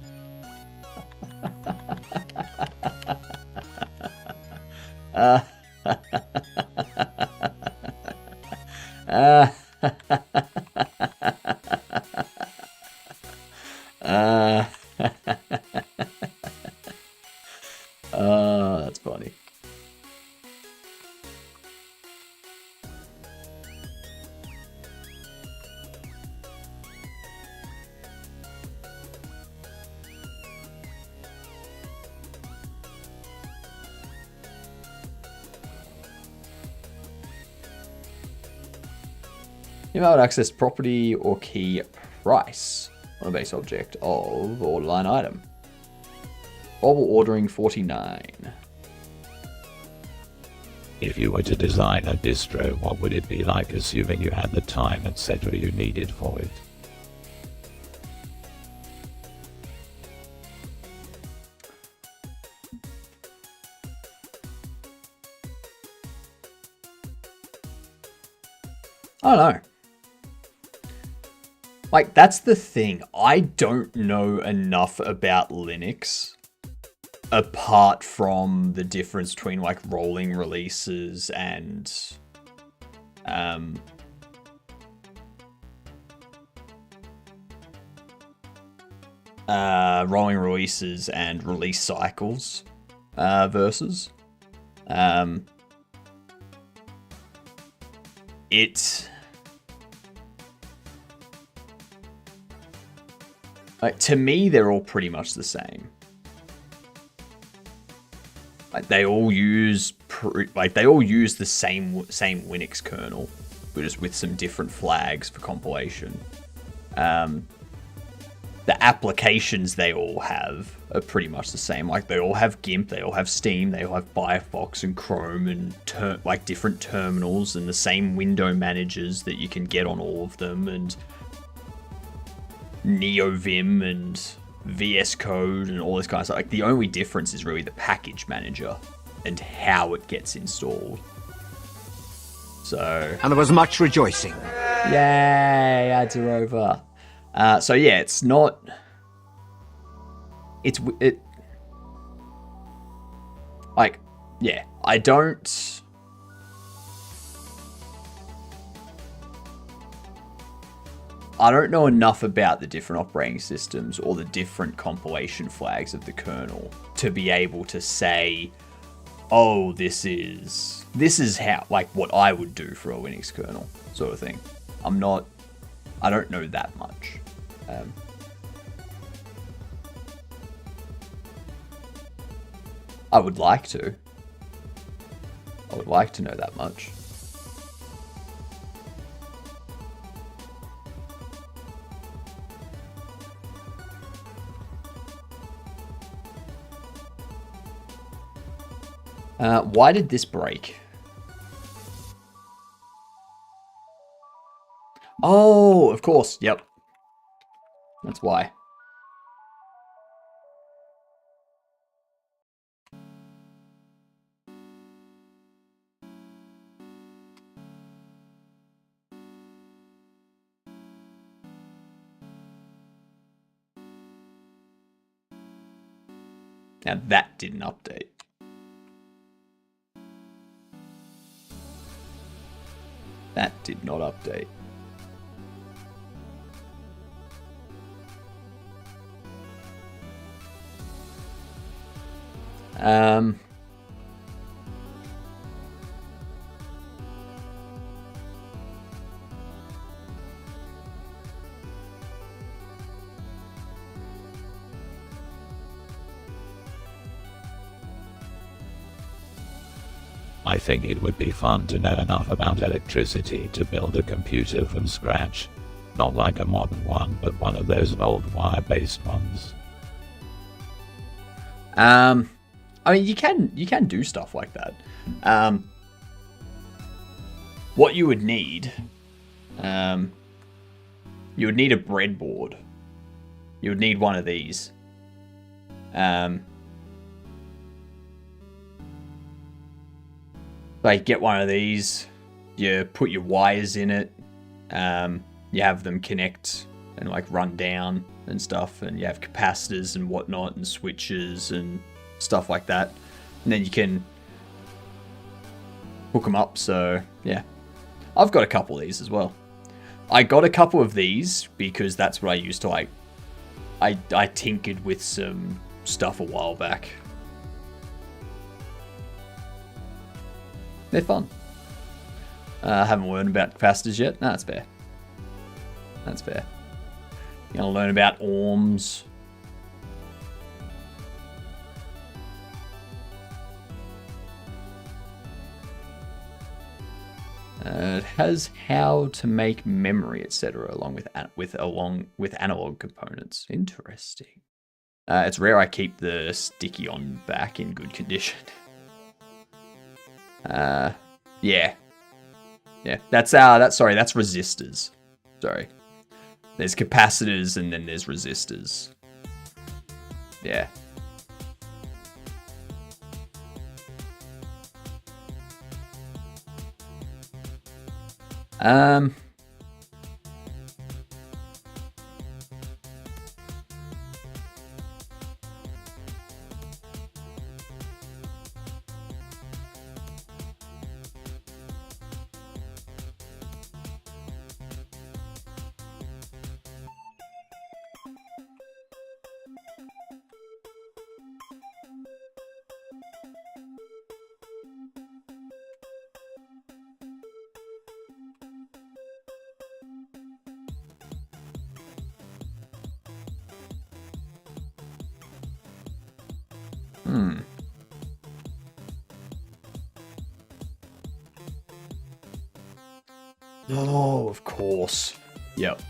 That's funny. Emailed access property or key price on a base object of order line item. Bobble ordering 49. If you were to design a distro, what would it be like, assuming you had the time, etc. you needed for it? I don't know. Like, that's the thing. I don't know enough about Linux apart from the difference between like rolling releases and release cycles versus it's like, to me, they're all pretty much the same. Like, they all use the same Linux kernel, but just with some different flags for compilation. The applications they all have are pretty much the same. Like, they all have GIMP, they all have Steam, they all have Firefox and Chrome and like different terminals and the same window managers that you can get on all of them, and NeoVim and VS Code and all this kind of stuff. Like, the only difference is really the package manager and how it gets installed. So, and there was much rejoicing. Yay, ads are over. So yeah, it's not. Like, yeah, I don't. I don't know enough about the different operating systems or the different compilation flags of the kernel to be able to say, oh, this is how, like, what I would do for a Linux kernel, sort of thing. I don't know that much. I would like to. I would like to know that much. Why did this break? Oh, of course. Yep. That's why. Now that didn't update. That did not update. I think it would be fun to know enough about electricity to build a computer from scratch. Not like a modern one, but one of those old wire-based ones. I mean, you can do stuff like that. What you would need, you would need a breadboard. You would need one of these. Like, get one of these, you put your wires in it, you have them connect and like run down and stuff, and you have capacitors and whatnot and switches and stuff like that, and then you can hook them up. So yeah, I've got a couple of these as well. I got a couple of these because that's what I used to like. I tinkered with some stuff a while back. They're fun. I haven't learned about capacitors yet. No, that's fair. That's fair. You're gonna learn about ohms. It has how to make memory, etc., along with analog components. Interesting. It's rare I keep the sticky on back in good condition. Yeah. That's resistors. Sorry. There's capacitors and then there's resistors. Yeah. Oh, of course. Yep.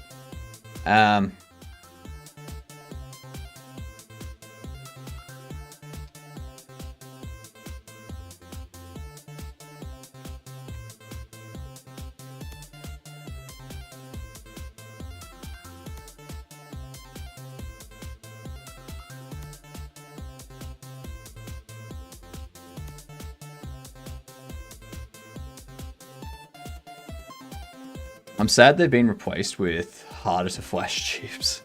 I'm sad they've been replaced with harder to flash chips.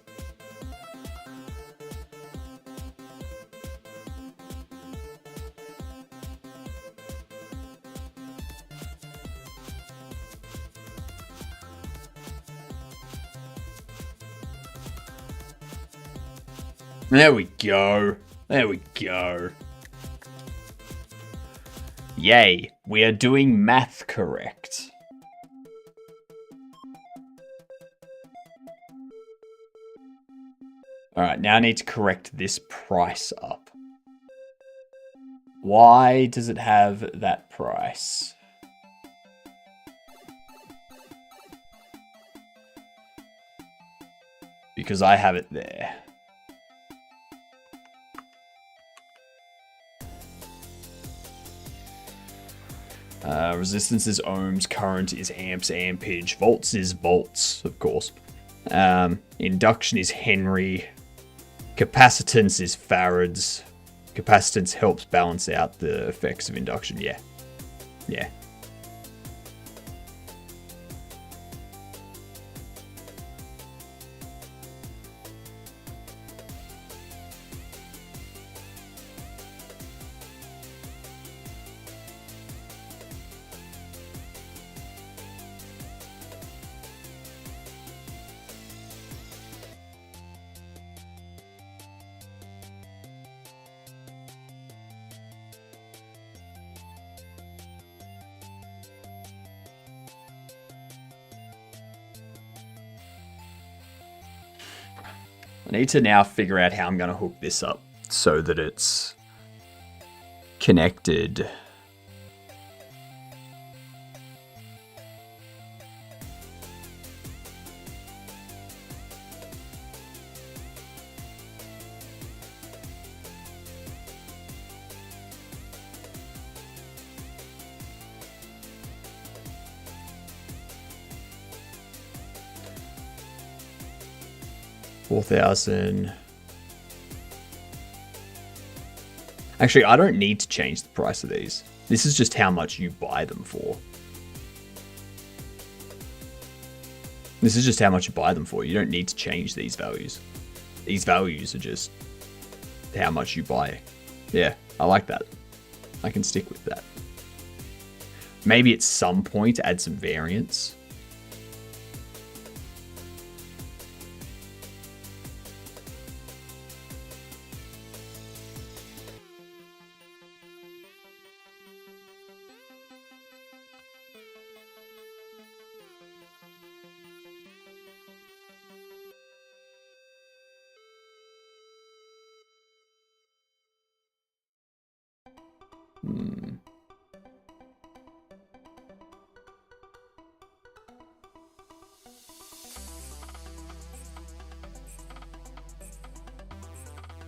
There we go. There we go. Yay, we are doing math correct. Alright, now I need to correct this price up. Why does it have that price? Because I have it there. Resistance is ohms, current is amps, ampage, volts is volts, of course. Induction is Henry. Capacitance is farads. Capacitance helps balance out the effects of induction. Yeah. Yeah. I need to now figure out how I'm going to hook this up so that it's connected. $4,000. Actually, I don't need to change the price of these. This is just how much you buy them for. This is just how much you buy them for. You don't need to change these values. These values are just how much you buy. Yeah, I like that. I can stick with that. Maybe at some point add some variance.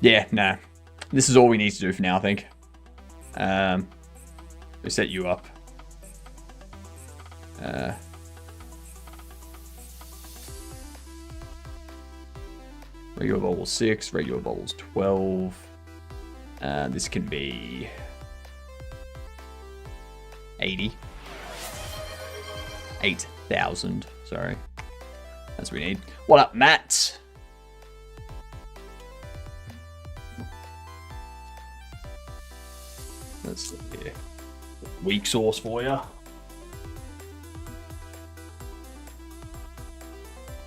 Yeah, nah. This is all we need to do for now, I think. We set you up. Regular bubble 6, regular bubbles 12. This can be 80. 8,000, sorry. That's what we need. What up, Matt? That's yeah. Weak sauce for you.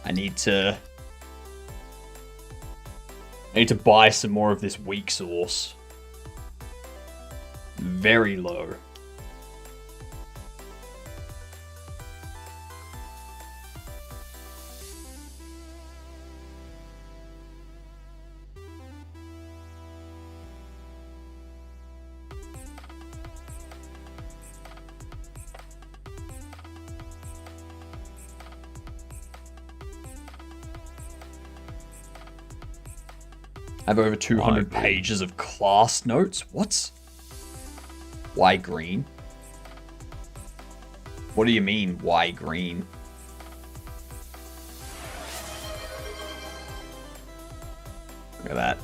I need to buy some more of this weak sauce. Very low. Have over 200 pages of class notes? What? Why green? What do you mean, why green? Look at that.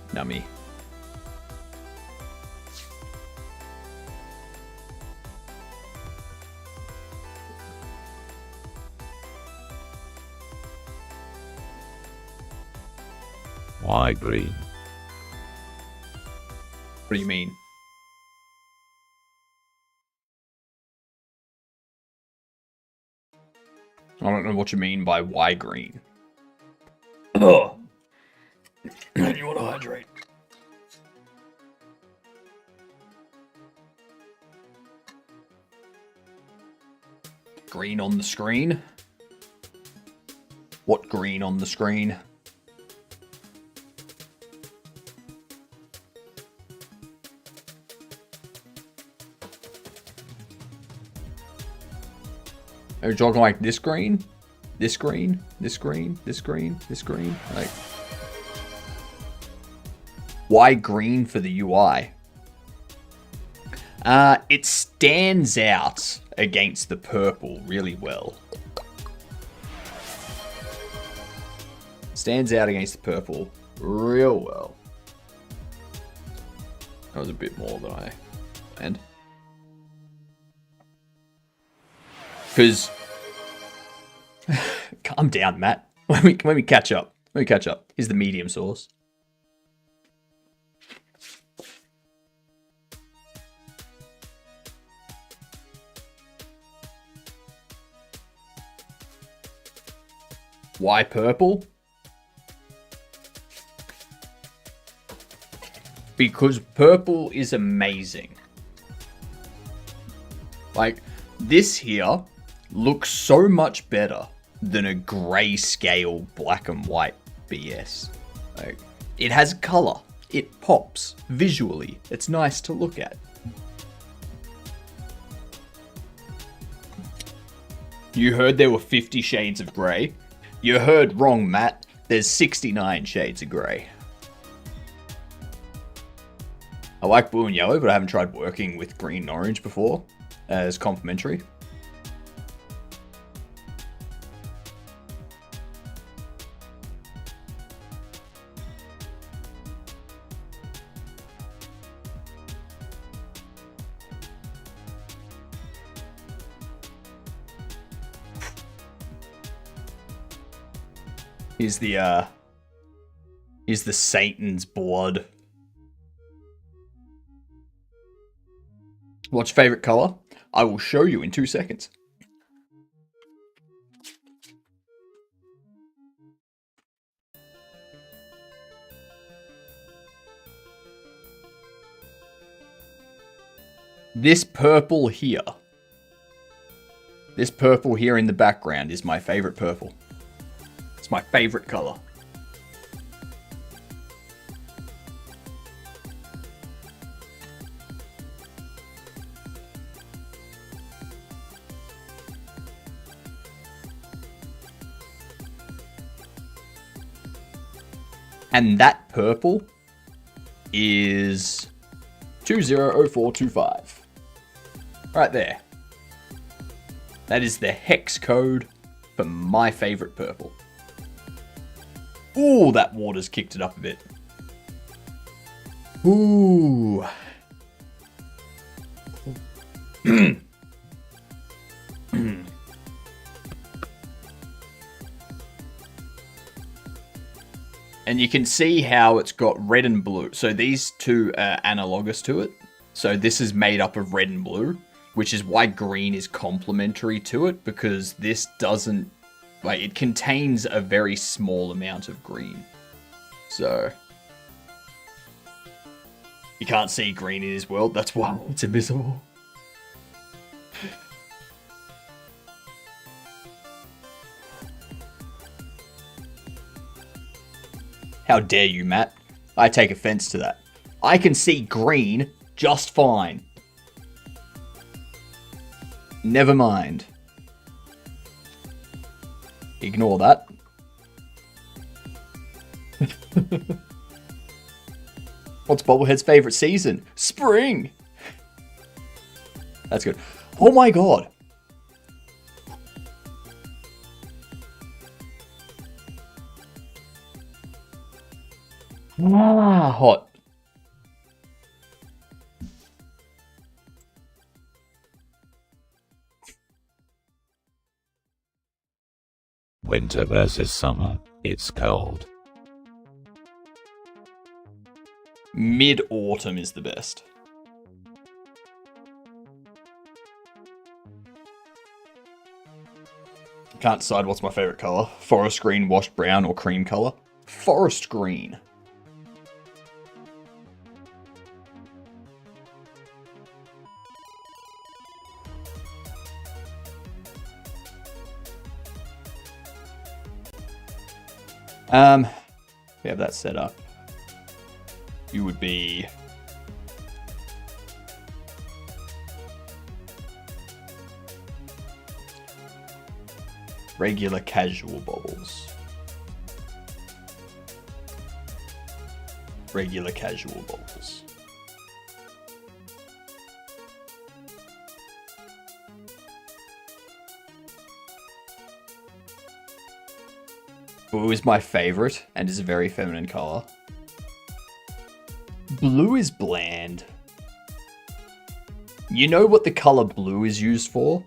Nummy. Why green? What do you mean? I don't know what you mean by why green. Oh. You want to hydrate. Green on the screen? What green on the screen? Are you talking like this green? This green? This green? This green? This green? Like... Why green for the UI? It stands out against the purple really well. Stands out against the purple real well. That was a bit more than I planned. Because... Calm down, Matt. Let me catch up. Let me catch up. Here's the medium sauce. Why purple? Because purple is amazing. Like, this here looks so much better than a grayscale black and white BS. Like, it has color. It pops visually. It's nice to look at. You heard there were 50 shades of grey? You heard wrong, Matt. There's 69 shades of grey. I like blue and yellow, but I haven't tried working with green and orange before as complementary. Here's the Satan's blood. What's your favorite color? I will show you in 2 seconds. This purple here. This purple here in the background is my favorite purple. It's my favorite color. And that purple is 200425. Right there. That is the hex code for my favorite purple. Ooh, that water's kicked it up a bit. Ooh. And you can see how it's got red and blue. So these two are analogous to it. So this is made up of red and blue, which is why green is complementary to it, because this doesn't, like, it contains a very small amount of green. So you can't see green in his world. That's why it's invisible. How dare you, Matt? I take offense to that. I can see green just fine. Never mind. Ignore that. What's Bobblehead's favorite season? Spring! That's good. Oh my god! Ah, hot. Winter versus summer, it's cold. Mid-autumn is the best. Can't decide what's my favorite color. Forest green, washed brown, or cream color. Forest green. We have that set up. You would be regular casual bobbles. Regular casual bobbles. Blue is my favorite and is a very feminine color. Blue is bland. You know what the color blue is used for?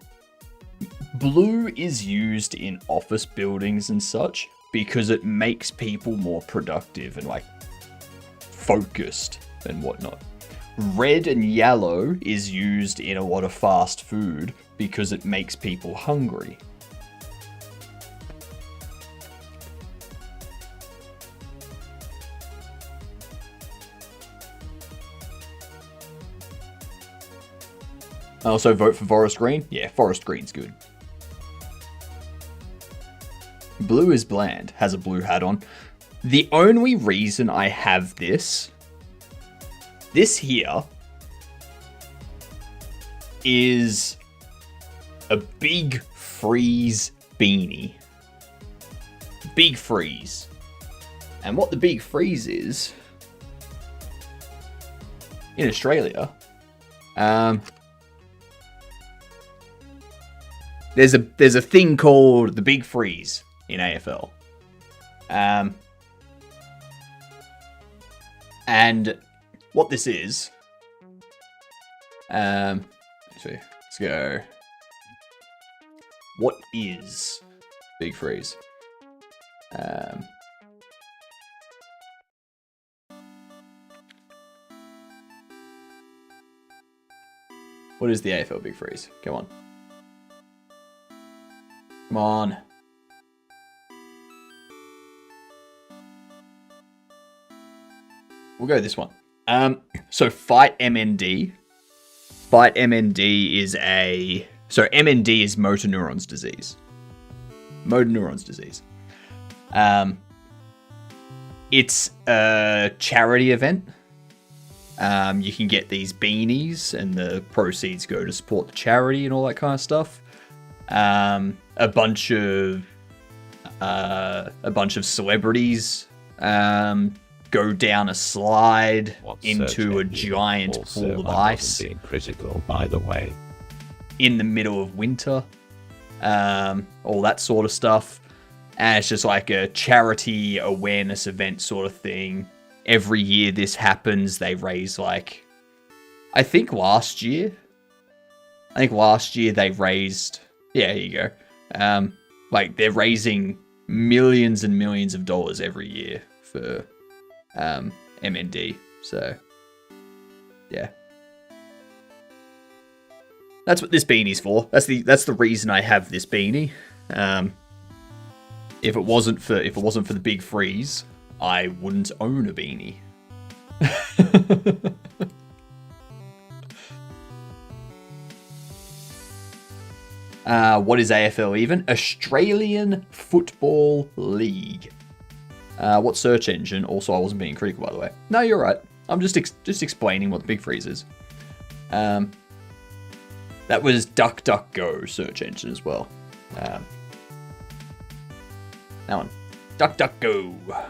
Blue is used in office buildings and such because it makes people more productive and like focused and whatnot. Red and yellow is used in a lot of fast food because it makes people hungry. I also vote for forest green. Yeah, forest green's good. Blue is bland. Has a blue hat on. The only reason I have this here, is a Big Freeze beanie. Big Freeze. And what the Big Freeze is, in Australia, there's a thing called the Big Freeze in AFL. And what this is, let's go. What is Big Freeze? What is the AFL Big Freeze? Come on. Come on. We'll go this one. So Fight MND. Fight MND is MND is motor neurons disease. Motor neurons disease. It's a charity event. You can get these beanies and the proceeds go to support the charity and all that kind of stuff. A bunch of celebrities go down a slide into a giant pool of ice. Being critical, by the way. In the middle of winter, all that sort of stuff, and it's just like a charity awareness event sort of thing. Every year this happens, they raise like, I think last year they raised. Yeah, here you go. Like they're raising millions and millions of dollars every year for MND. So, yeah, that's what this beanie's for. That's the reason I have this beanie. If it wasn't for the Big Freeze, I wouldn't own a beanie. What is AFL even? Australian Football League. What search engine? Also, I wasn't being critical, by the way. No, you're right. I'm just explaining what the Big Freeze is. That was DuckDuckGo search engine as well. That one. DuckDuckGo.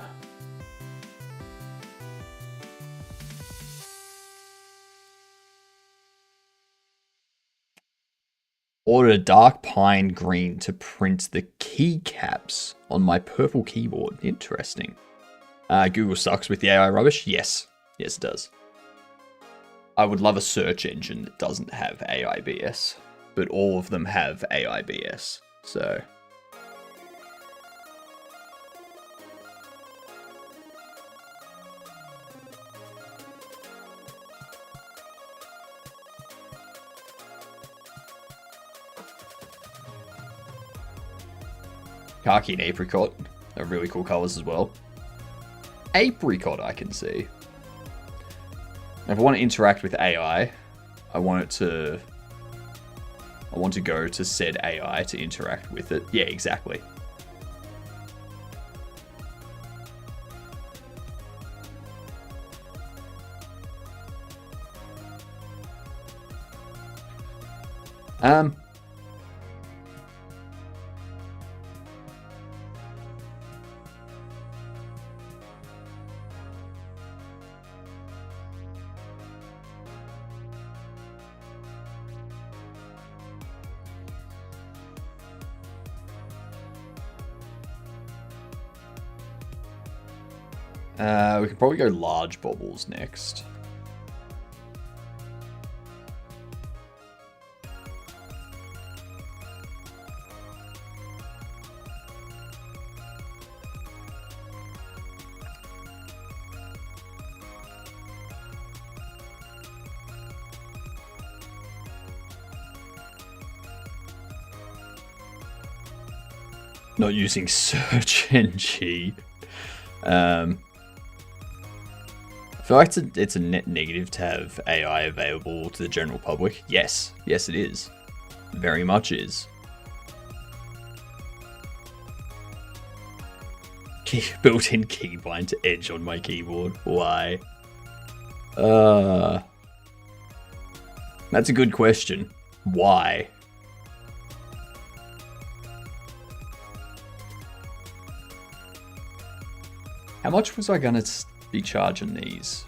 Ordered a dark pine green to print the keycaps on my purple keyboard. Interesting. Google sucks with the AI rubbish. Yes. Yes, it does. I would love a search engine that doesn't have AI BS, but all of them have AI BS. So... Khaki and apricot are really cool colors as well. Apricot I can see. If I want to interact with AI, I want to go to said AI to interact with it. Yeah, exactly. We could probably go large bobbles next. Not using search NG. I feel like it's a net negative to have AI available to the general public. Yes. Yes, it is. Very much is. Built-in keybind to edge on my keyboard. Why? That's a good question. Why? How much was I gonna be charging these?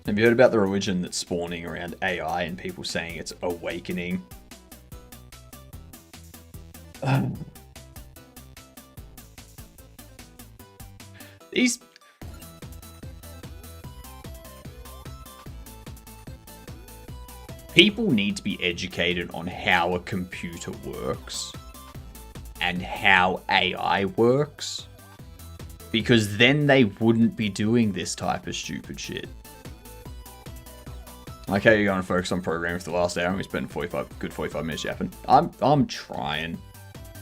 Have you heard about the religion that's spawning around AI and people saying it's awakening? These... People need to be educated on how a computer works and how AI works, because then they wouldn't be doing this type of stupid shit. Like how you're going to focus on programming for the last hour and we spent 45 minutes yapping. I'm trying,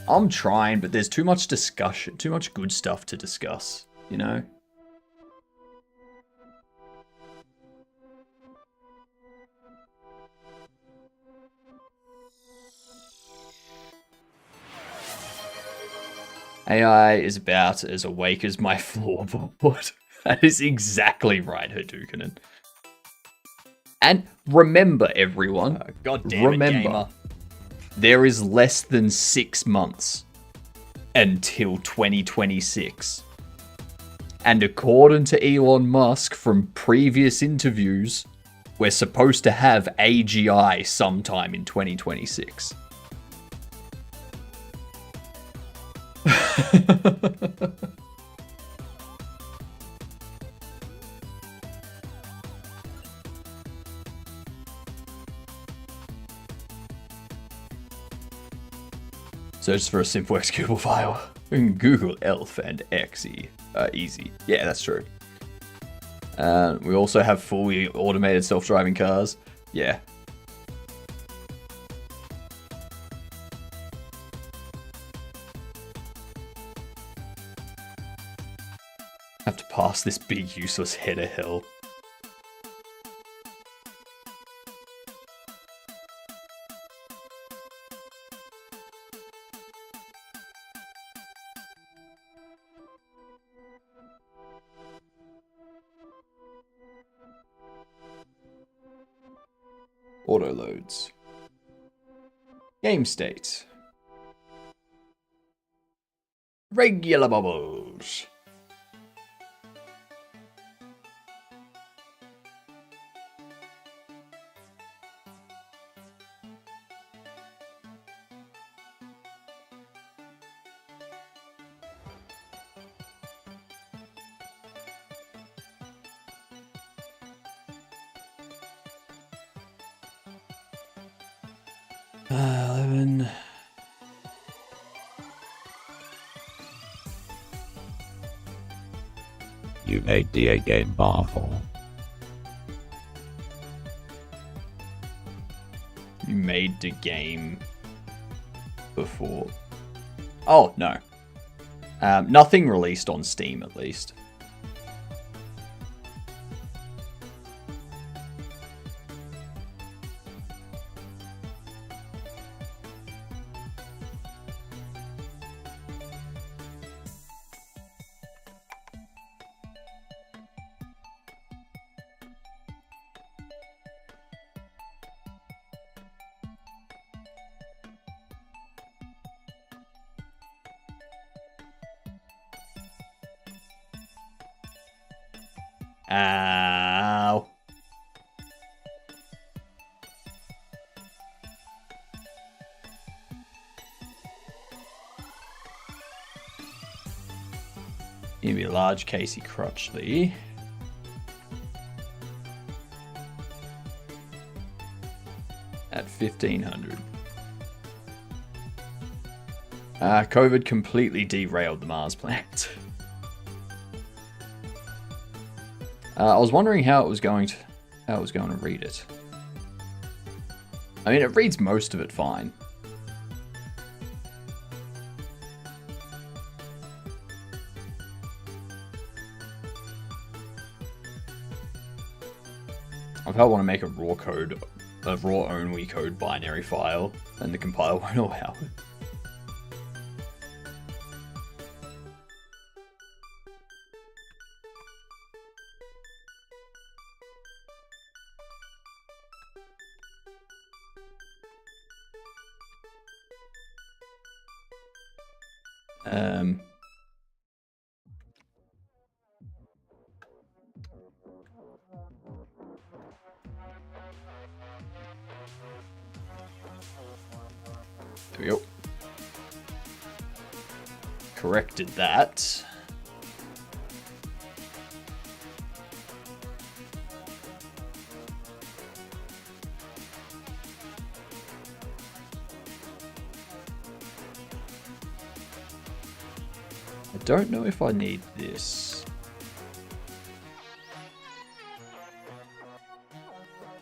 but there's too much discussion, too much good stuff to discuss, you know? AI is about as awake as my floorboard. That is exactly right, Hadouken. And remember, everyone, remember, there is less than 6 months until 2026. And according to Elon Musk from previous interviews, we're supposed to have AGI sometime in 2026. Search for a simple executable file. Google ELF and exe. Easy. Yeah, that's true. We also have fully automated self-driving cars. Yeah. Have to pass this big useless header hill. Auto loads. Game state. Regular bubbles. You made the A game powerful. You made the game before. Oh, no. Nothing released on Steam, at least. Ow. Give me a large Casey Crutchley. At 1500. COVID completely derailed the Mars plant. I was wondering how it was going to read it. I mean, it reads most of it fine. If I want to make a raw only code binary file, then the compiler won't allow it. There we go. Corrected that. I don't know if I need this.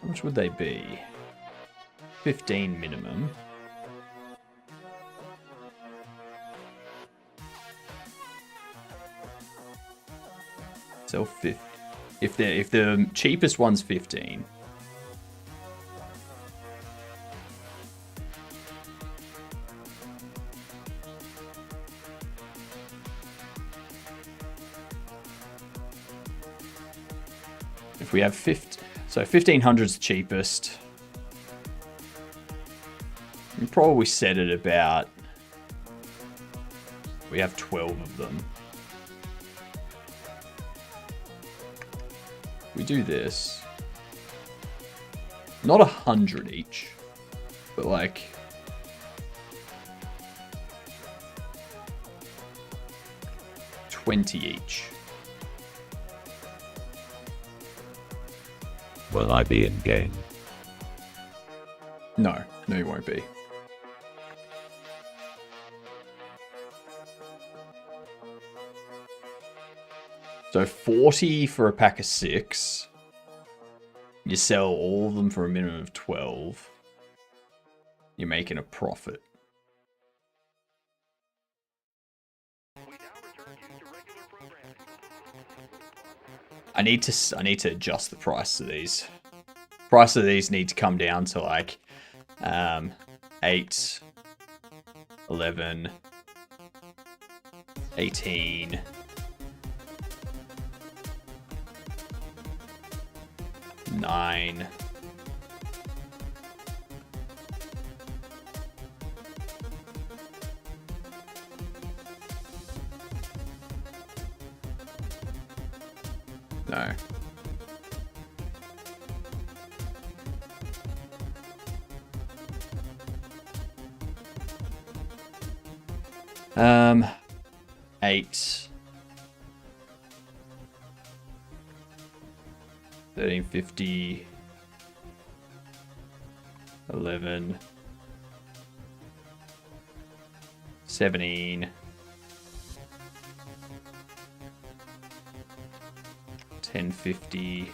How much would they be? 15 minimum. Sell 50. If the cheapest one's 15. If we have 50, so 1500's the cheapest. We probably set it about. We have 12 of them. We do this. Not 100 each, but like 20 each. Will I be in game? No, you won't be. So 40 for a pack of 6. You sell all of them for a minimum of 12. You're making a profit. I need to adjust the price of these. Price of these need to come down to like 8, 11, 18. 9, No. Um, 8. 13.50. 11. 17. 10.50.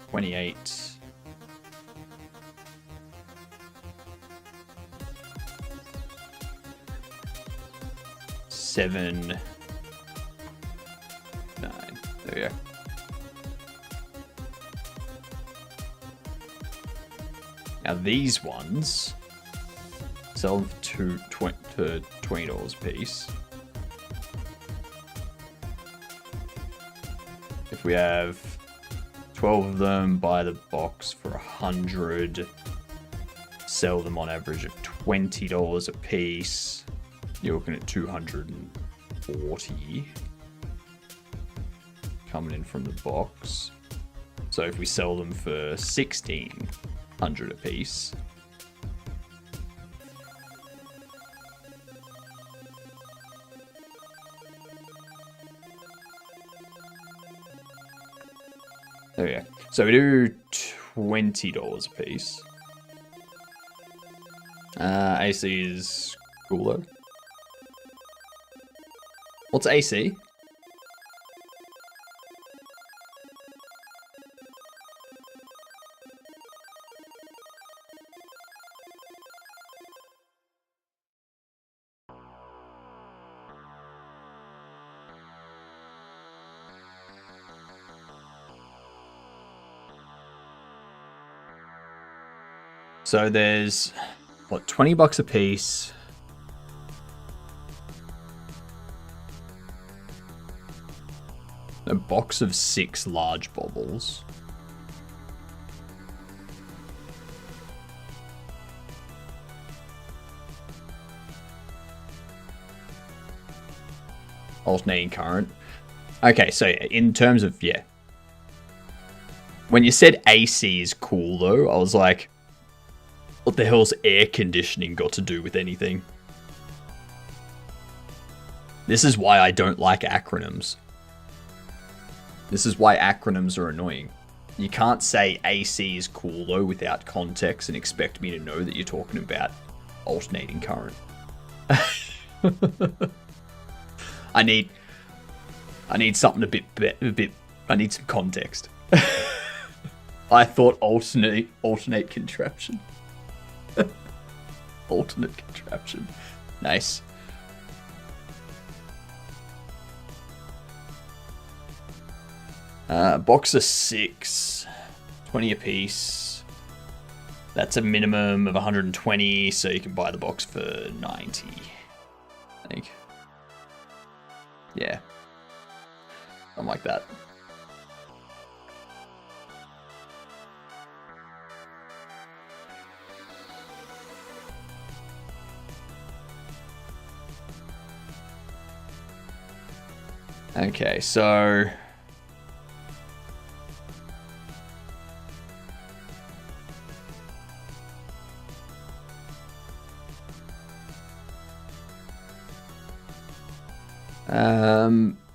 28. 7. 9. There we go. Now these ones sell them for $20 a piece. If we have 12 of them, buy the box for 100, sell them on average at $20 a piece, you're looking at 240 coming in from the box. So if we sell them for 1,600 a piece, there we go. So we do $20 a piece. AC is cool though. What's AC? So there's, what, $20 a piece. A box of 6 large bobbles. Alternating current. Okay, so in terms of, yeah. When you said AC is cool though, I was like, what the hell's air conditioning got to do with anything? This is why I don't like acronyms. This is why acronyms are annoying. You can't say AC is cool though without context and expect me to know that you're talking about alternating current. I need something a bit. I need some context. I thought alternate contraption. Alternate contraption. Nice. Box of 6. 20 a piece. That's a minimum of 120, so you can buy the box for 90. I think. Yeah. Something like that. Okay, so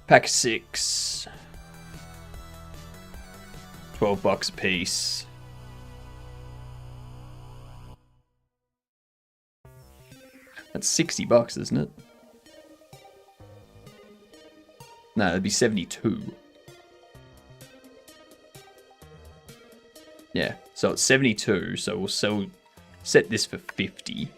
pack of 6, $12 a piece. That's $60, isn't it? No, it'd be 72. Yeah, so it's 72. So we'll set this for 50.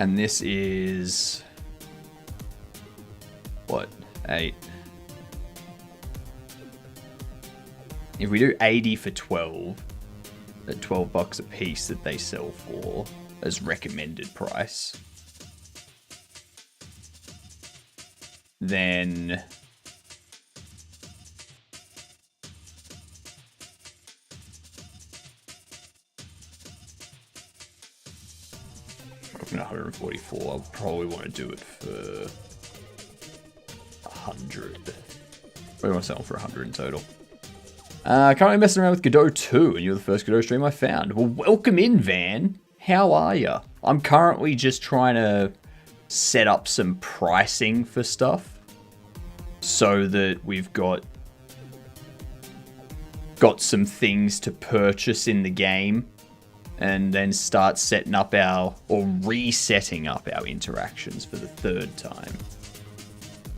And this is what? 8. If we do 80 for 12, at $12 a piece that they sell for as recommended price. then I'm 144. I'll probably want to do it for 100. We want to sell for 100 in total. Currently messing around with Godot 2, and you're the first Godot stream I found. Well, welcome in, Van. How are ya? I'm currently just trying to set up some pricing for stuff so that we've got some things to purchase in the game, and then start setting up resetting up our interactions for the third time.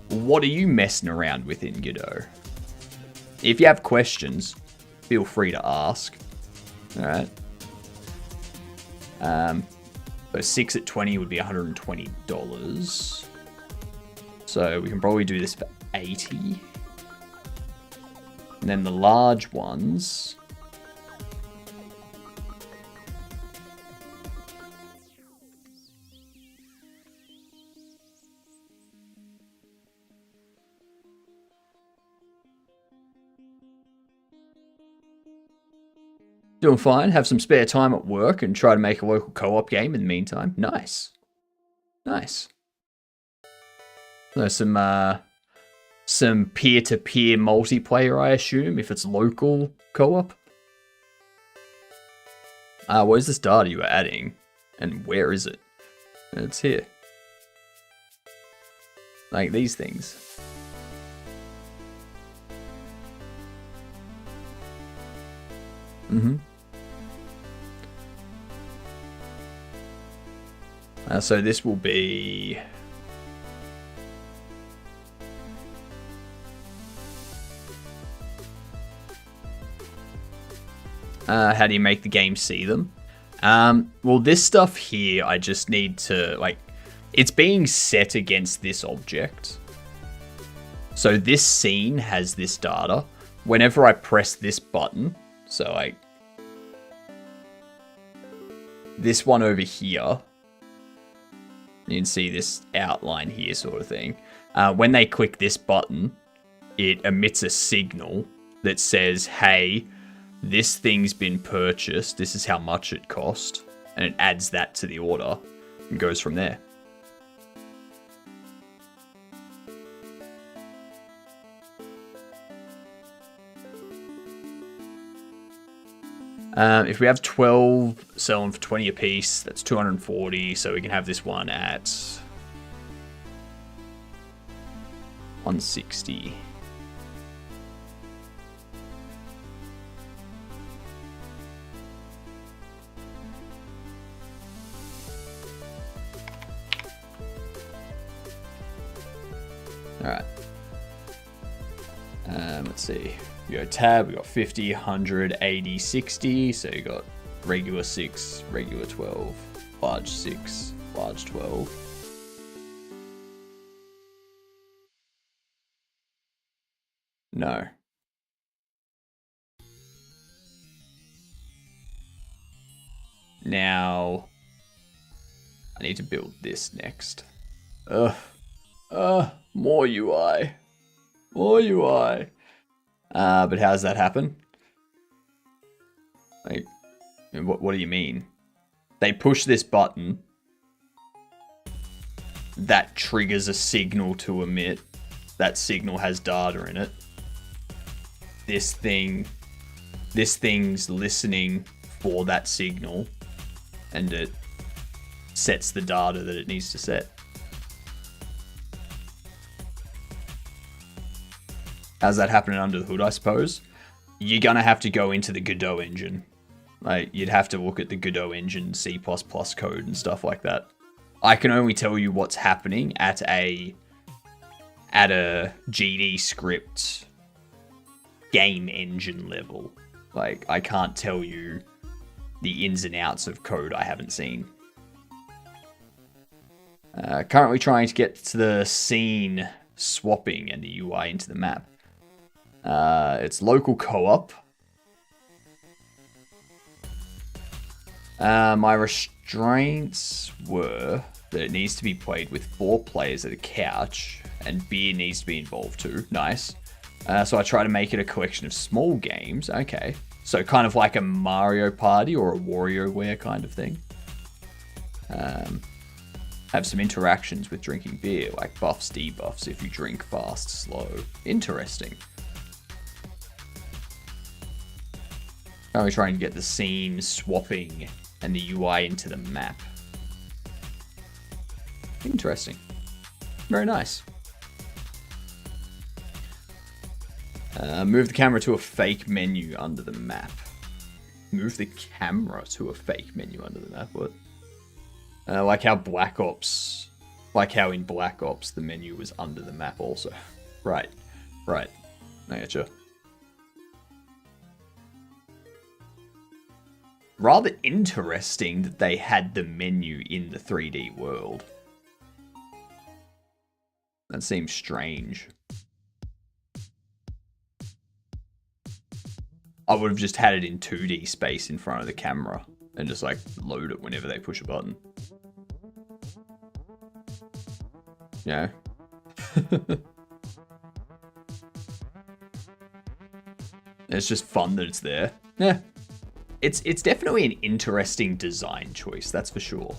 What are you messing around with in Godot? If you have questions, feel free to ask. Alright. So 6 at 20 would be $120. So we can probably do this for 80. And then the large ones, doing fine. Have some spare time at work and try to make a local co-op game in the meantime. Nice. Nice. So some peer-to-peer multiplayer, I assume, if it's local co-op. Where's this data you are adding? And where is it? It's here. Like these things. Mm-hmm. So this will be... how do you make the game see them? Well, this stuff here, I just need to, like, it's being set against this object. So this scene has this data. Whenever I press this button, so like, this one over here, you can see this outline here sort of thing. When they click this button, it emits a signal that says, hey, this thing's been purchased, this is how much it cost, and it adds that to the order and goes from there. If we have 12 selling for 20 a piece, that's 240, so we can have this one at 160. Alright. Let's see. We go tab, we got 50, 100, 80, 60. So you got regular 6, regular 12, large 6, large 12. No. Now, I need to build this next. More UI. More UI. But how does that happen? Like, what do you mean? They push this button. That triggers a signal to emit. That signal has data in it. This thing's listening for that signal, and it sets the data that it needs to set. How's that happening under the hood, I suppose? You're gonna have to go into the Godot engine. Like, you'd have to look at the Godot engine, C++ code and stuff like that. I can only tell you what's happening at a GD script game engine level. Like, I can't tell you the ins and outs of code I haven't seen. Currently trying to get to the scene swapping and the UI into the map. It's local co-op. My restraints were that it needs to be played with 4 players at a couch, and beer needs to be involved too. Nice. So I try to make it a collection of small games. Okay. So kind of like a Mario Party or a WarioWare kind of thing. Have some interactions with drinking beer, like buffs, debuffs if you drink fast, slow. Interesting. Currently trying to get the scene swapping and the UI into the map. Interesting. Very nice. Move the camera to a fake menu under the map. Move the camera to a fake menu under the map. What? Like how in Black Ops, the menu was under the map also. Right. I getcha. Rather interesting that they had the menu in the 3D world. That seems strange. I would have just had it in 2D space in front of the camera and just like load it whenever they push a button. Yeah. It's just fun that it's there. Yeah. It's definitely an interesting design choice, that's for sure.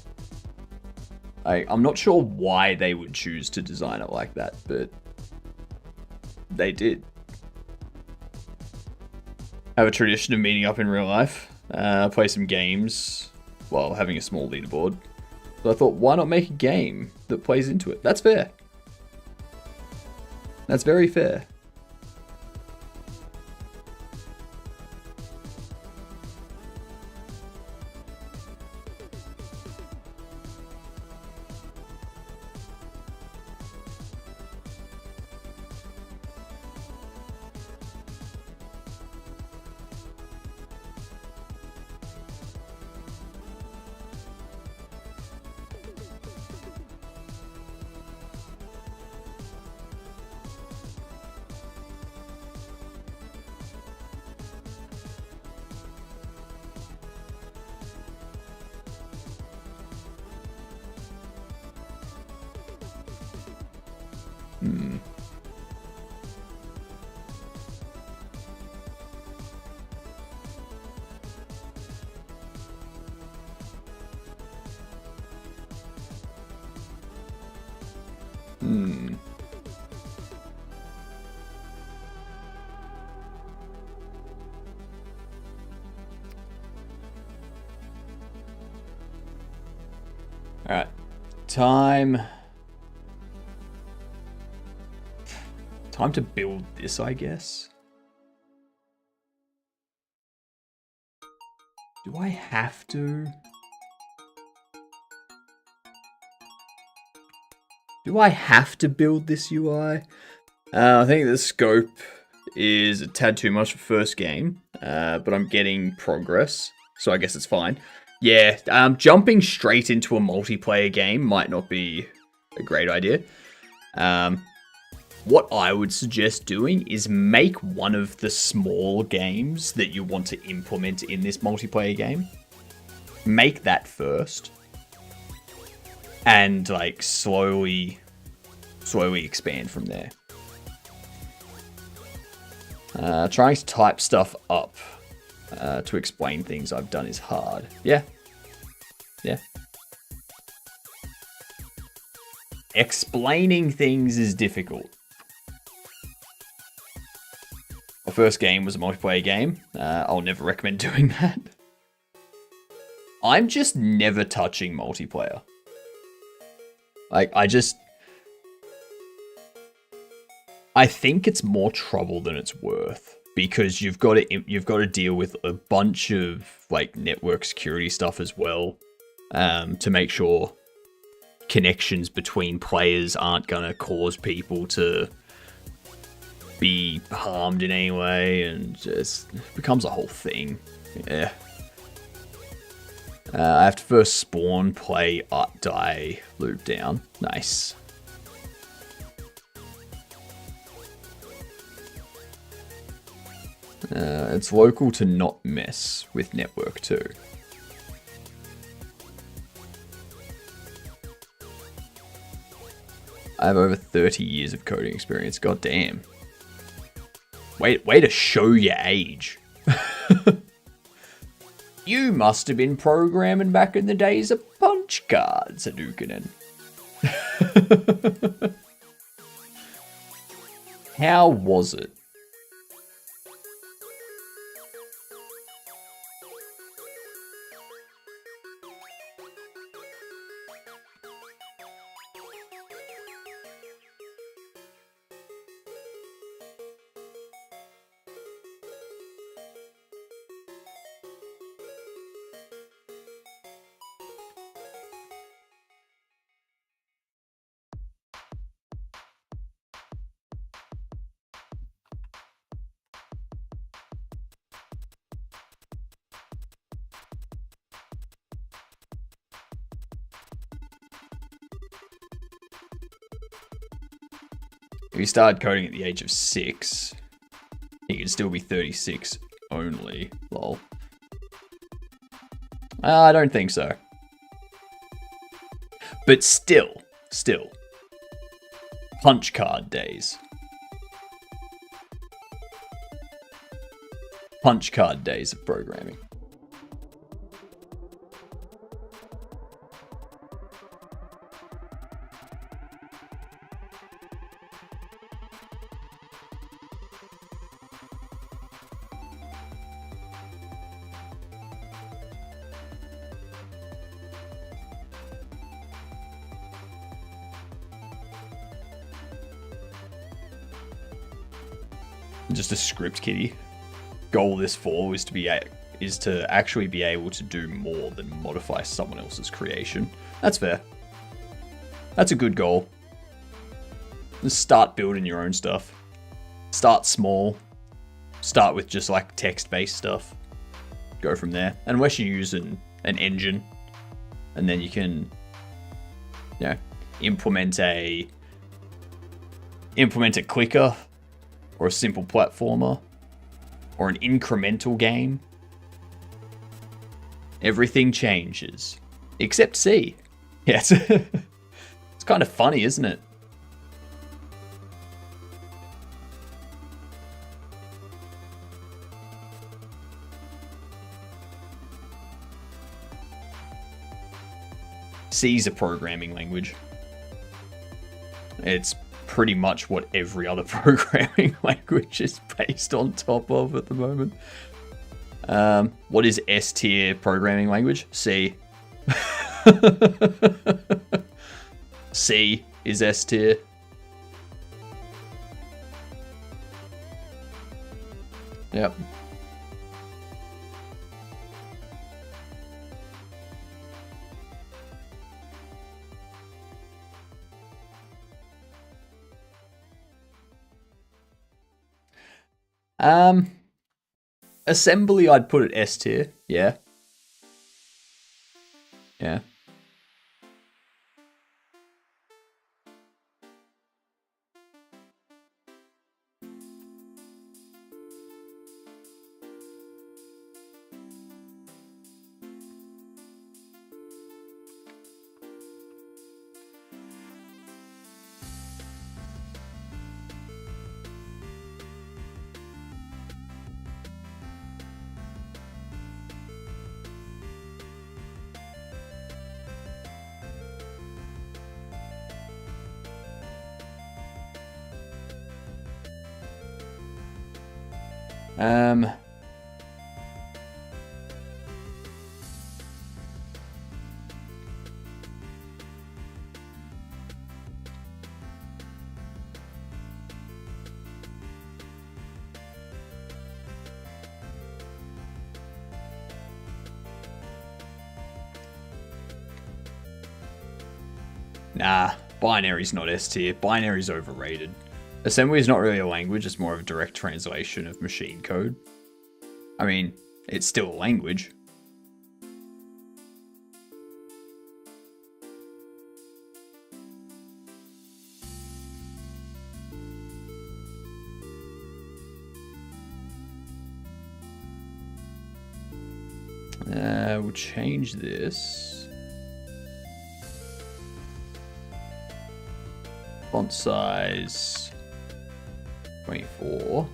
I'm not sure why they would choose to design it like that, but they did. Have a tradition of meeting up in real life, play some games while having a small leaderboard. So I thought, why not make a game that plays into it? That's fair. That's very fair. Alright. Time to build this, I guess. Do I have to? Do I have to build this UI? I think the scope is a tad too much for first game, but I'm getting progress, so I guess it's fine. Yeah, jumping straight into a multiplayer game might not be a great idea. What I would suggest doing is make one of the small games that you want to implement in this multiplayer game. Make that first. And like slowly expand from there. Trying to type stuff up to explain things I've done is hard. Yeah. Explaining things is difficult. My first game was a multiplayer game. I'll never recommend doing that. I'm just never touching multiplayer. Like, I think it's more trouble than it's worth, because you've got to deal with a bunch of like network security stuff as well, to make sure connections between players aren't gonna cause people to be harmed in any way, and just becomes a whole thing. Yeah. I have to first spawn, play, die, loop down. Nice. It's local to not mess with network too. I have over 30 years of coding experience. God damn. Way to show your age. You must have been programming back in the days of punch cards, Hadouken. How was it? If you started coding at the age of 6, you could still be 36 only. Lol. I don't think so. But still. Punch card days. Punch card days of programming. Just a script kiddie. Goal this fall is to actually be able to do more than modify someone else's creation. That's fair. That's a good goal. Just start building your own stuff. Start small. Start with just like text-based stuff. Go from there. Unless you use an engine, and then you can, you know, implement a clicker, or a simple platformer, or an incremental game. Everything changes. Except C. Yes. It's kind of funny, isn't it? C's a programming language. It's pretty much what every other programming language is based on top of at the moment. What is S tier programming language? C. C is S tier. Yep. Assembly, I'd put it S tier. Yeah. Yeah. Nah, binary's not S tier. Binary's overrated. Assembly is not really a language, it's more of a direct translation of machine code. I mean, it's still a language. We'll change this. Font size 24.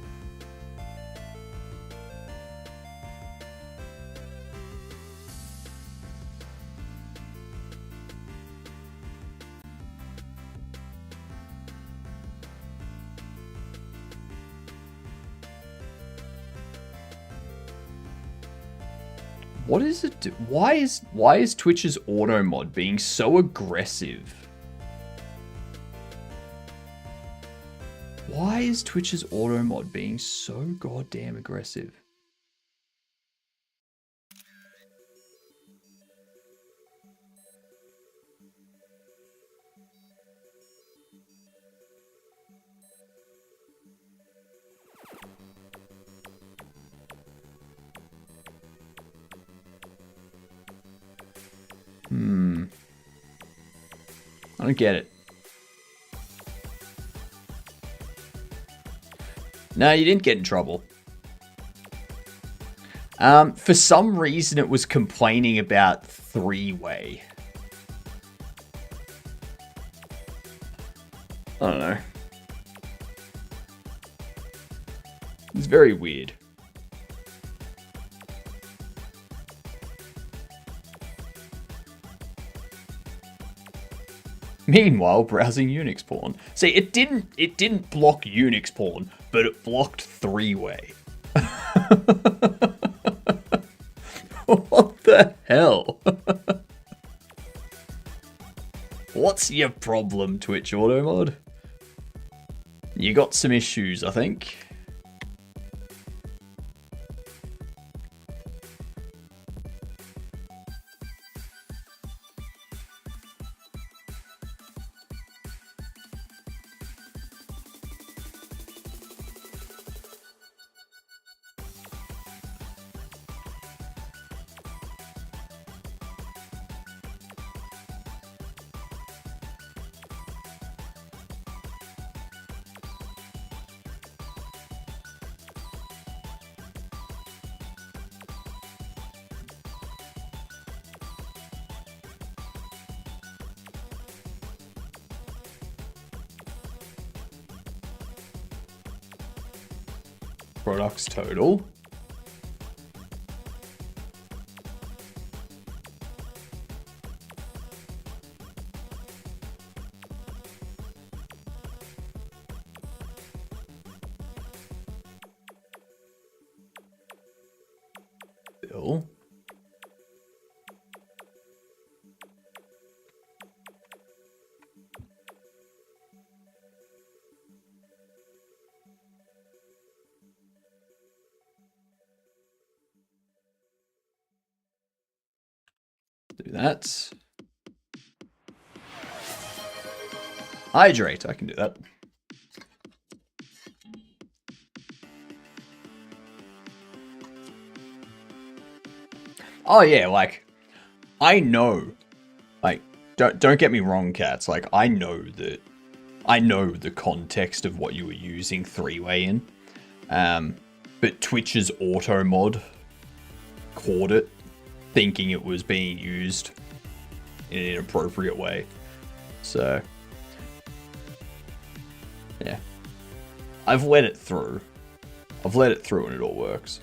What is it? Why is Twitch's auto mod being so aggressive? Why is Twitch's auto mod being so goddamn aggressive? I don't get it. No, you didn't get in trouble. For some reason, it was complaining about three-way. I don't know. It's very weird. Meanwhile, browsing Unix porn. See, it didn't block Unix porn, but it blocked three-way. What the hell? What's your problem, Twitch auto mod? You got some issues, I think. Products total. Bill. Do that. Hydrate, I can do that. Oh yeah, like, I know, like, don't get me wrong, cats, like, I know the context of what you were using three-way in, but Twitch's auto mod caught it, thinking it was being used in an inappropriate way. So, yeah. I've let it through. And it all works.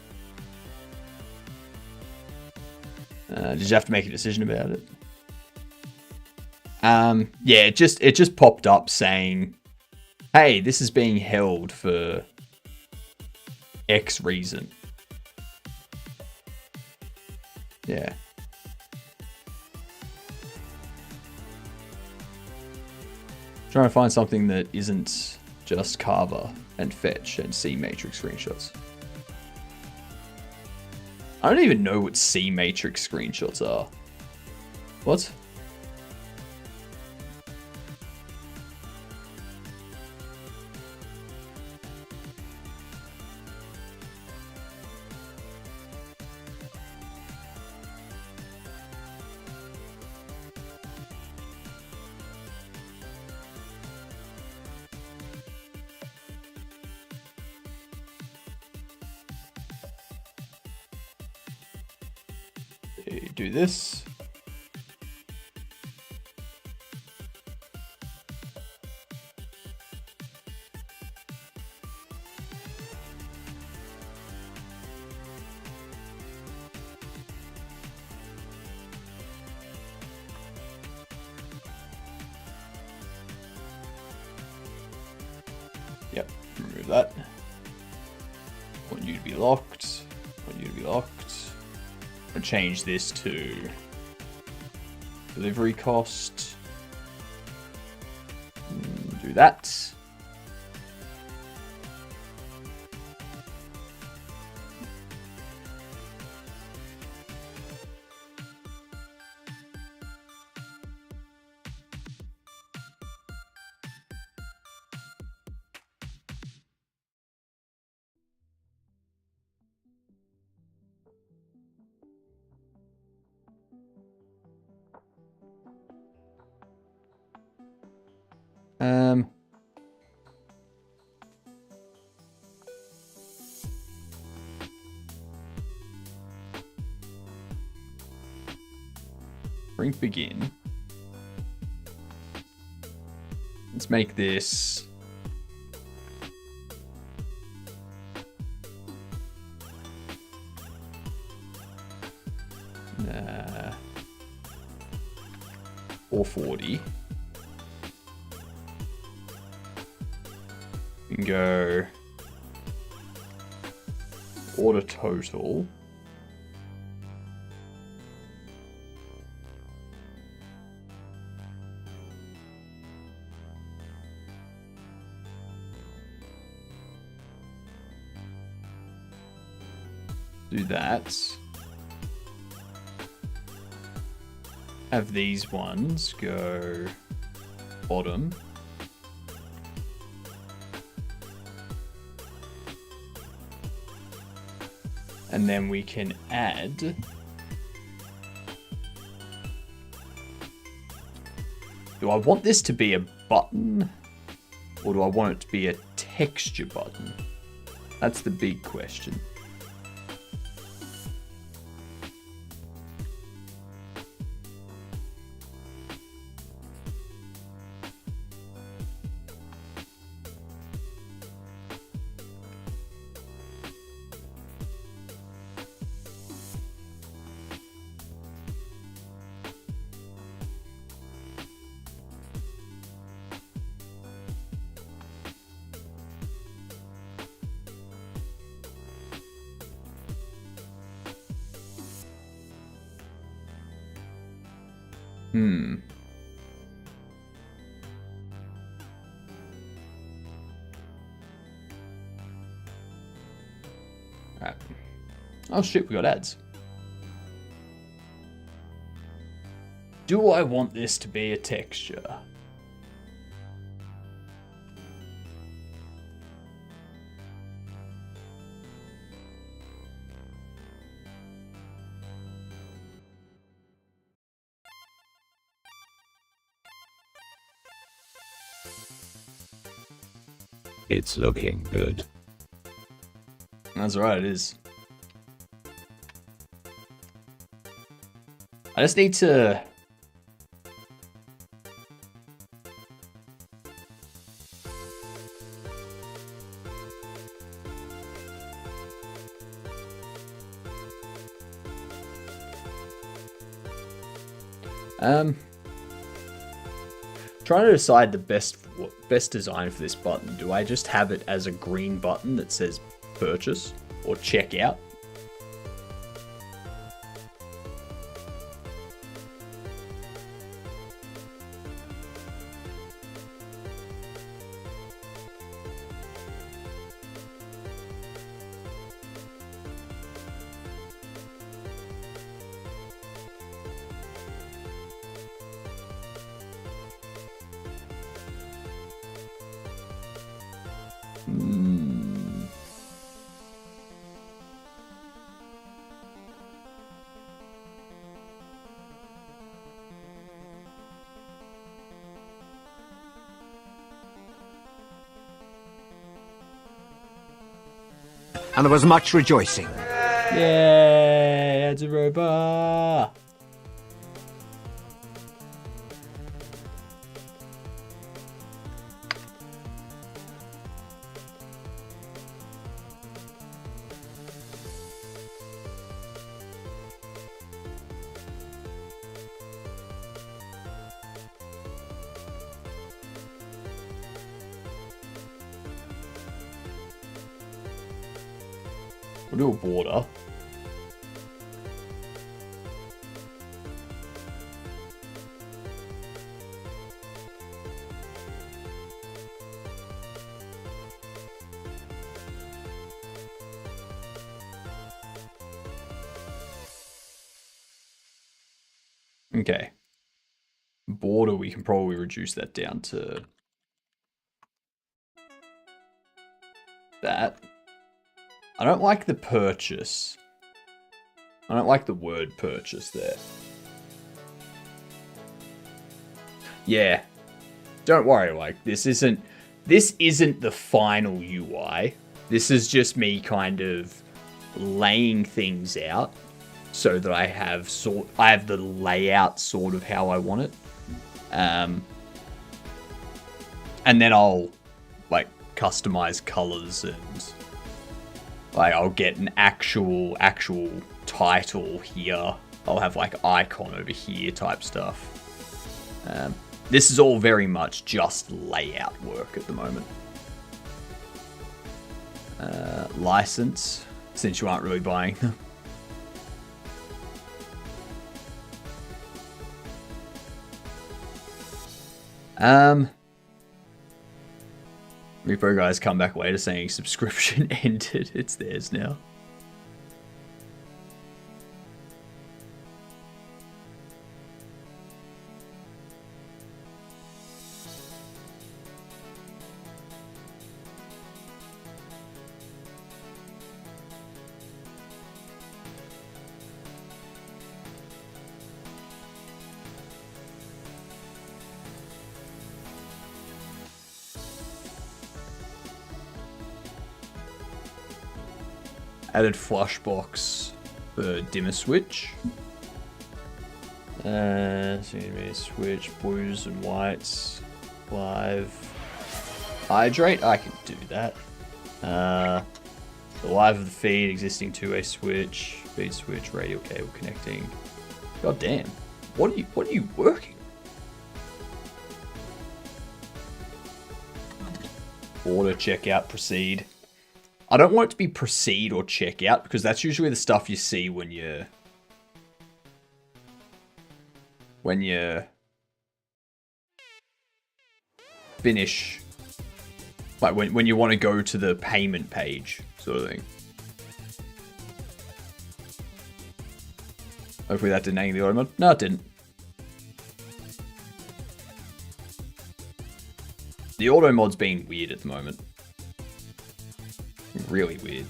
Did you have to make a decision about it? Yeah, it just popped up saying, hey, this is being held for X reason. Yeah. Trying to find something that isn't just Carver and Fetch and C matrix screenshots. I don't even know what C matrix screenshots are. What? Do this. Yep, remove that. Want you to be locked. Want you to be locked. I'll change this to delivery cost. Do that. Drink begin. Let's make this $4.40. We can go order total. Do that. Have these ones go bottom. And then we can add do I want this to be a button or do I want it to be a texture button? That's the big question. Alright. Oh shit, we got ads. Do I want this to be a texture? It's looking good. That's right, it is. I just need to... trying to decide the best design for this button. Do I just have it as a green button that says purchase or checkout? And there was much rejoicing. Yay! It's a robot! We'll do a border. Okay. Border, we can probably reduce that down to that. I don't like the purchase. I don't like the word purchase there. Yeah. Don't worry, like, this isn't the final UI. This is just me kind of laying things out so that I have the layout sort of how I want it. And then I'll like customize colors and like I'll get an actual title here. I'll have like icon over here type stuff. This is all very much just layout work at the moment. License, since you aren't really buying them. Repo guys come back later saying subscription ended. It's theirs now. Added flush box for dimmer switch. Switch blues and whites. Live. Hydrate, I can do that. The live of the feed, existing two-way switch, feed switch, radio cable connecting. God damn. What are you working? Order, checkout, proceed. I don't want it to be proceed or checkout because that's usually the stuff you see when you finish, like when you want to go to the payment page sort of thing. Hopefully that didn't hang the auto mod. No, it didn't. The auto mod's being weird at the moment. Really weird.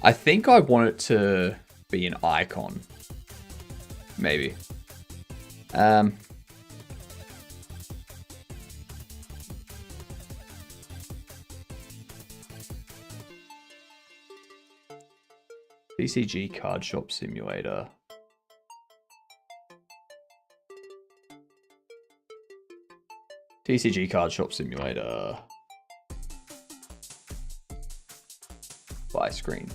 I think I want it to be an icon. Maybe. TCG Card Shop Simulator. TCG Card Shop Simulator. Buy screen.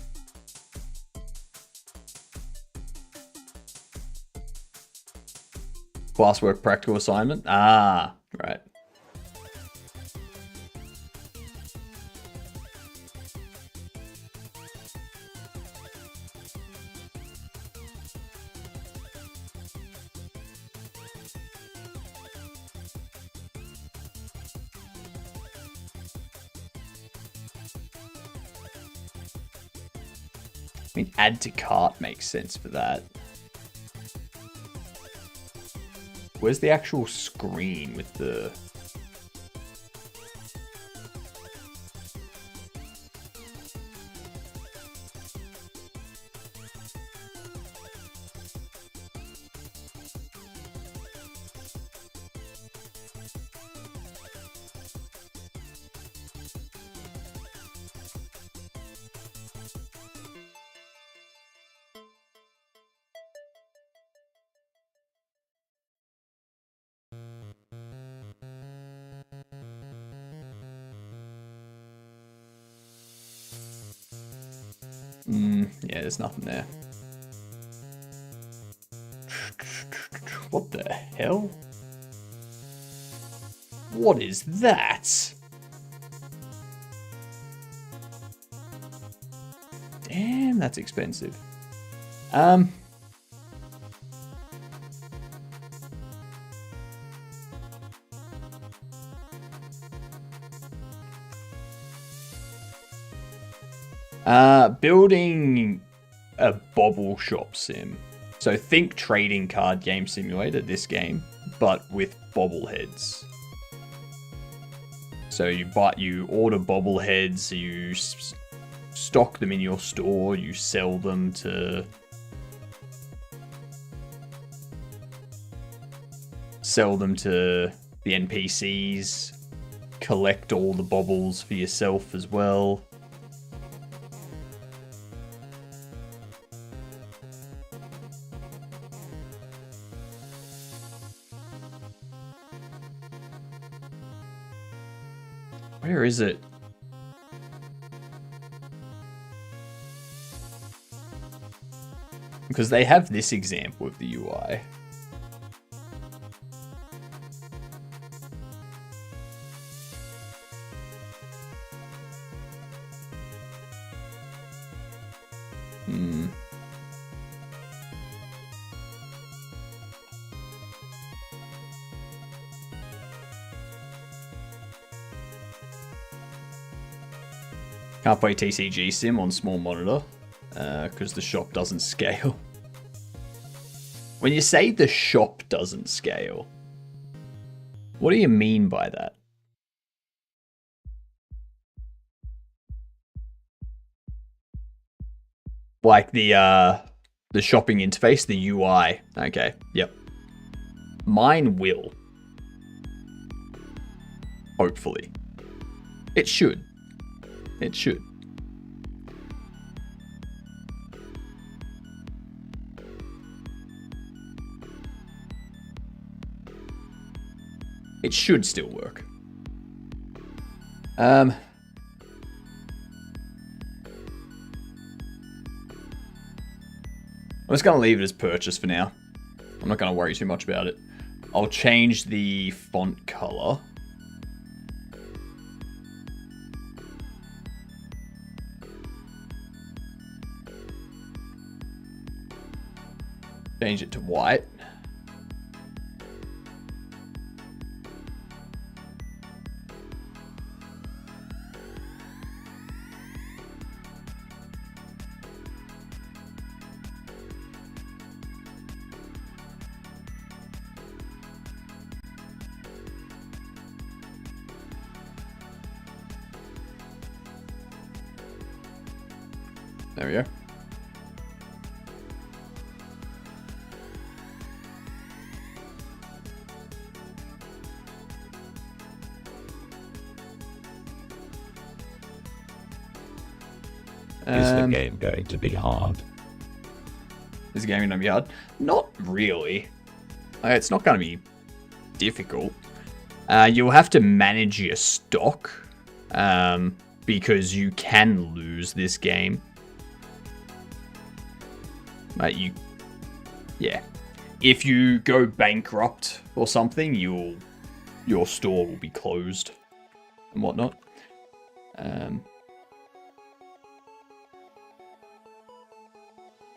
Classwork practical assignment. Ah, right. I mean, add to cart makes sense for that. Where's the actual screen with the... Yeah, there's nothing there. What the hell? What is that? Damn, that's expensive. Building a Bobble Shop Sim. So think trading card game simulator, this game, but with bobbleheads. So you order bobbleheads, you stock them in your store, you sell them to the NPCs, collect all the bobbles for yourself as well. Where is it? Because they have this example of the UI. Can't play TCG Sim on small monitor because the shop doesn't scale. When you say the shop doesn't scale, what do you mean by that? Like the shopping interface, the UI. Okay, yep. Mine will. Hopefully. It should. It should. It should still work. I'm just going to leave it as purchase for now. I'm not going to worry too much about it. I'll change the font color. Change it to white. There we go. Is the game going to be hard? Is the game going to be hard? Not really. It's not going to be difficult. You'll have to manage your stock because you can lose this game. Yeah. If you go bankrupt or something, your store will be closed and whatnot.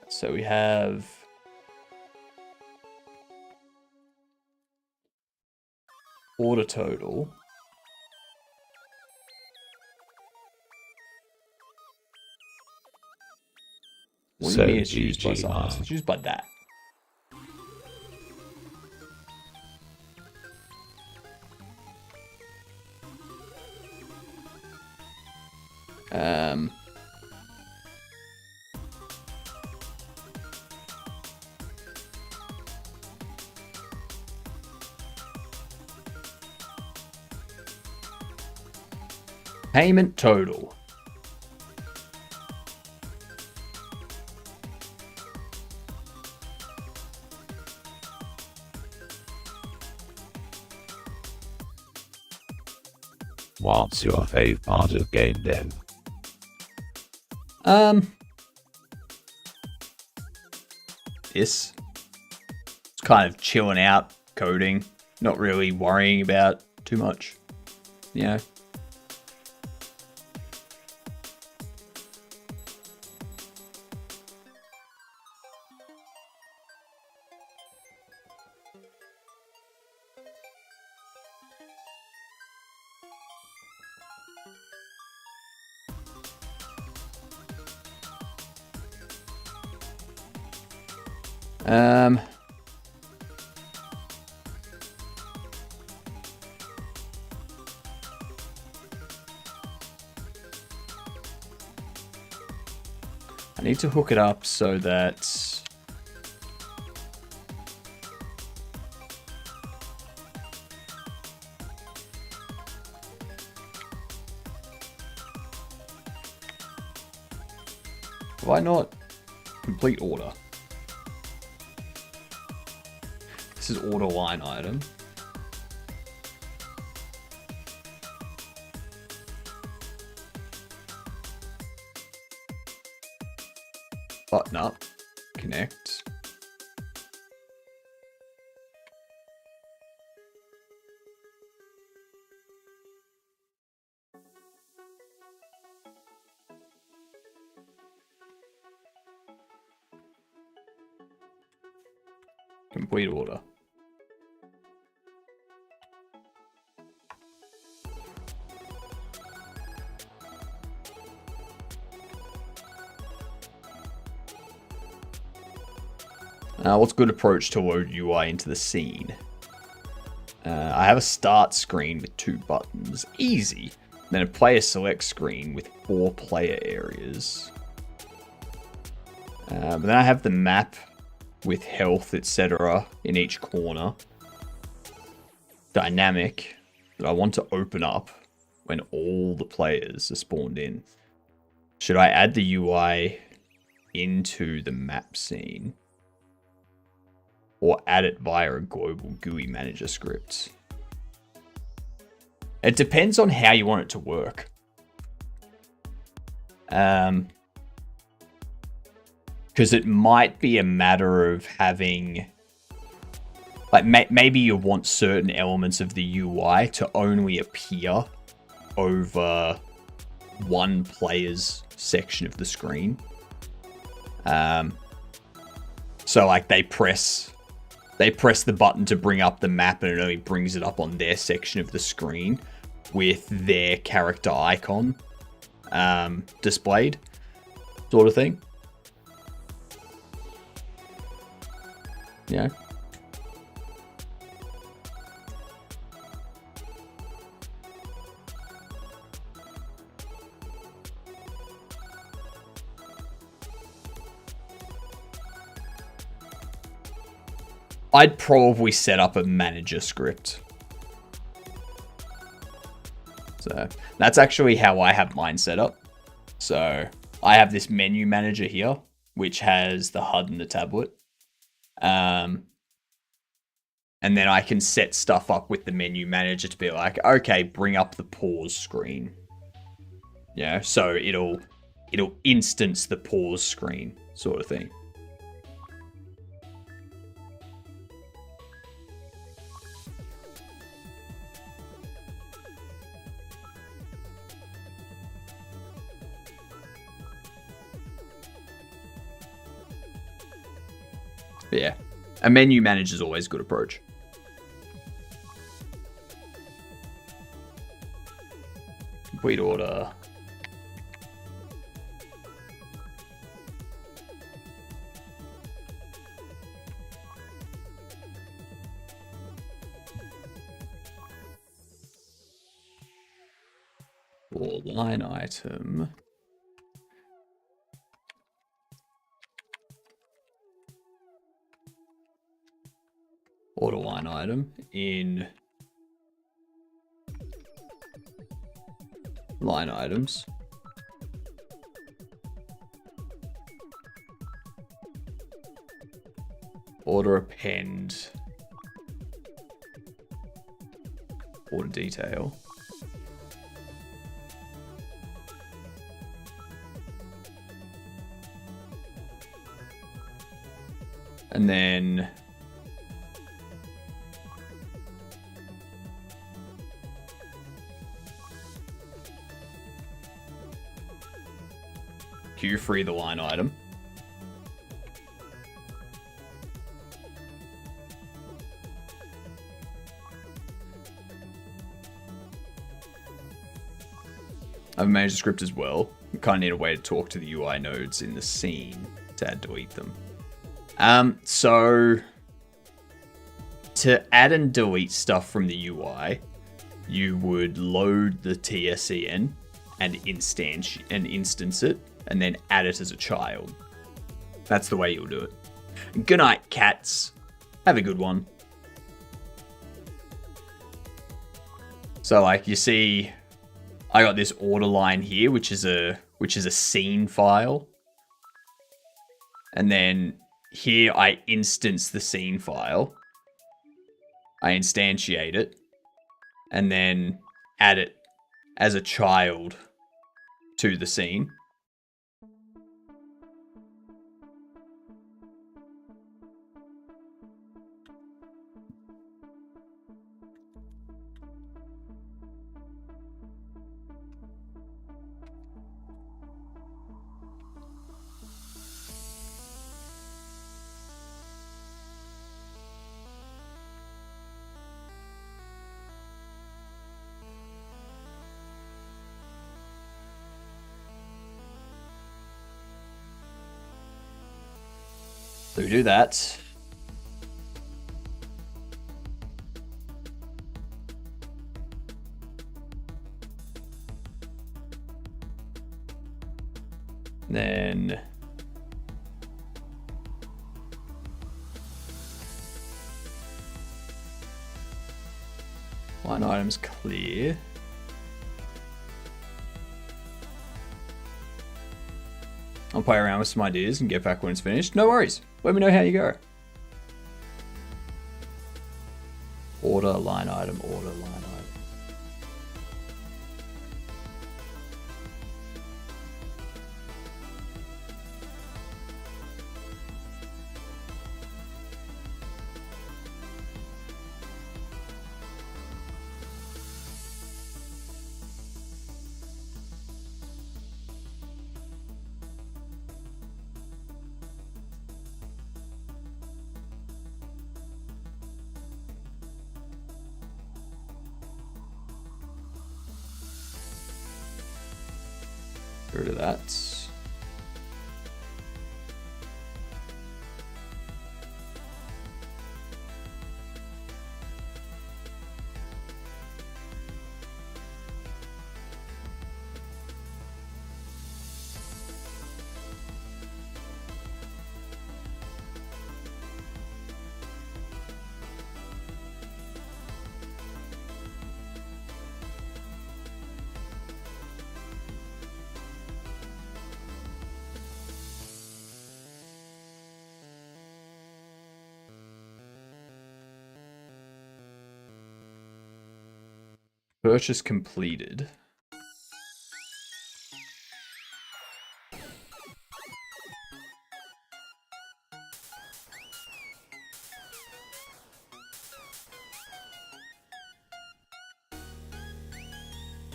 So we have order total. What do you mean it's used by something else? It's used by that. Payment total. What's your fave part of game dev? this. It's kind of chilling out, coding, not really worrying about too much, you know. I need to hook it up so that why not complete order? This is order line item. Button up, connect. Complete order. What's a good approach to load UI into the scene? I have a start screen with 2 buttons. Easy. Then a player select screen with 4 player areas. But then I have the map with health, etc. in each corner. Dynamic that I want to open up when all the players are spawned in. Should I add the UI into the map scene? Or add it via a global GUI manager script? It depends on how you want it to work. Because it might be a matter of having... Like, maybe you want certain elements of the UI to only appear over one player's section of the screen. So, like, they press the button to bring up the map and it only brings it up on their section of the screen with their character icon displayed, sort of thing. Yeah. I'd probably set up a manager script. So that's actually how I have mine set up. So I have this menu manager here, which has the HUD and the tablet. And then I can set stuff up with the menu manager to be like, okay, bring up the pause screen. Yeah, so it'll instance the pause screen sort of thing. But yeah, a menu manager is always a good approach. Complete order. Or line item. Order line item in line items. Order append. Order detail. And then queue free the line item. I've managed the script as well. We kind of need a way to talk to the UI nodes in the scene to add delete them. So to add and delete stuff from the UI, you would load the TSCN and instance it, and then add it as a child. That's the way you'll do it. Good night, cats. Have a good one. So like you see, I got this order line here, which is a scene file. And then here I instance the scene file. I instantiate it and then add it as a child to the scene. So we do that. Then line items clear. I'll play around with some ideas and get back when it's finished. No worries. Let me know how you go. Order line item, order line item. Get rid of that. Purchase completed.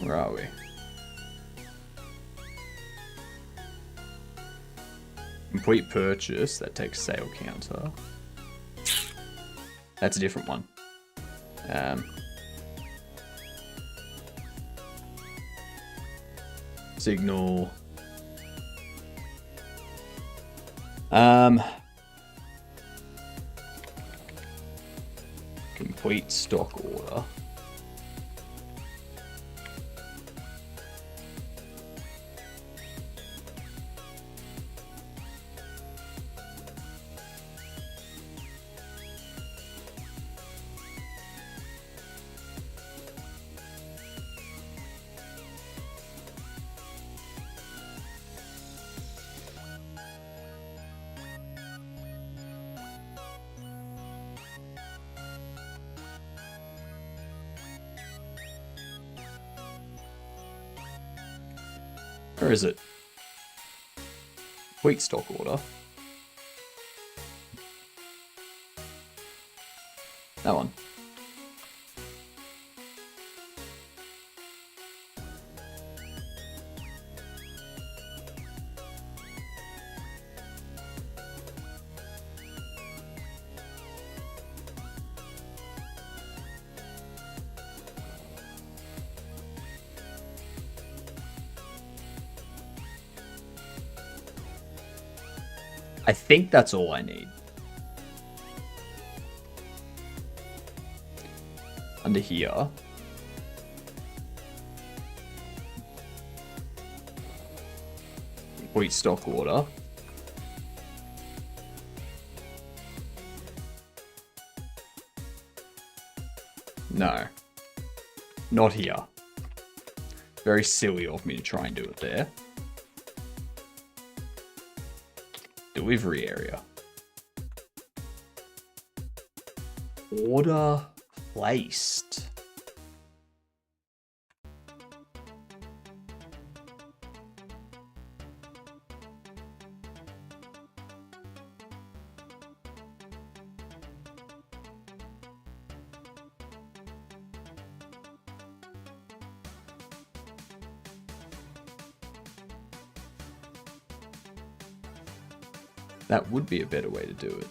Where are we? Complete purchase. That takes sale counter. That's a different one. Signal. Complete stock order. Where is it? Weak stock order. I think that's all I need. Under here. Complete stock order. No. Not here. Very silly of me to try and do it there. Delivery area. Order placed. That would be a better way to do it.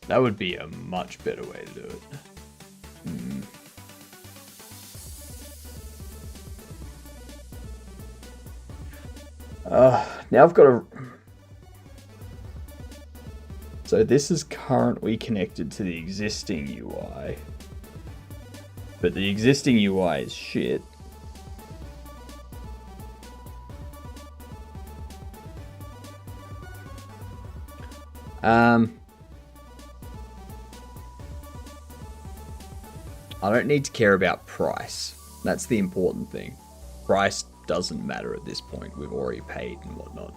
That would be a much better way to do it. Now I've got to... So this is currently connected to the existing UI. But the existing UI is shit. I don't need to care about price. That's the important thing. Price doesn't matter at this point. We've already paid and whatnot.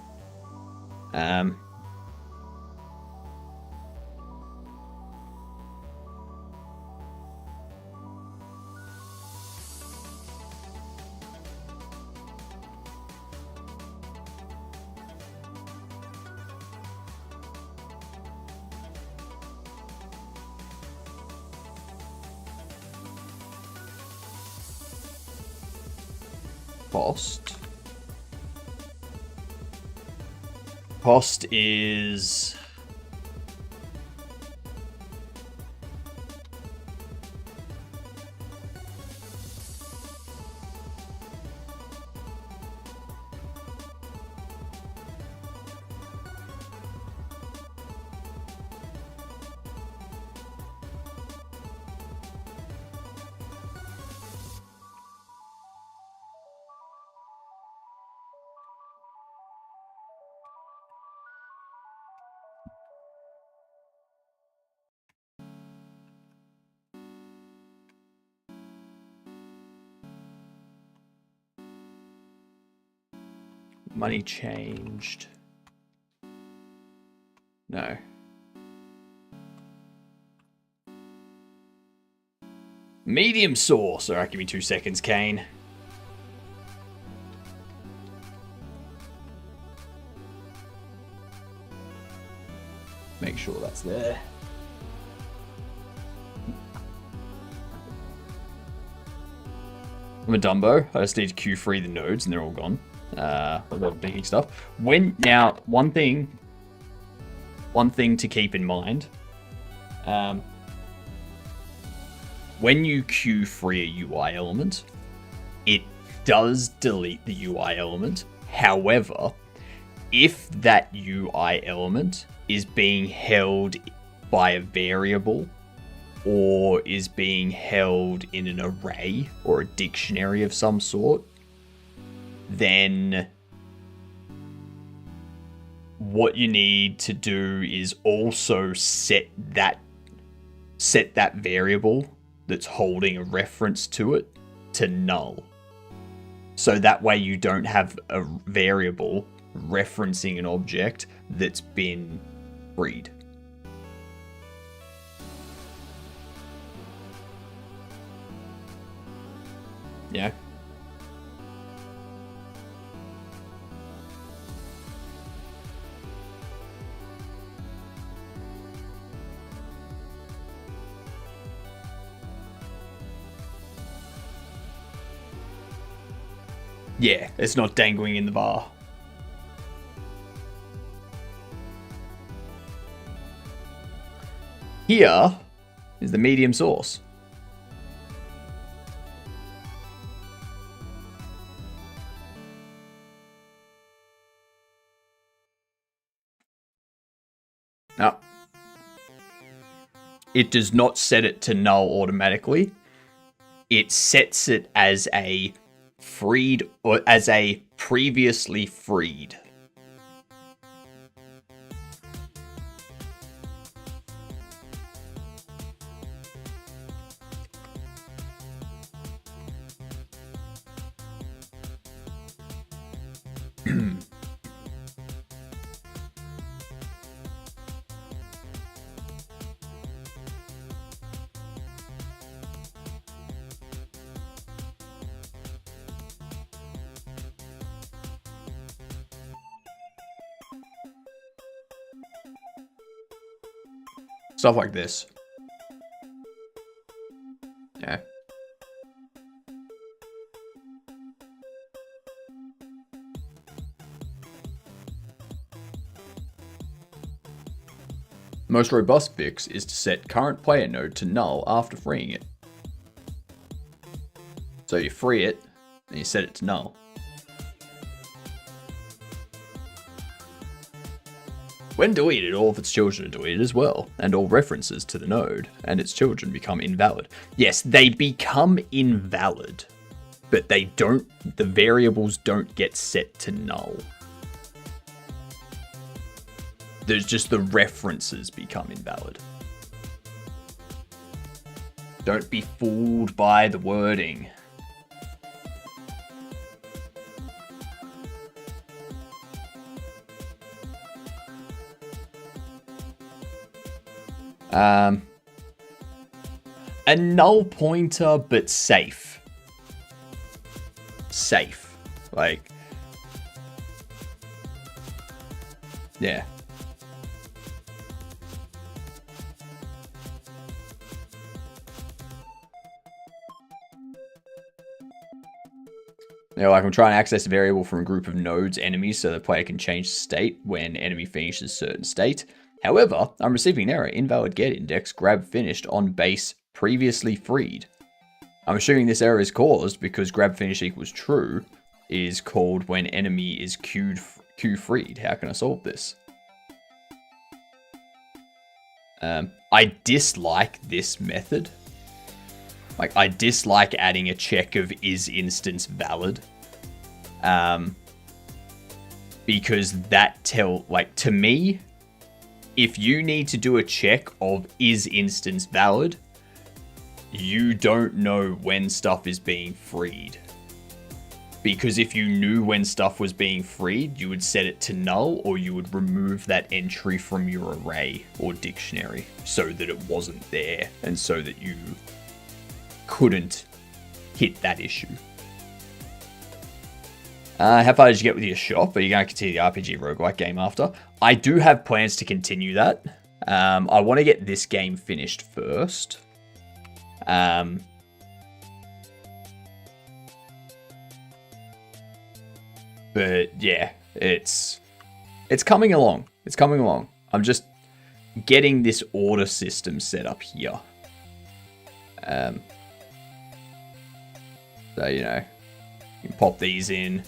Cost. Cost is... Money changed. No. Medium sauce. Alright, give me 2 seconds, Kane. Make sure that's there. I'm a Dumbo. I just need to queue free the nodes and they're all gone. A lot of biggie stuff. Now, one thing to keep in mind. When you queue free a UI element, it does delete the UI element. However, if that UI element is being held by a variable or is being held in an array or a dictionary of some sort, then what you need to do is also set that variable that's holding a reference to it to null. So that way you don't have a variable referencing an object that's been freed. Yeah. Yeah, it's not dangling in the bar. Here is the medium sauce. Now, it does not set it to null automatically. It sets it as a freed or as a previously freed. Stuff like this. Yeah. The most robust fix is to set current player node to null after freeing it. So you free it, and you set it to null. When deleted, all of its children are deleted as well, and all references to the node and its children become invalid. Yes, they become invalid, but they don't, the variables don't get set to null. There's just the references become invalid. Don't be fooled by the wording. A null pointer, but safe. Safe. Like, yeah. You know, like I'm trying to access a variable from a group of nodes enemies so the player can change state when enemy finishes certain state. However, I'm receiving an error, invalid get index, grab finished on base previously freed. I'm assuming this error is caused because grab finish equals true is called when enemy is Q freed. How can I solve this? I dislike this method. Like, I dislike adding a check of is instance valid. Because that to me, if you need to do a check of is instance valid, you don't know when stuff is being freed. Because if you knew when stuff was being freed, you would set it to null, or you would remove that entry from your array or dictionary so that it wasn't there and so that you couldn't hit that issue. How far did you get with your shop? Are you going to continue the RPG roguelike game after? I do have plans to continue that. I want to get this game finished first. But yeah, it's coming along. It's coming along. I'm just getting this order system set up here. So, you know, you can pop these in.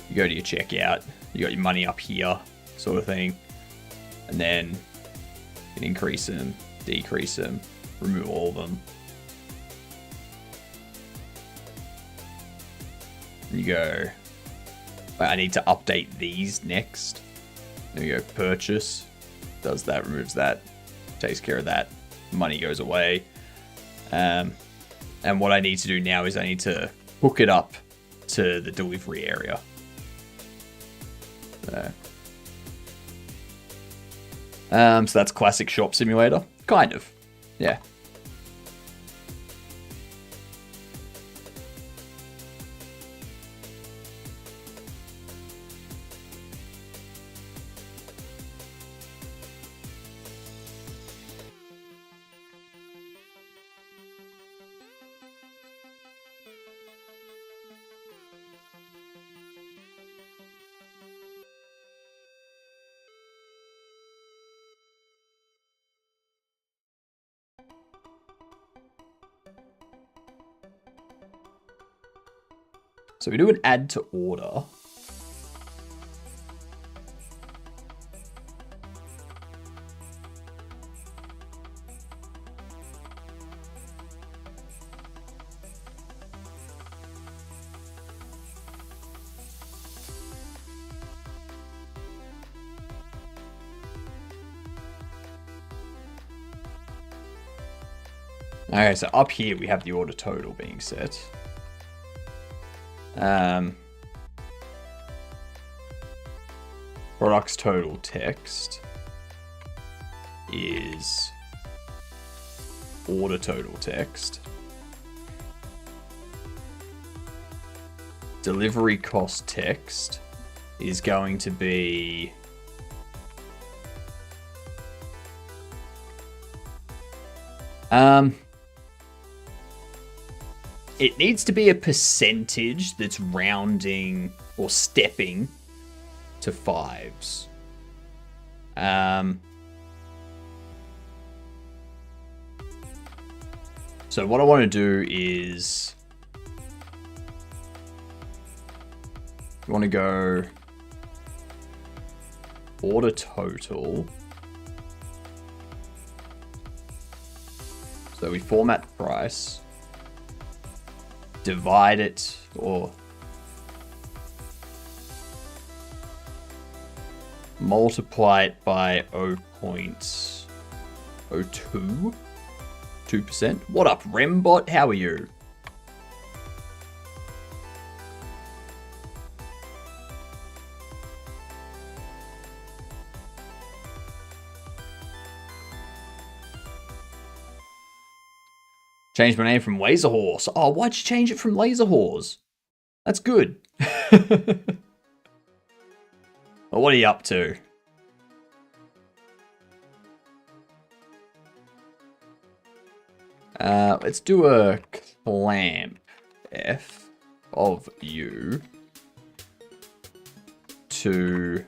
You go to your checkout. You got your money up here, sort of thing. And then you can increase them, decrease them, remove all of them. And you go, I need to update these next. There you go, purchase. Does that, removes that, takes care of that. Money goes away. And what I need to do now is I need to hook it up to the delivery area. So that's classic shop simulator. Kind of. Yeah. So we do an add to order. Okay, so up here we have the order total being set. Products total text is order total text. Delivery cost text is going to be it needs to be a percentage that's rounding or stepping to fives. So what I want to do is you want to go order total. So we format the price, divide it, or multiply it by 0.02, 2%. What up, Rembot? How are you? Changed my name from Laserhorse. Oh, why'd you change it from Laserhorse? That's good. Well, what are you up to? Let's do a clamp F of U to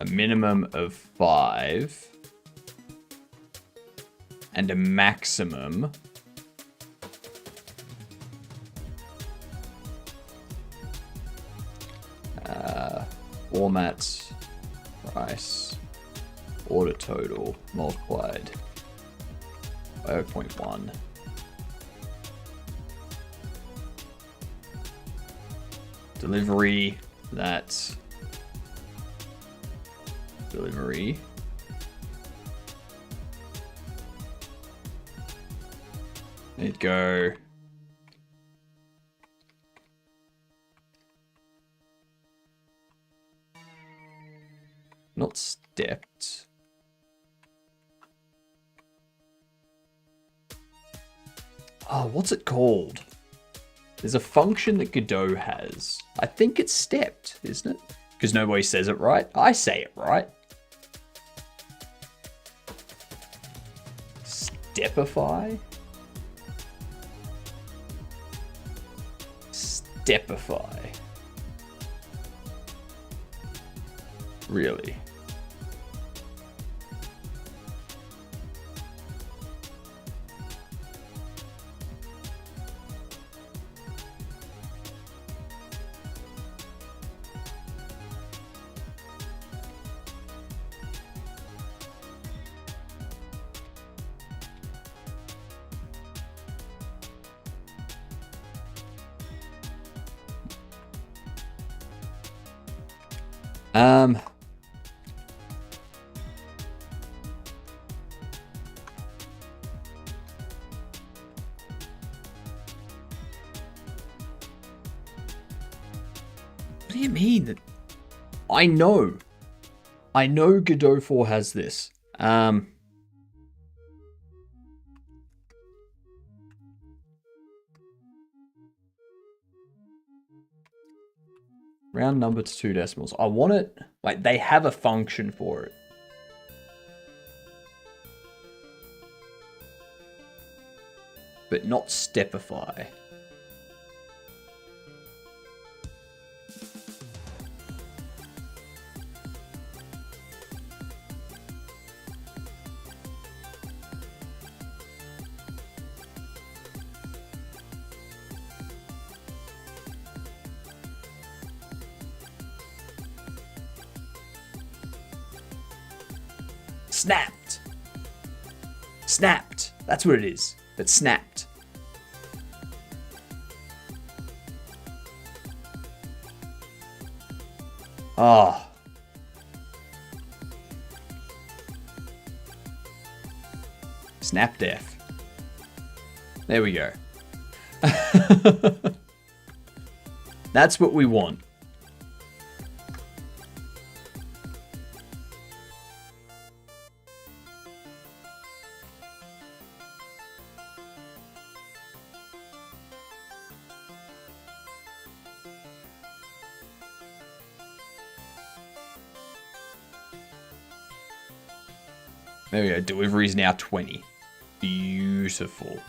a minimum of 5 and a maximum format price order total multiplied by 0.1. Delivery it'd go not stepped. Oh, what's it called? There's a function that Godot has. I think it's stepped, isn't it? Because nobody says it right. I say it right. Stepify? Stepify. Really? What do you mean? I know Godot 4 has this. Round number to 2 decimals. I want it, like, they have a function for it. But not stepify. Snapped. Snapped. That's what it is. But snapped. Oh. Snap def. There we go. That's what we want. There we go. Delivery is now 20. Beautiful.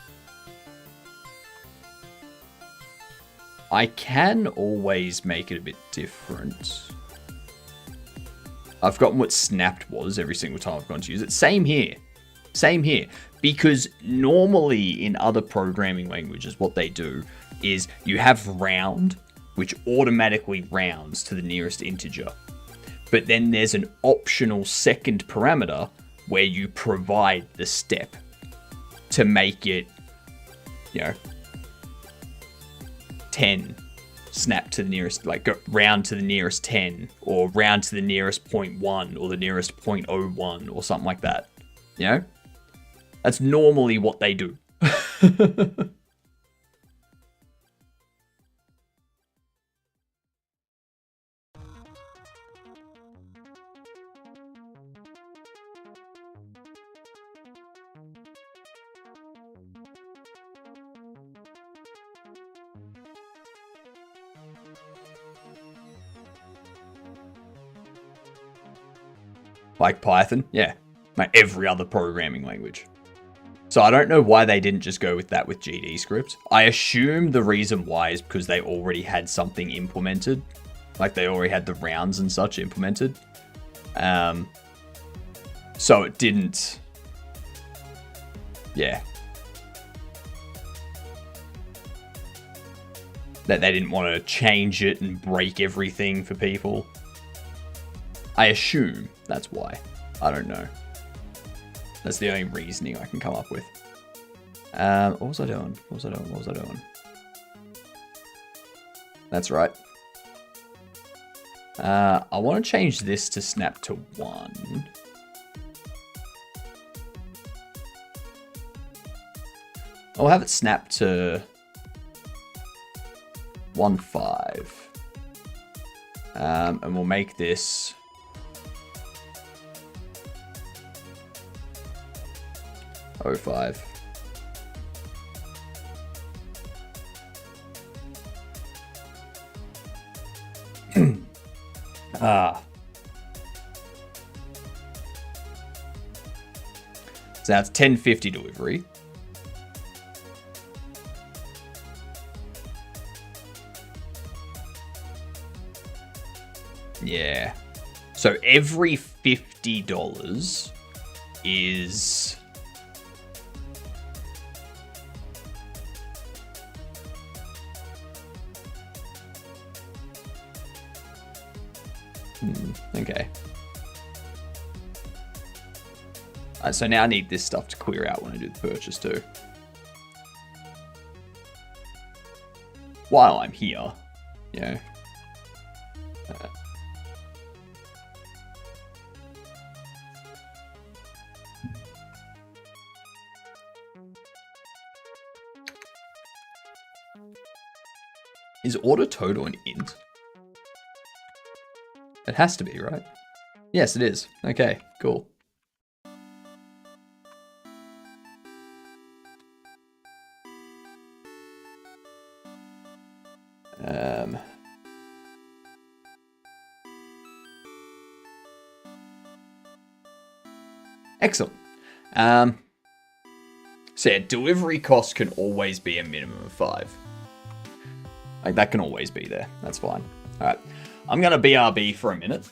I can always make it a bit different. I've forgotten what snapped was every single time I've gone to use it. Same here. Same here. Because normally in other programming languages, what they do is you have round, which automatically rounds to the nearest integer. But then there's an optional second parameter where you provide the step to make it, 10 snap to the nearest, like go round to the nearest 10 or round to the nearest 0.1 or the nearest 0.01 or something like that. That's normally what they do. Like Python, yeah, like every other programming language. So I don't know why they didn't just go with that with GD script. I assume the reason why is because they already had something implemented. Like they already had the rounds and such implemented. So it didn't, yeah. That they didn't want to change it and break everything for people. I assume that's why. I don't know. That's the only reasoning I can come up with. What was I doing? What was I doing? That's right. I want to change this to snap to 1. I'll have it snap to 1.5. And we'll make this 0.5. So that's 1050 delivery. Yeah. So every $50 is okay. So now I need this stuff to clear out when I do the purchase too. While I'm here, is auto total an int? It has to be, right? Yes, it is. Okay, cool. Excellent. So yeah, delivery cost can always be a minimum of 5. Like that can always be there. That's fine. All right. I'm going to BRB for a minute.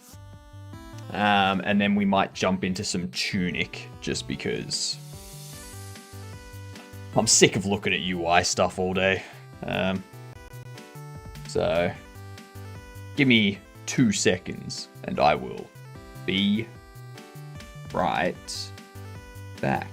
And then we might jump into some HypnotiK just because I'm sick of looking at UI stuff all day. So give me 2 seconds and I will be right back.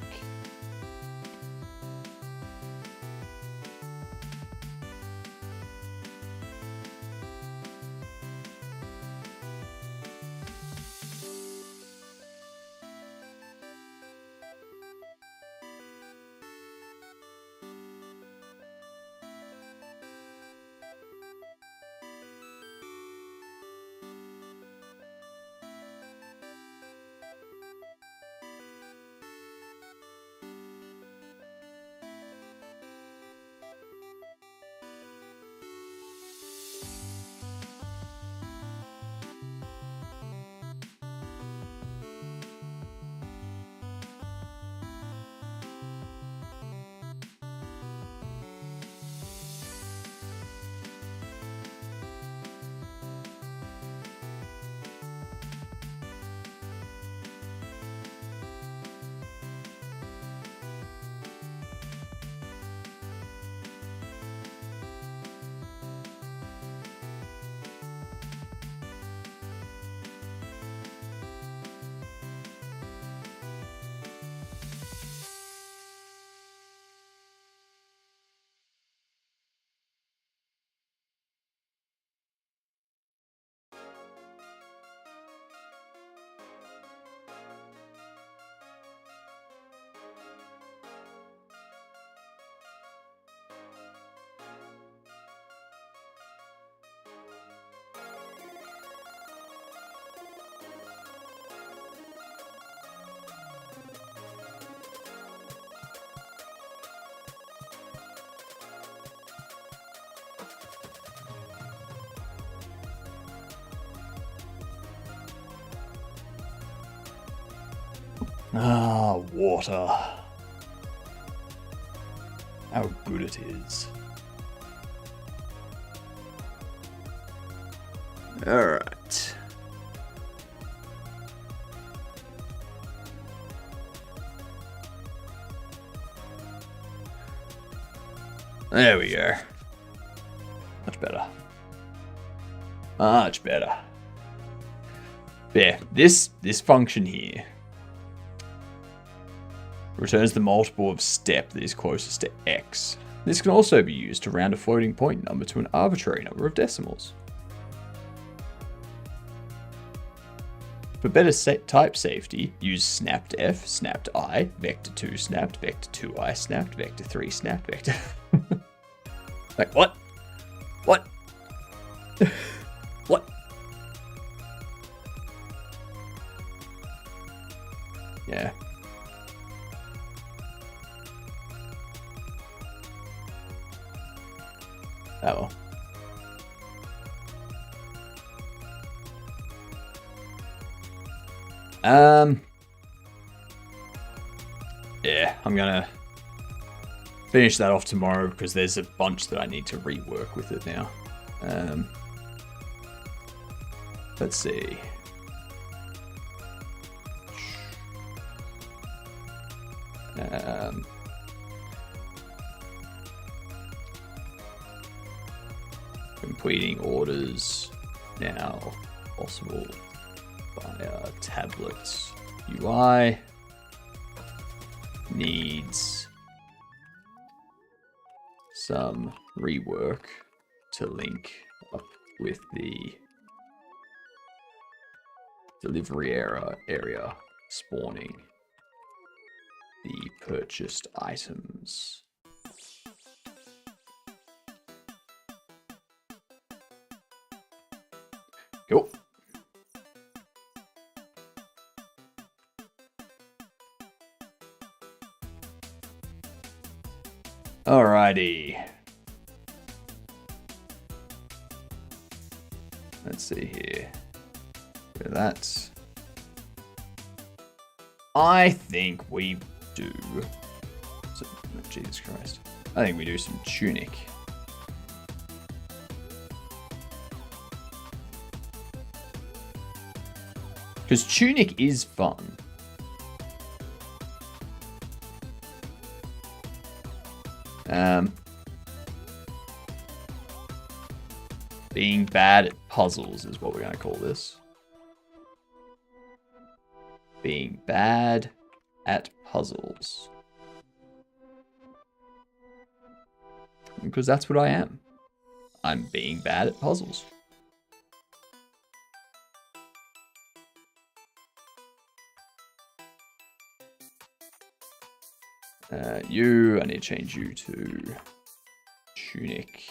Ah, water. How good it is. Alright. There we go. Much better. Much better. Yeah, this function here returns the multiple of step that is closest to x. This can also be used to round a floating point number to an arbitrary number of decimals. For better type safety, use snapped f, snapped I, vector2 snapped, vector2i snapped, vector3 snapped, vector... Like, what? What? What? Yeah. Oh well. Yeah, I'm gonna finish that off tomorrow because there's a bunch that I need to rework with it now. Let's see. Completing orders now possible via tablets UI needs some rework to link up with the delivery area spawning the purchased items. Cool. Alrighty. Let's see here. Look at that. I think we do. Jesus Christ. I think we do some HypnotiK. Because HypnotiK is fun. Being bad at puzzles is what we're going to call this. Being bad at puzzles. Because that's what I am. I'm being bad at puzzles. I need to change you to HypnotiK.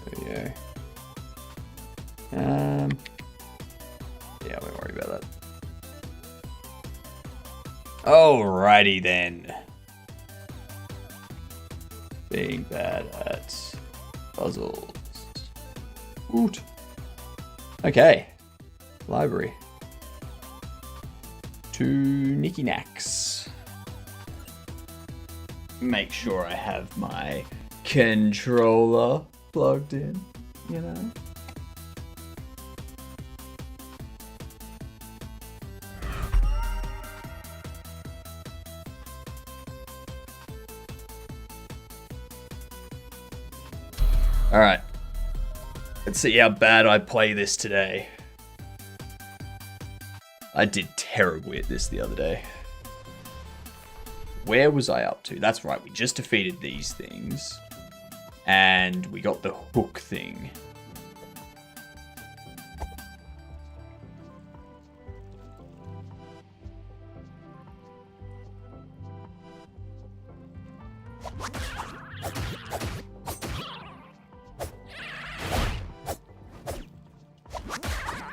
There we go. Yeah, I won't worry about that. Alrighty then. Being bad at puzzles. Woot. Okay. Library. To Nicky Knacks. Make sure I have my controller plugged in, you know? Alright. Let's see how bad I play this today. I did terribly at this the other day. Where was I up to? That's right, we just defeated these things. And we got the hook thing.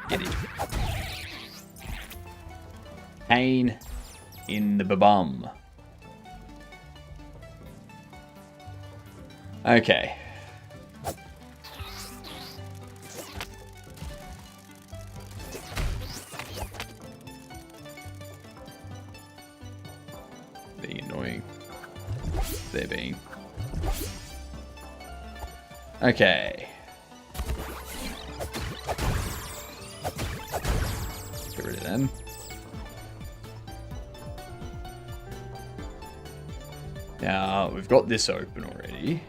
Get it. Pain in the bum. Okay. Okay. Get rid of them. Now, we've got this open already.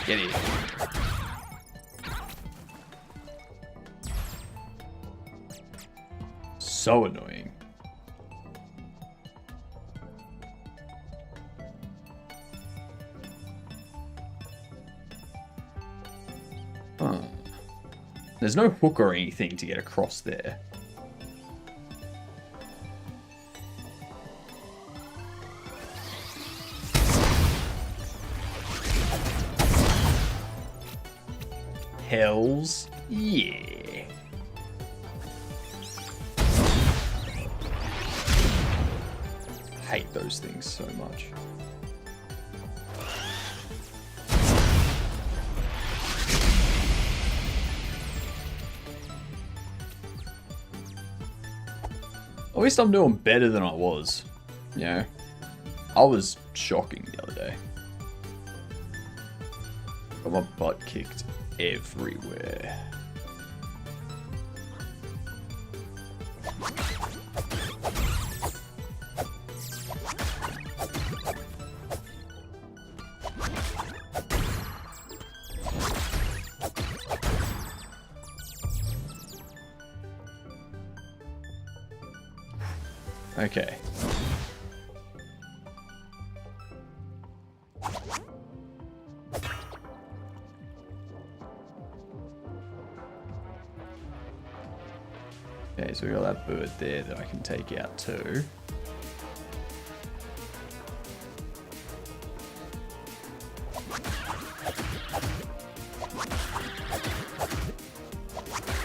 Get in. So annoying. Huh. There's no hook or anything to get across there. Hells yeah. Hate those things so much. At least I'm doing better than I was. You know, I was shocking the other day. Got my butt kicked everywhere. Okay. Okay, so we got that bird there that I can take out too.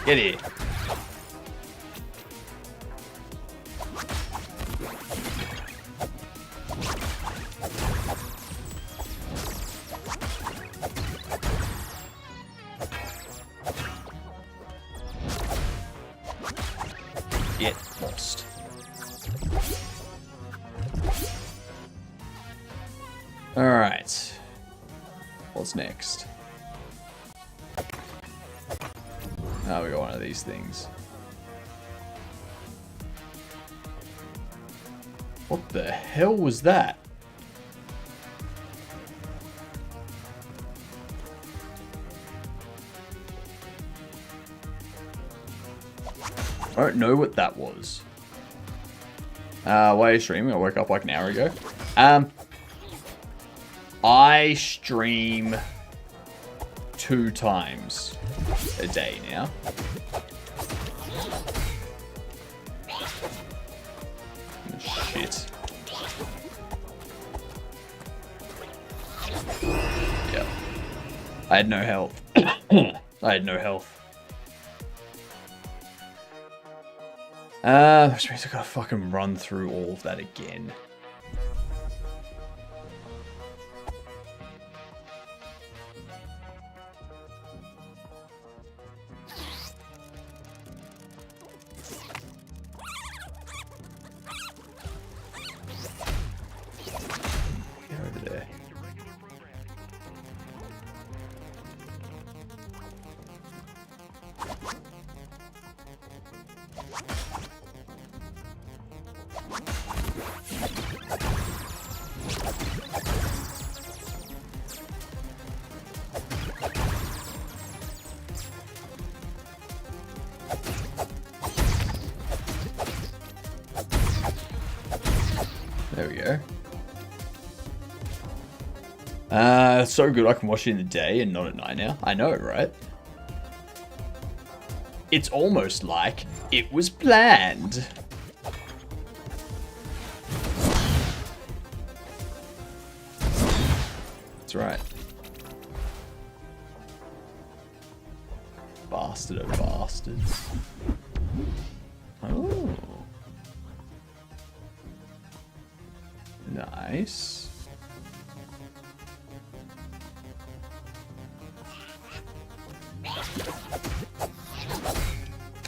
Get here. Get lost. Alright. What's next? Oh, we got one of these things. What the hell was that? I don't know what that was. Why are you streaming? I woke up like an hour ago. I stream 2 times a day now. Shit. Yep. I had no health. I had no health. Which means I gotta fucking run through all of that again. Get over there. There we go. It's so good I can watch it in the day and not at night now. I know, right? It's almost like it was planned. That's right. Bastard of bastards. Oh. Nice.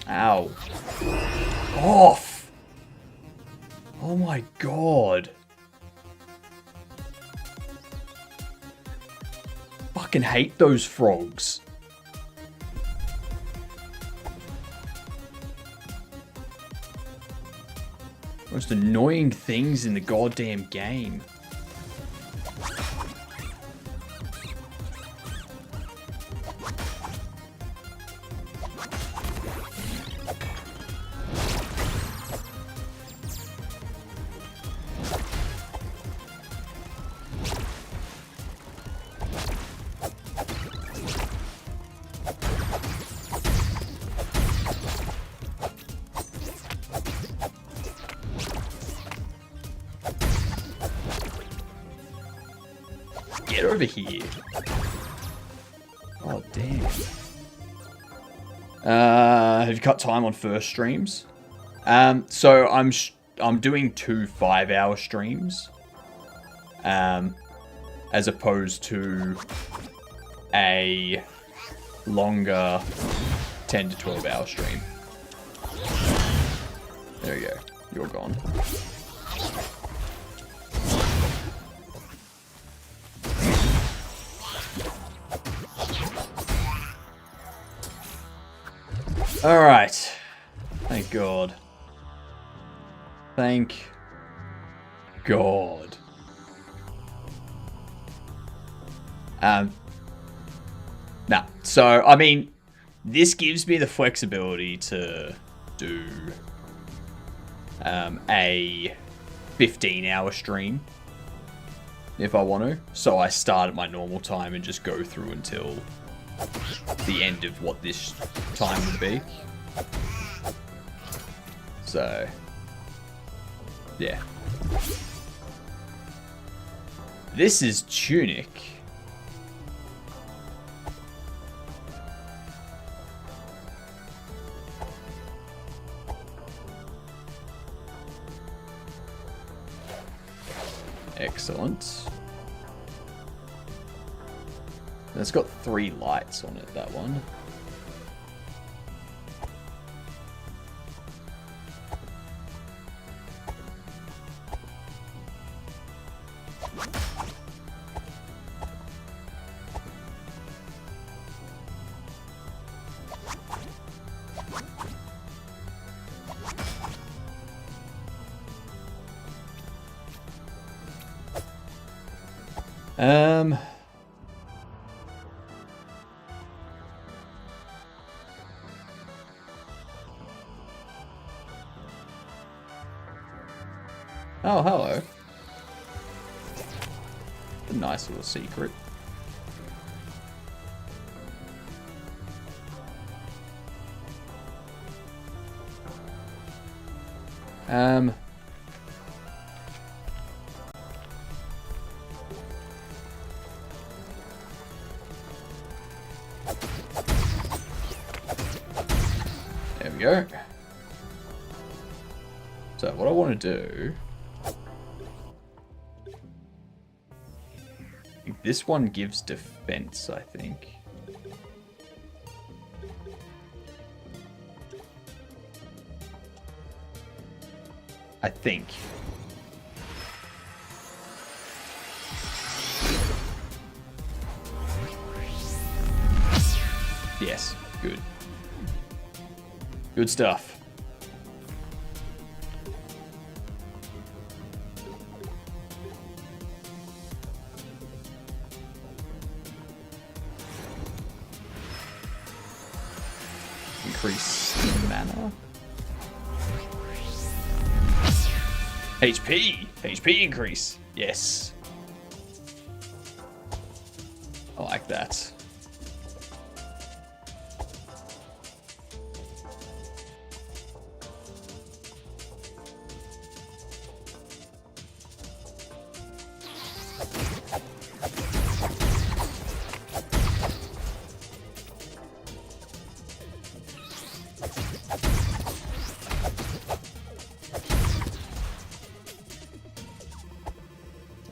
Ow. Off! Oh my god. Fucking hate those frogs. Most annoying things in the goddamn game. Get over here. Oh, damn. Have you cut time on first streams? So I'm doing 2 5-hour streams. As opposed to a longer 10 to 12 hour stream. There you go. You're gone. Alright. Thank God. Thank God. Nah. So, I mean, this gives me the flexibility to do a 15-hour stream if I want to. So I start at my normal time and just go through until the end of what this time would be. So, yeah. This is HypnotiK. Excellent. It's got 3 lights on it, that one. Oh, hello. A nice little secret. There we go. So what I want to do, this one gives defense, I think. I think. Yes, good. Good stuff. Increase mana. HP! HP increase. Yes. I like that.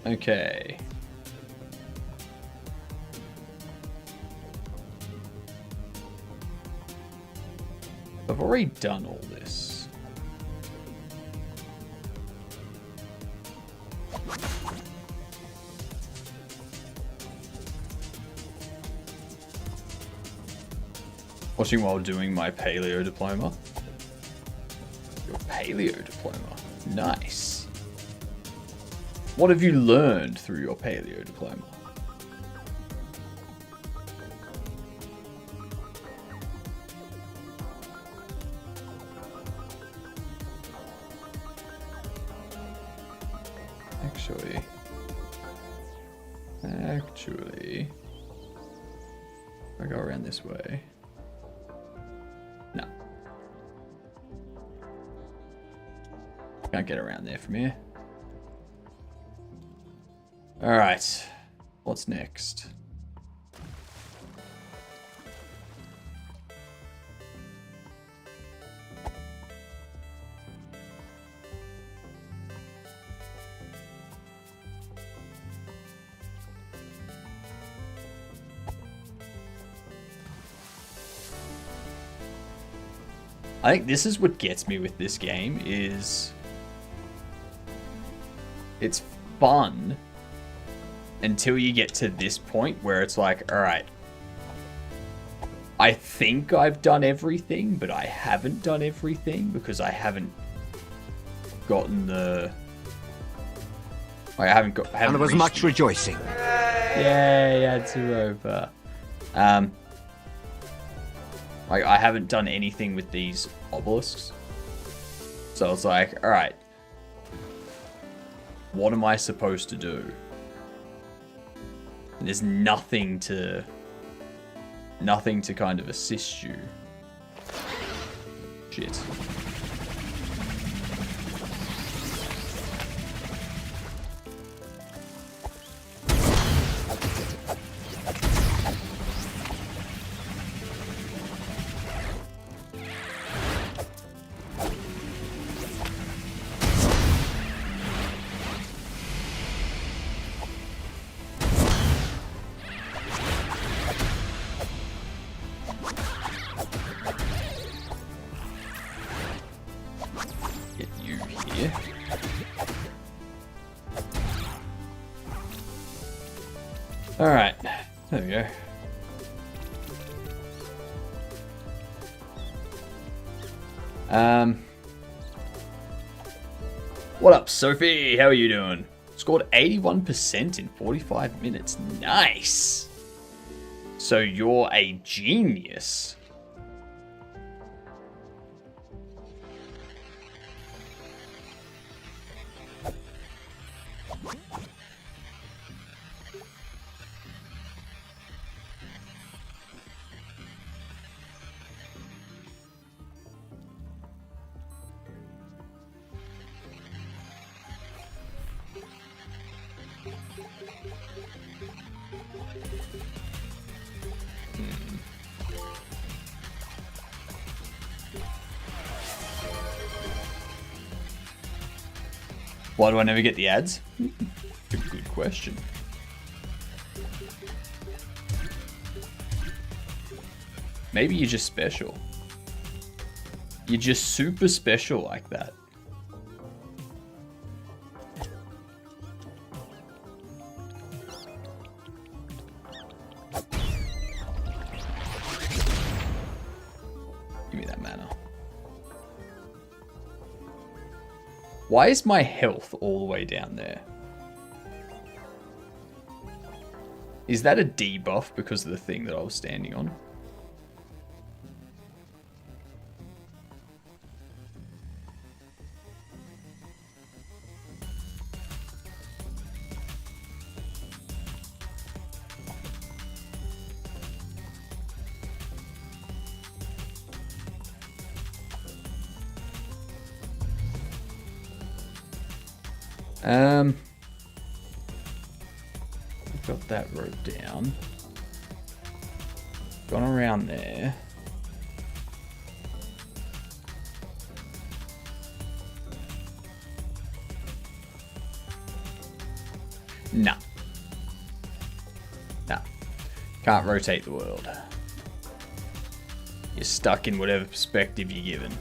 Okay. I've already done all this. Watching while doing my paleo diploma. Your paleo diploma. Nice. What have you learned through your paleo diploma? Actually, if I go around this way. No. Can't get around there from here. Alright. What's next? I think this is what gets me with this game is it's fun until you get to this point where it's like, all right, I think I've done everything, but I haven't done everything because I haven't gotten the I haven't got And there was much rejoicing. Yay, it's over. I haven't done anything with these obelisks. So it's like, alright. What am I supposed to do? And there's nothing to kind of assist you. Shit. Alright, there we go. What up, Sophie? How are you doing? Scored 81% in 45 minutes. Nice! So you're a genius. Why do I never get the ads? Good question. Maybe you're just special. You're just super special like that. Give me that mana. Why is my health all the way down there? Is that a debuff because of the thing that I was standing on? I've got that rope down. Gone around there. Nah. Nah. Can't rotate the world. You're stuck in whatever perspective you're given.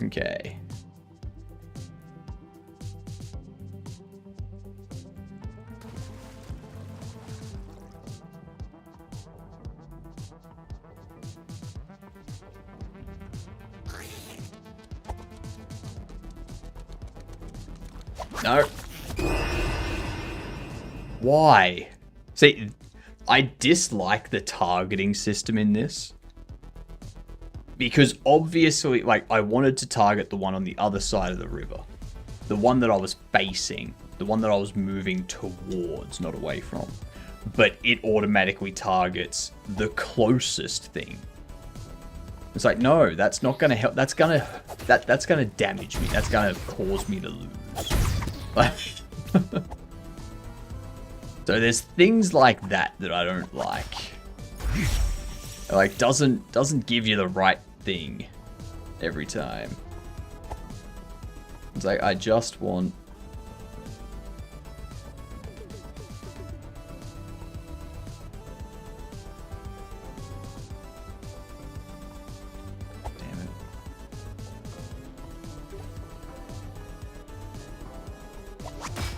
Okay. No. Why? See, I dislike the targeting system in this. Because obviously, like, I wanted to target the one on the other side of the river. The one that I was facing. The one that I was moving towards, not away from. But it automatically targets the closest thing. It's like, no, that's not going to help. That's going to damage me. That's going to cause me to lose. Like, so there's things like that I don't like. Like, doesn't give you the right thing every time. It's like, I just want... Damn it.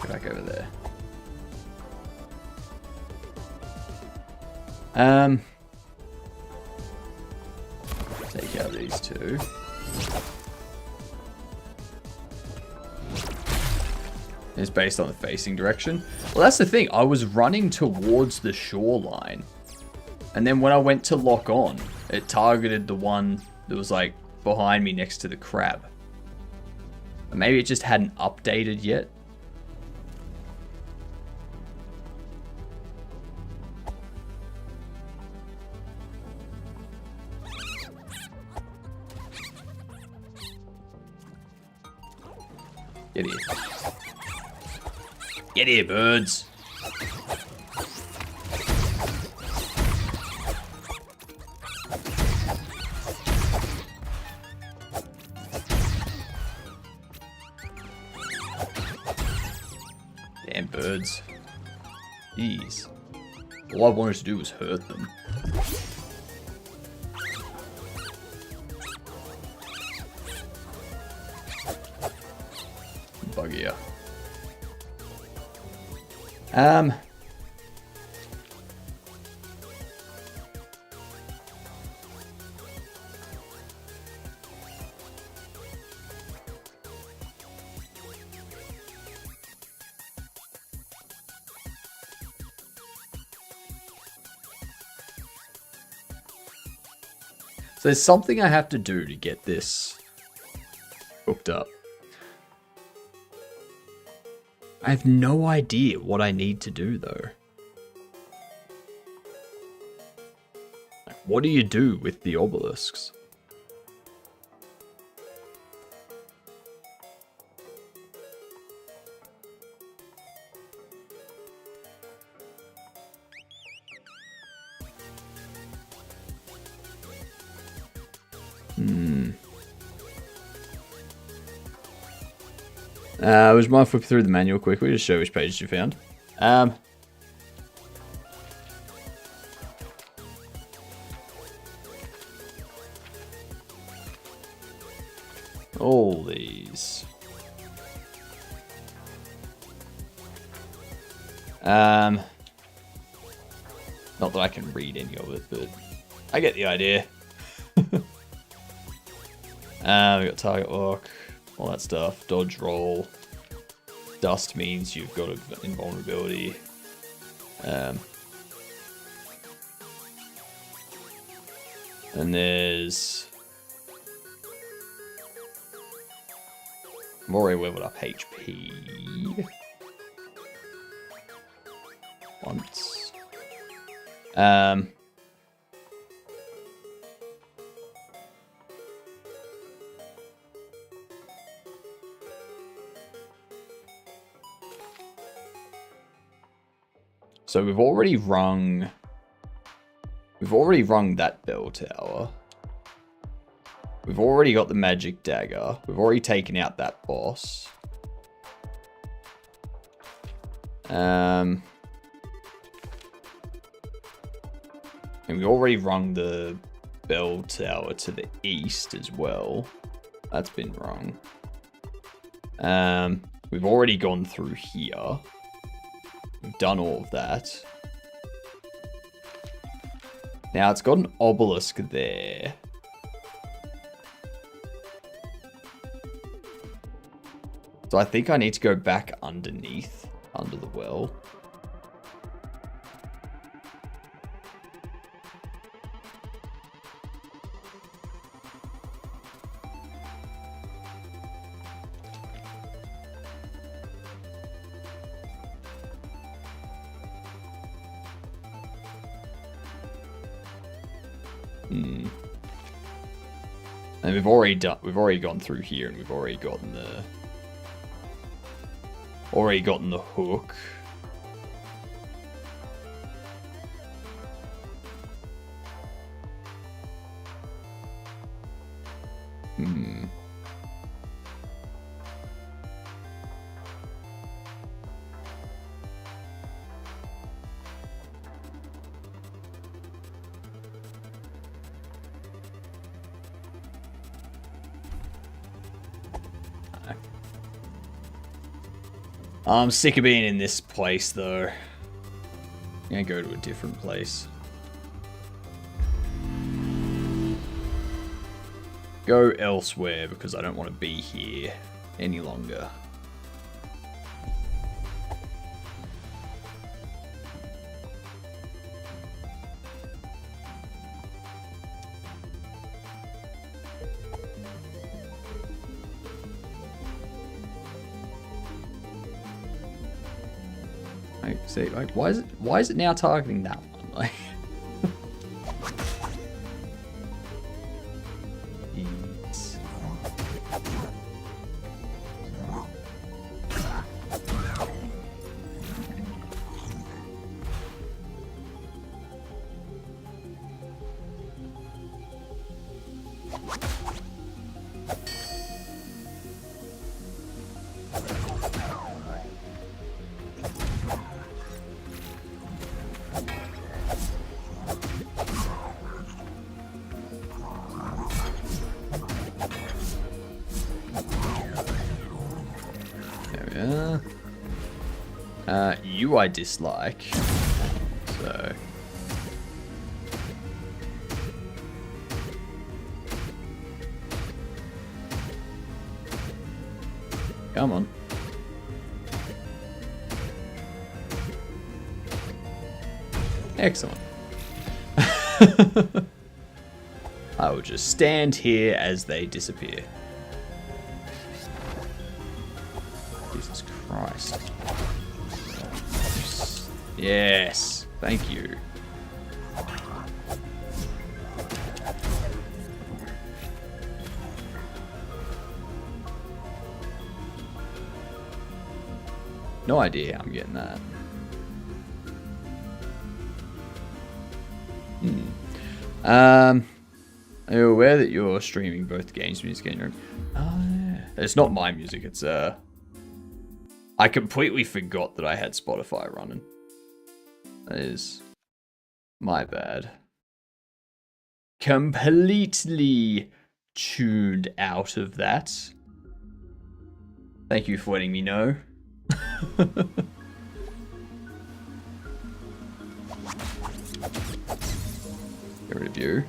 Go back over there. Take out these two. It's based on the facing direction. Well, that's the thing. I was running towards the shoreline. And then when I went to lock on, it targeted the one that was like behind me next to the crab. Maybe it just hadn't updated yet. Get here. Get here, birds. Damn birds. Jeez. All I wanted to do was hurt them. Buggier. So there's something I have to do to get this hooked up. I have no idea what I need to do, though. What do you do with the obelisks? Would you mind flipping through the manual quickly to show which pages you found? All these. Not that I can read any of it, but I get the idea. We got target lock, all that stuff, dodge roll. Dust means you've got an invulnerability. And there's... I'm already leveled up HP. once. So we've already rung that bell tower. We've already got the magic dagger. We've already taken out that boss. And we already rung the bell tower to the east as well. That's been rung. We've already gone through here. We've done all of that. Now it's got an obelisk there. So I think I need to go back underneath, under the well. And we've already gone through here, and we've already gotten the hook. I'm sick of being in this place, though. I'm gonna go to a different place. Go elsewhere, because I don't want to be here any longer. See, like, why is it now targeting that one? Like, you I dislike, so come on. Excellent. I will just stand here as they disappear. Jesus Christ. Yes, thank you. No idea how I'm getting that. Are you aware that you're streaming both games music and your own? Oh, yeah. It's not my music, it's I completely forgot that I had Spotify running. That is my bad. Completely tuned out of that. Thank you for letting me know. Get rid of you.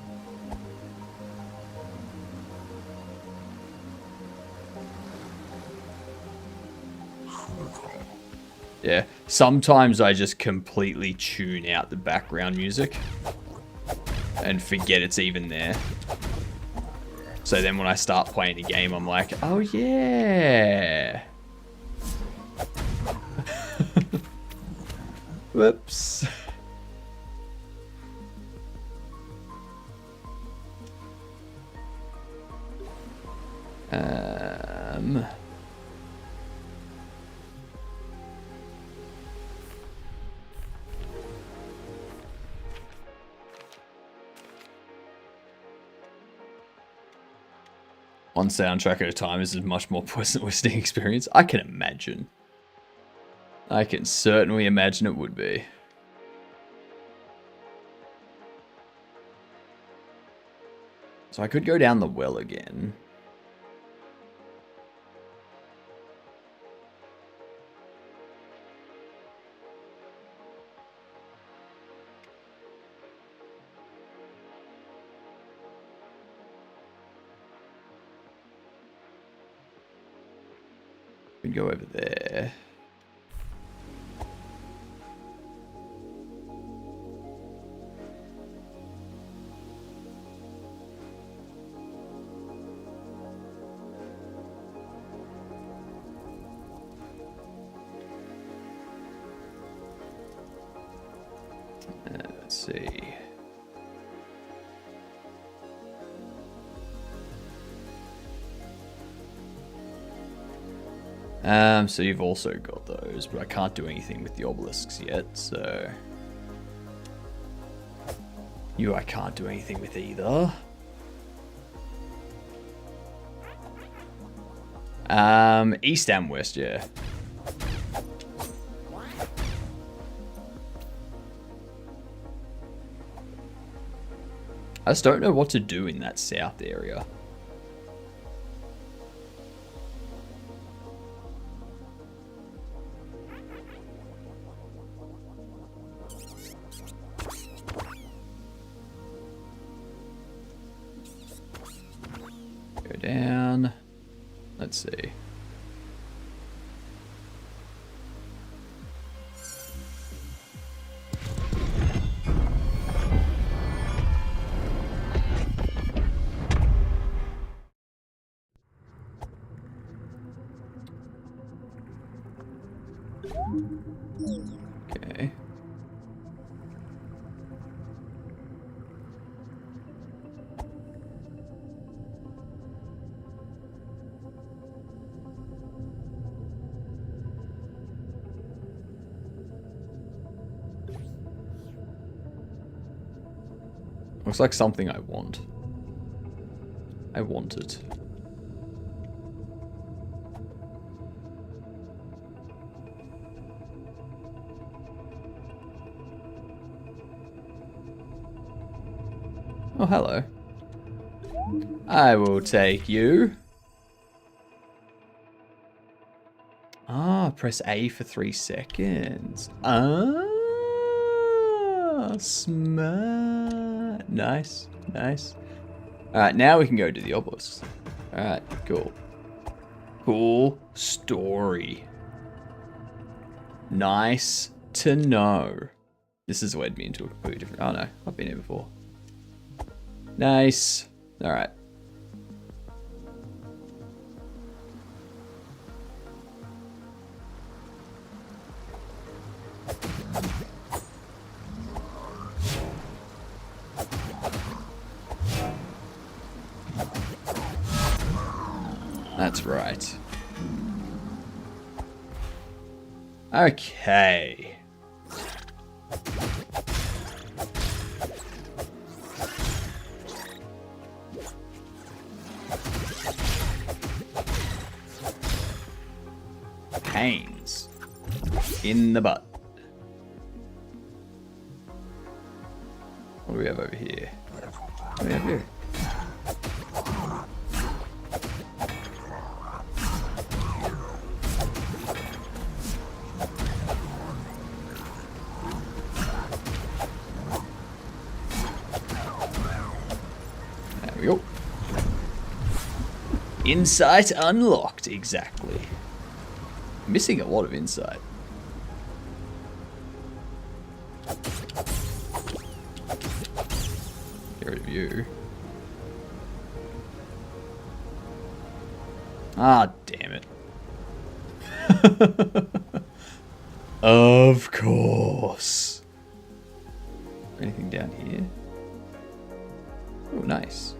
Yeah, sometimes I just completely tune out the background music and forget it's even there. So then when I start playing a game, I'm like, oh yeah. Whoops. One soundtrack at a time is a much more pleasant listening experience. I can imagine. I can certainly imagine it would be. So I could go down the well again. We can go over there. Let's see. So you've also got those, but I can't do anything with the obelisks yet, so... You I can't do anything with either. East and west, yeah. I just don't know what to do in that south area. Go down. Let's see. Okay. Looks like something I want. I want it. Oh, hello. I will take you. Ah, press A for 3 seconds. Ah, smart. Nice, nice. Alright, now we can go to the obelisk. Alright, cool. Cool story. Nice to know. This has led me into a completely different... Oh no, I've been here before. Nice. Alright. That's right. Okay. Pains in the butt. What do we have over here? What do we have here? There we go. Insight unlocked, exactly. Missing a lot of insight. Get rid of you. Ah, damn it. Of course. Anything down here? Oh, nice.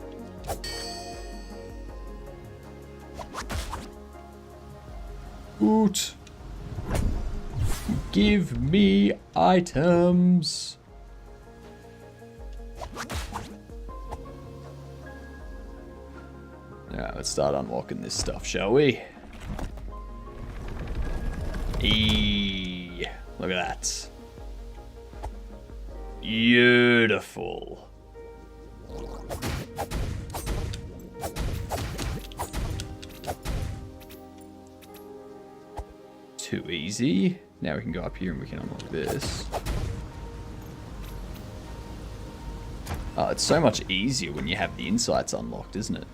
Oot. Give me items. Alright, let's start unlocking this stuff, shall we? Look at that. Beautiful. Too easy. Now we can go up here and we can unlock this. Oh, it's so much easier when you have the insights unlocked, isn't it?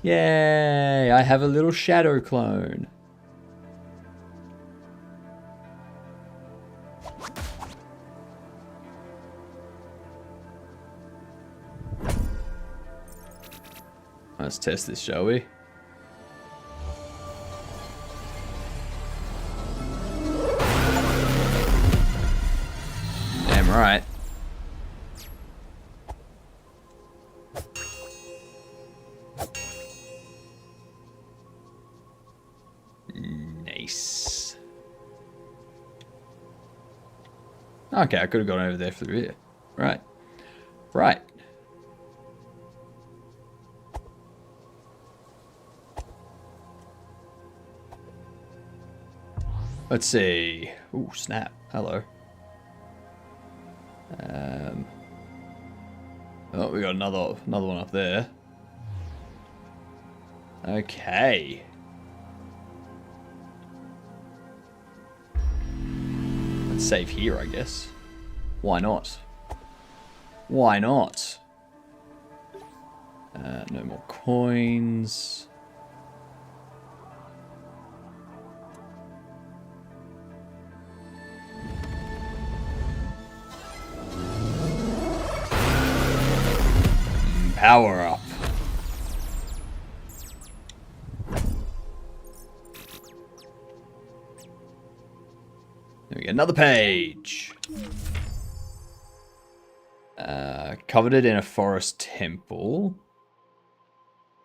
Yay! I have a little shadow clone. Let's test this, shall we? Damn right. Nice. Okay, I could have gone over there through here. Right. Right. Let's see. Ooh, snap. Hello. Oh, we got another one up there. Okay. Let's save here, I guess. Why not? Why not? No more coins. Power up. There we go. Another page. Coveted in a forest temple.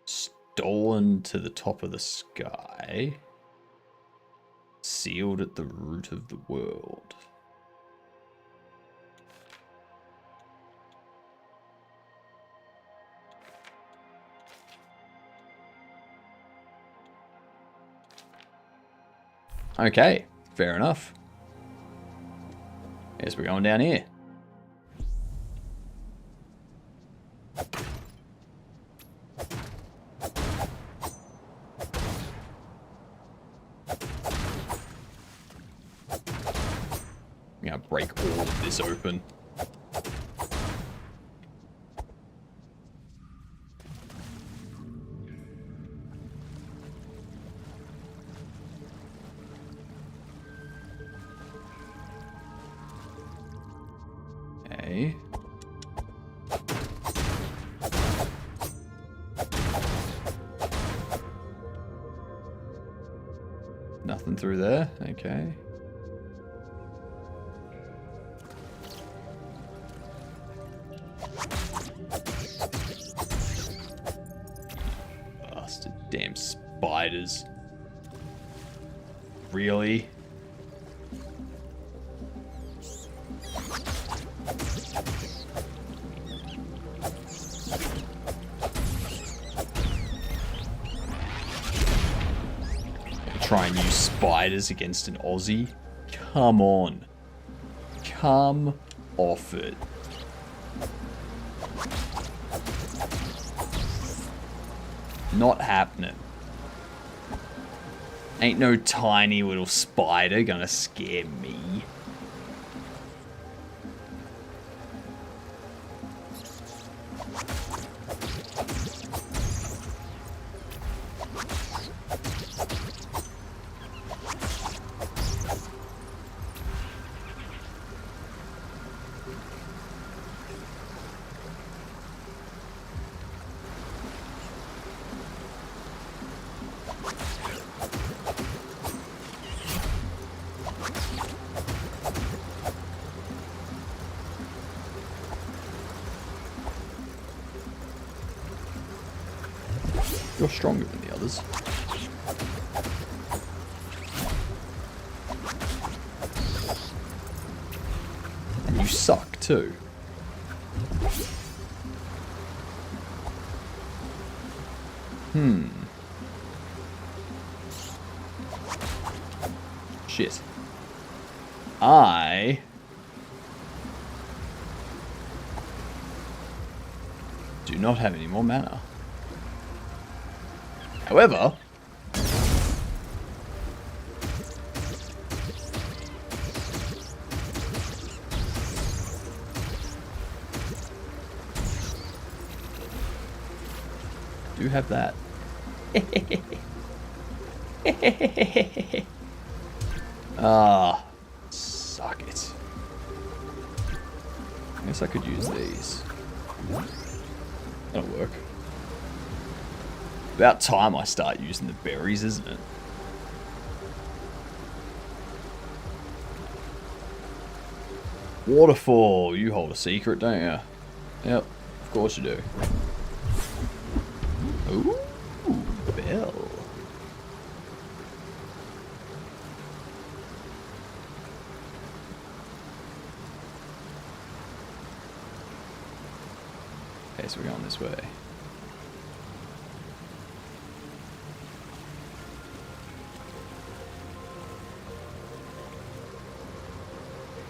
Stolen to the top of the sky. Sealed at the root of the world. Okay, fair enough. Guess we're going down here. I'm gonna break all of this open. Okay. Nothing through there. Okay. Bastard damn spiders. Really? Try and use spiders against an Aussie? Come on. Come off it. Not happening. Ain't no tiny little spider gonna scare me. You're stronger than the others. And you suck too. Shit. I do not have any more mana. However, do have that. Ah, suck it. I guess I could use these. That'll work. About time I start using the berries, isn't it? Waterfall. You hold a secret, don't you? Yep, of course you do. Ooh, bell. Okay, so we're going this way.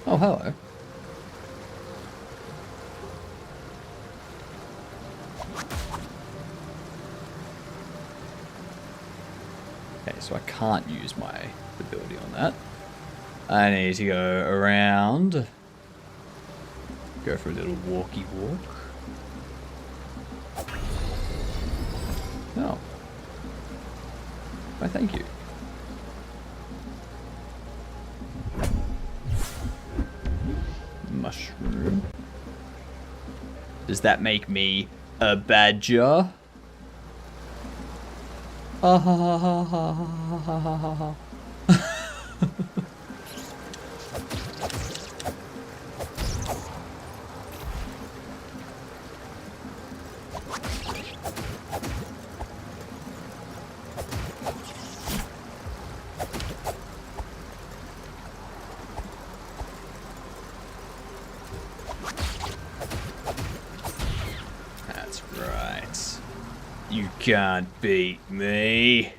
Oh, hello. Okay, so I can't use my ability on that. I need to go around. Go for a little walkie walk. Oh. Why, thank you. Mushroom. Does that make me a badger? Ha ha ha ha ha ha ha ha ha. That's right. You can't beat me.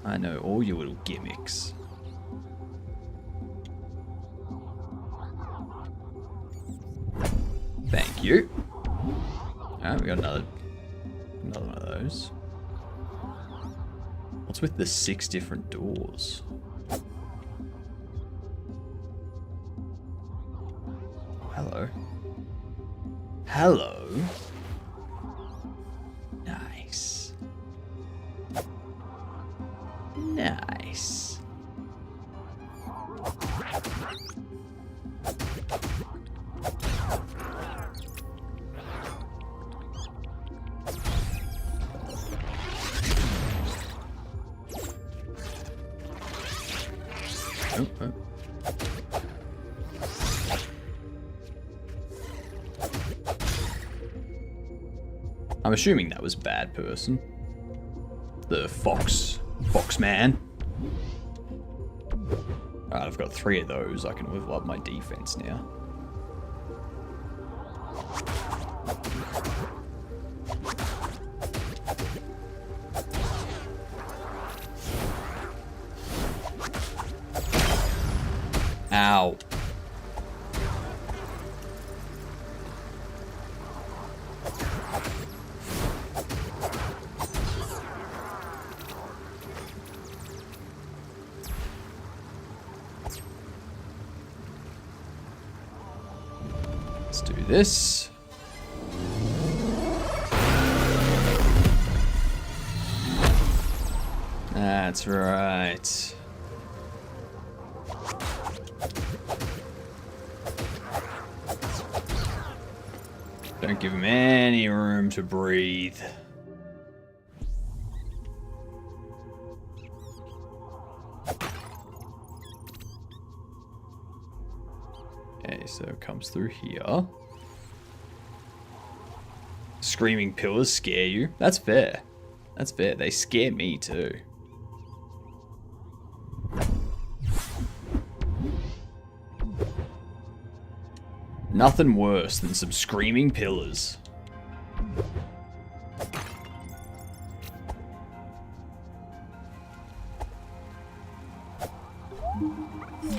I know all your little gimmicks. Thank you. Alright, we got another one of those. What's with the 6 different doors? Hello. Hello. Nice. Nice. Oh, oh. I'm assuming that was bad person. The fox man. Alright, I've got 3 of those. I can level up my defense now. Ow. Let's do this. That's right. Don't give him any room to breathe. Okay, so it comes through here. Screaming pillars scare you. That's fair. That's fair. They scare me too. Nothing worse than some screaming pillars.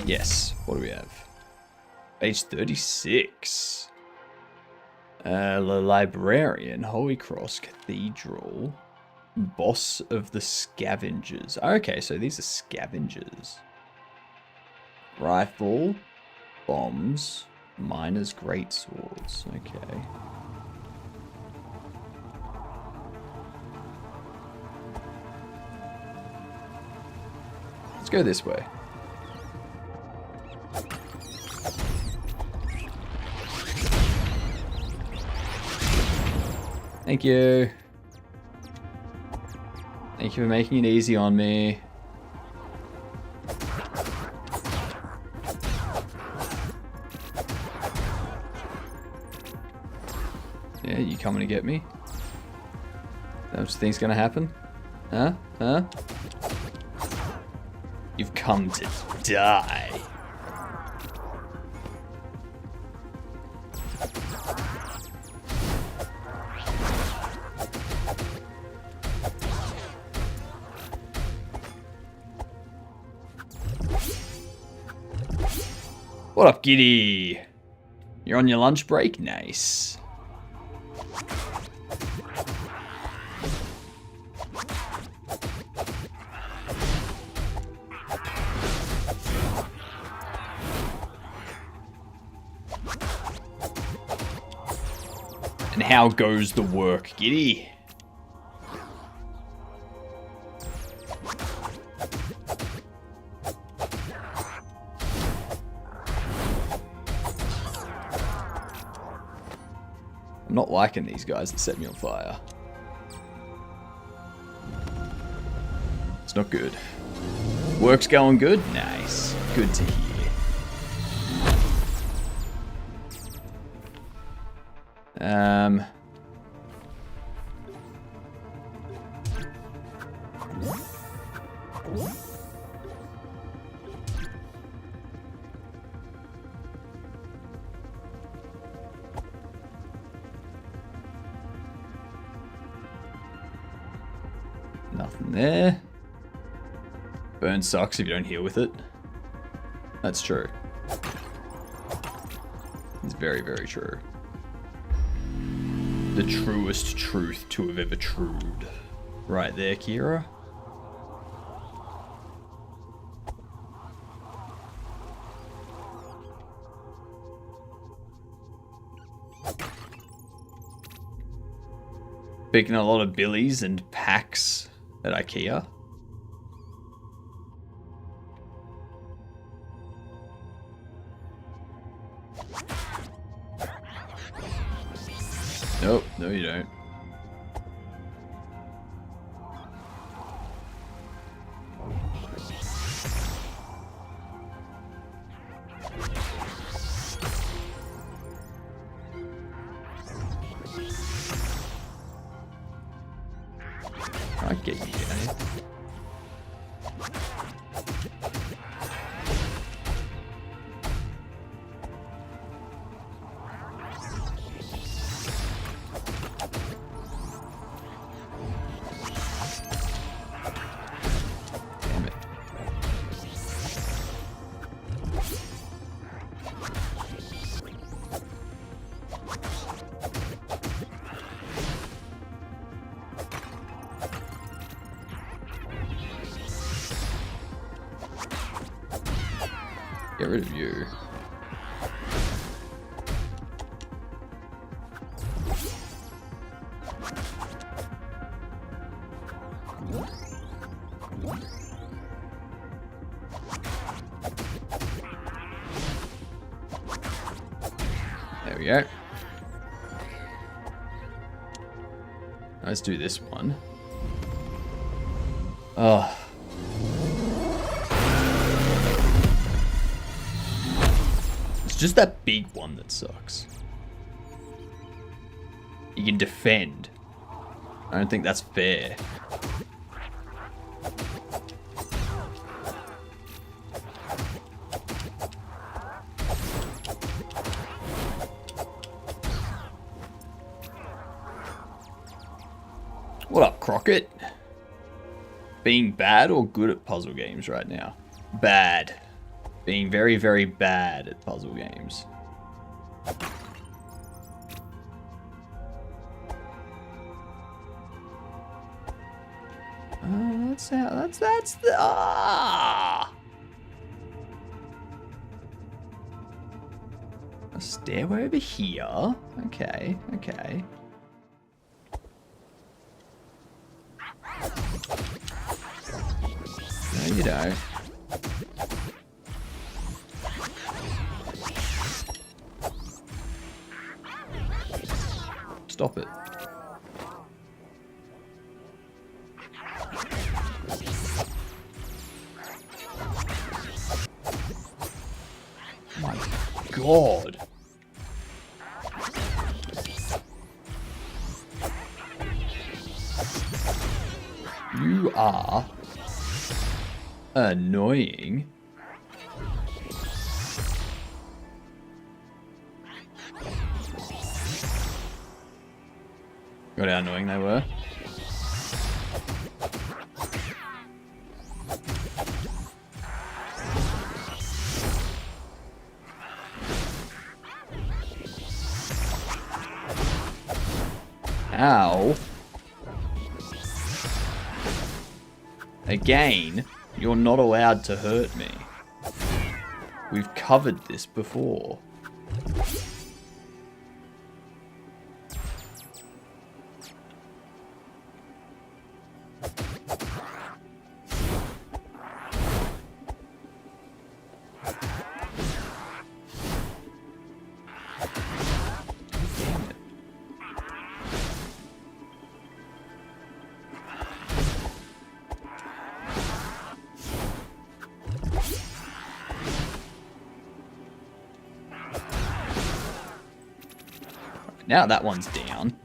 Yes. What do we have? Page 36. The Librarian, Holy Cross Cathedral, Boss of the Scavengers. Okay, so these are scavengers. Rifle, bombs, Miner's Greatswords. Okay. Let's go this way. Thank you. Thank you for making it easy on me. Yeah, you coming to get me? That what you think's gonna happen? Huh? Huh? You've come to die. What up, Giddy? You're on your lunch break? Nice. And how goes the work, Giddy? I'm not liking these guys that set me on fire. It's not good. Work's going good? Nice. Good to hear. Nothing there. Burn sucks if you don't heal with it. That's true. It's very, very true. The truest truth to have ever trued. Right there, Kira. Picking a lot of billies and packs at IKEA. Nope, no you don't. I get you, eh? Damn it. Get rid of you. There we go. Let's do this one. Oh. It's just that big one that sucks. You can defend. I don't think that's fair. What up, Crockett? Being bad or good at puzzle games right now? Bad. Being very, very bad at puzzle games. That's the a stairway over here. Okay. No, you don't. Stop it. My God. You are annoying. Got how annoying they were. Ow. Again, you're not allowed to hurt me. We've covered this before. Now that one's down.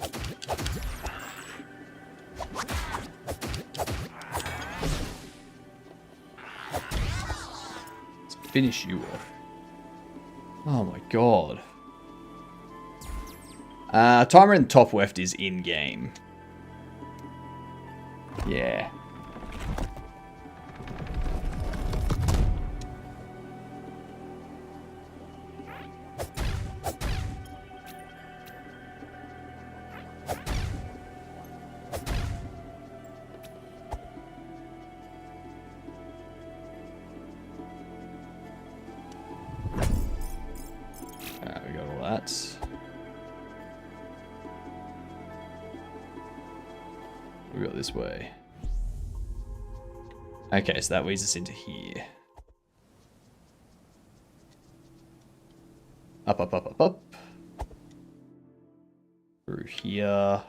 Let's finish you off. Oh my God. Timer in the top left is in-game. Yeah. We got all that. We got this way. Okay, so that leads us into here. Up, up, up, up, up. Through here.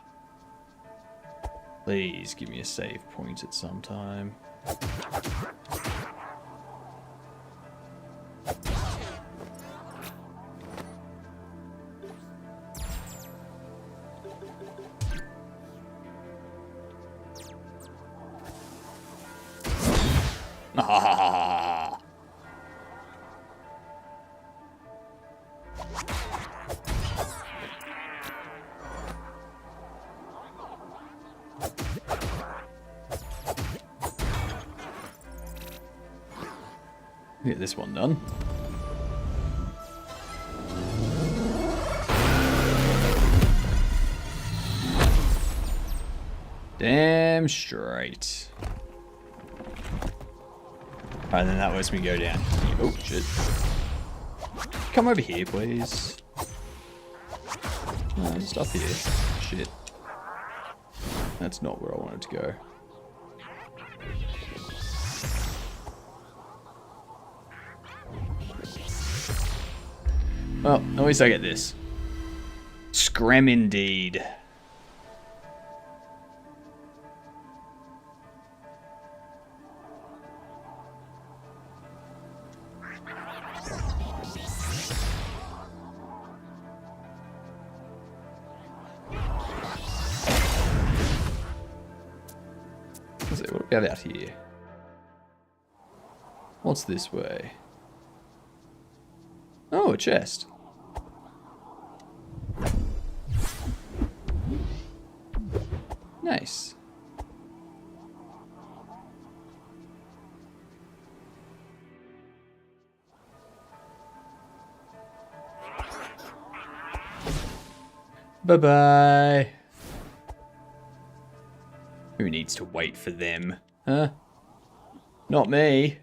Please give me a save point at some time. Ah. Get this one done. Damn straight. Alright, then that lets me go down here. Oh, shit. Come over here, please. No, just up here. Shit. That's not where I wanted to go. Well, at least I get this. Scram indeed. see, what do we have out here? What's this way? Oh, a chest. Nice. Bye-bye. Who needs to wait for them? Huh? Not me.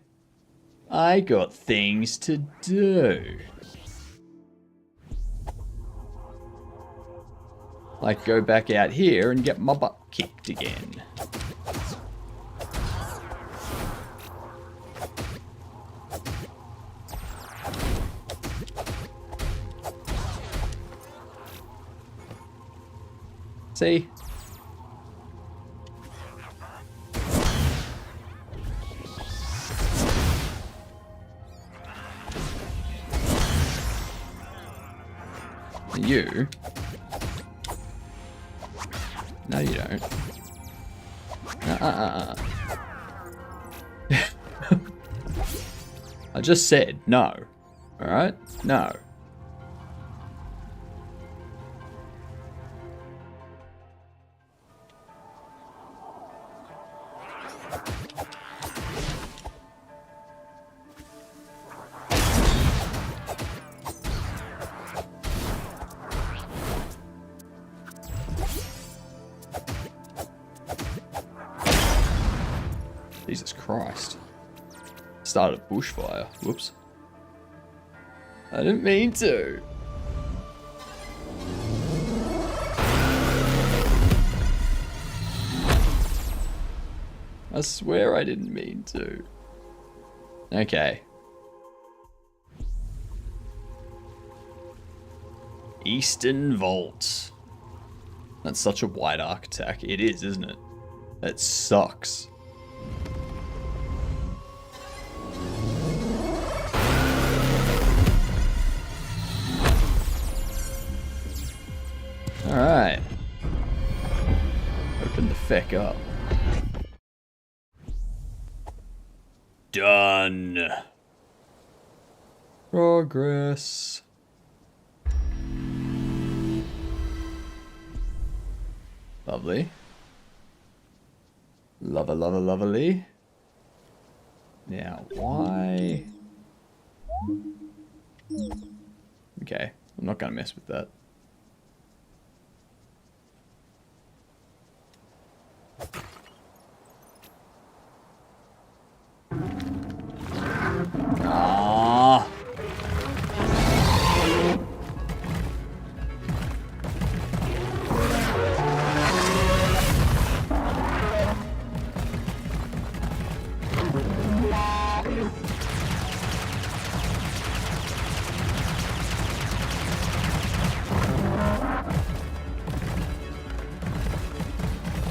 I got things to do. Like go back out here and get my butt kicked again. See? You? No, you don't. I just said no. Alright? No. Jesus Christ. Started a bushfire. Whoops. I didn't mean to. I swear I didn't mean to. Okay. Eastern Vault. That's such a wide arc attack. It is, isn't it? That sucks. Alright. Open the feck up. Done. Progress. Lovely. Lovely. Now, why? Okay, I'm not gonna mess with that. Ah.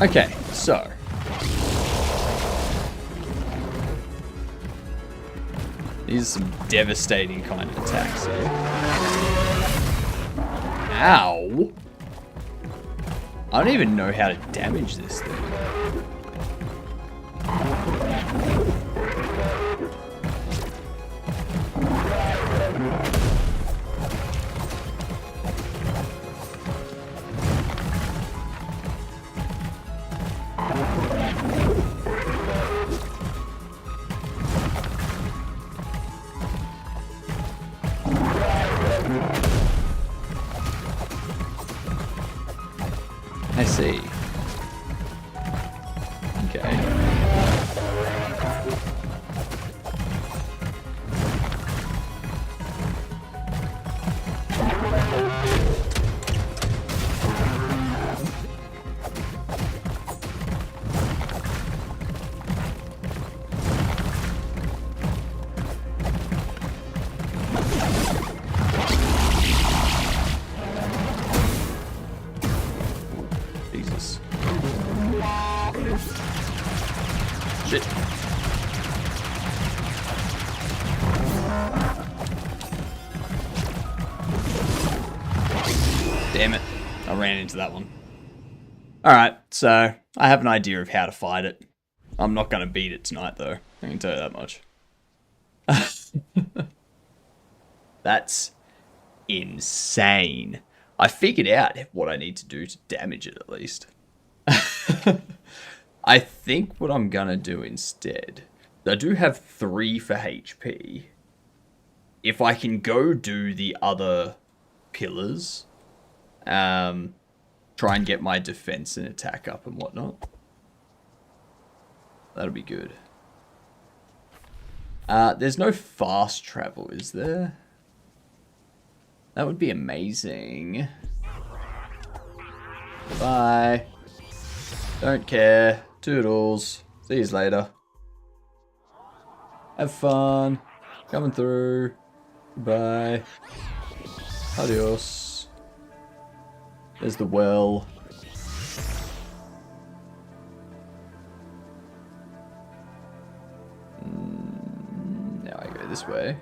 Okay, so these are some devastating kind of attacks here. Ow! I don't even know how to damage this thing. I see. Okay. Jesus. Shit. Damn it. I ran into that one. Alright, so I have an idea of how to fight it. I'm not going to beat it tonight, though. I can tell you that much. That's insane. I figured out what I need to do to damage it, at least. I think what I'm going to do instead... I do have 3 for HP. If I can go do the other pillars, try and get my defense and attack up and whatnot, that'll be good. There's no fast travel, is there? That would be amazing. Bye. Don't care. Toodles. See you later. Have fun. Coming through. Bye. Adios. There's the well. Now I go this way.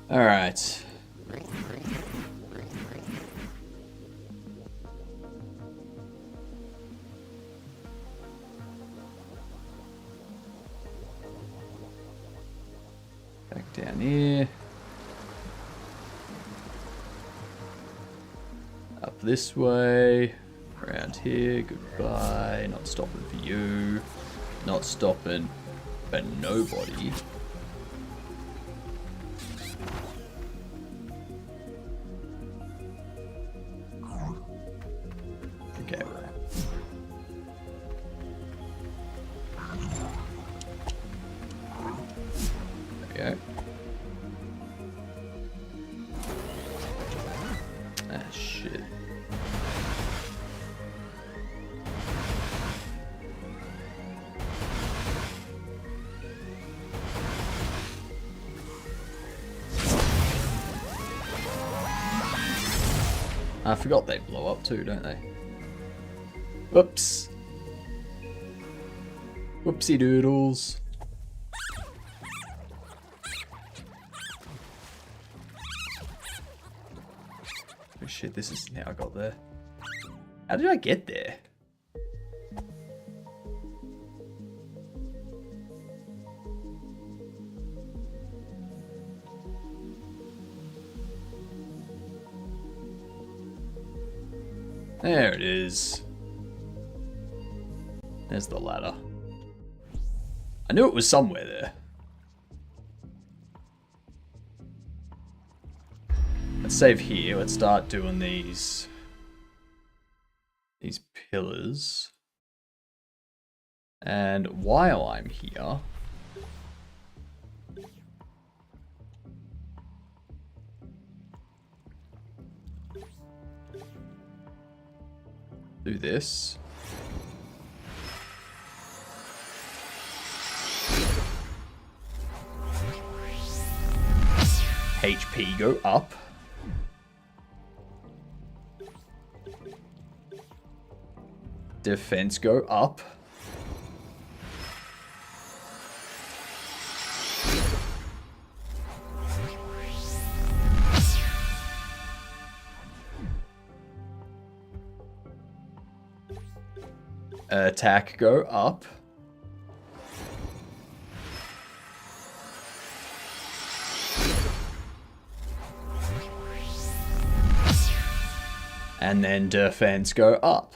All right. Back down here. Up this way. Around here. Goodbye. Not stopping for you. Not stopping for nobody. Okay, right. There we go. Ah, shit. I forgot they blow up too, don't they? Whoops. Whoopsie doodles. Oh shit, this is how I got there. How did I get there? There it is. There's the ladder. I knew it was somewhere there. Let's save here. Let's start doing these pillars. And while I'm here, do this. HP go up. Defense go up. Attack go up. And then defense go up.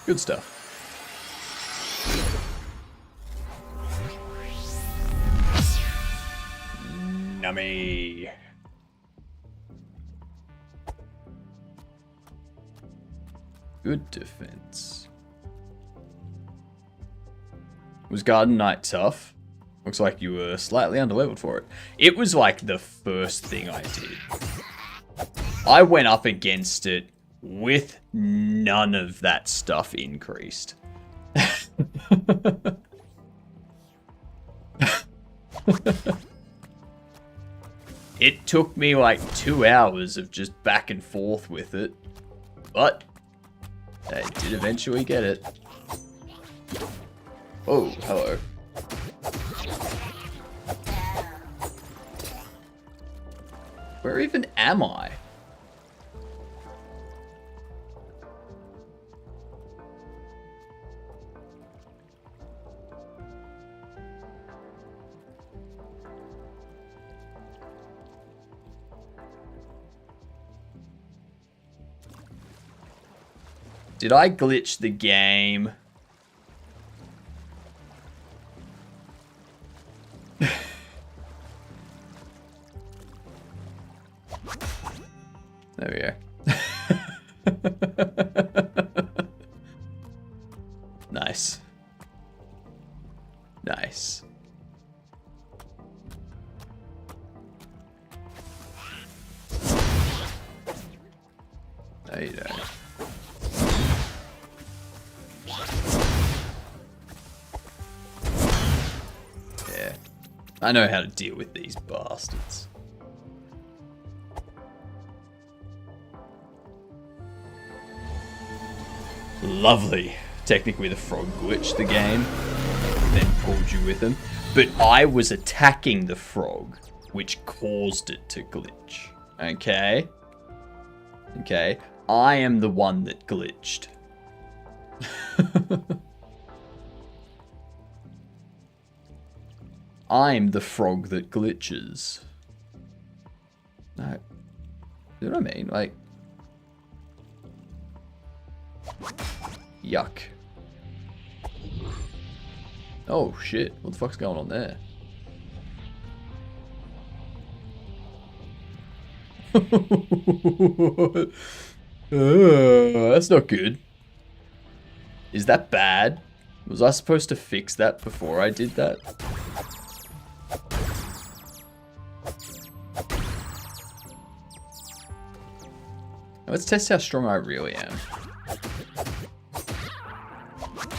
Good stuff. Nummy. Good defense. Was Garden Knight tough? Looks like you were slightly underleveled for it. It was like the first thing I did. I went up against it with none of that stuff increased. It took me like 2 hours of just back and forth with it. But I did eventually get it. Oh, hello. Where even am I? Did I glitch the game? There we go. Nice. Nice. No, you don't. Yeah. I know how to deal with these bastards. Lovely. Technically the frog glitched the game, then pulled you with him. But I was attacking the frog, which caused it to glitch. Okay? Okay. I am the one that glitched. I'm the frog that glitches. No. You know what I mean? Like... Yuck. Oh shit, what the fuck's going on there? That's not good. Is that bad? Was I supposed to fix that before I did that? Let's test how strong I really am.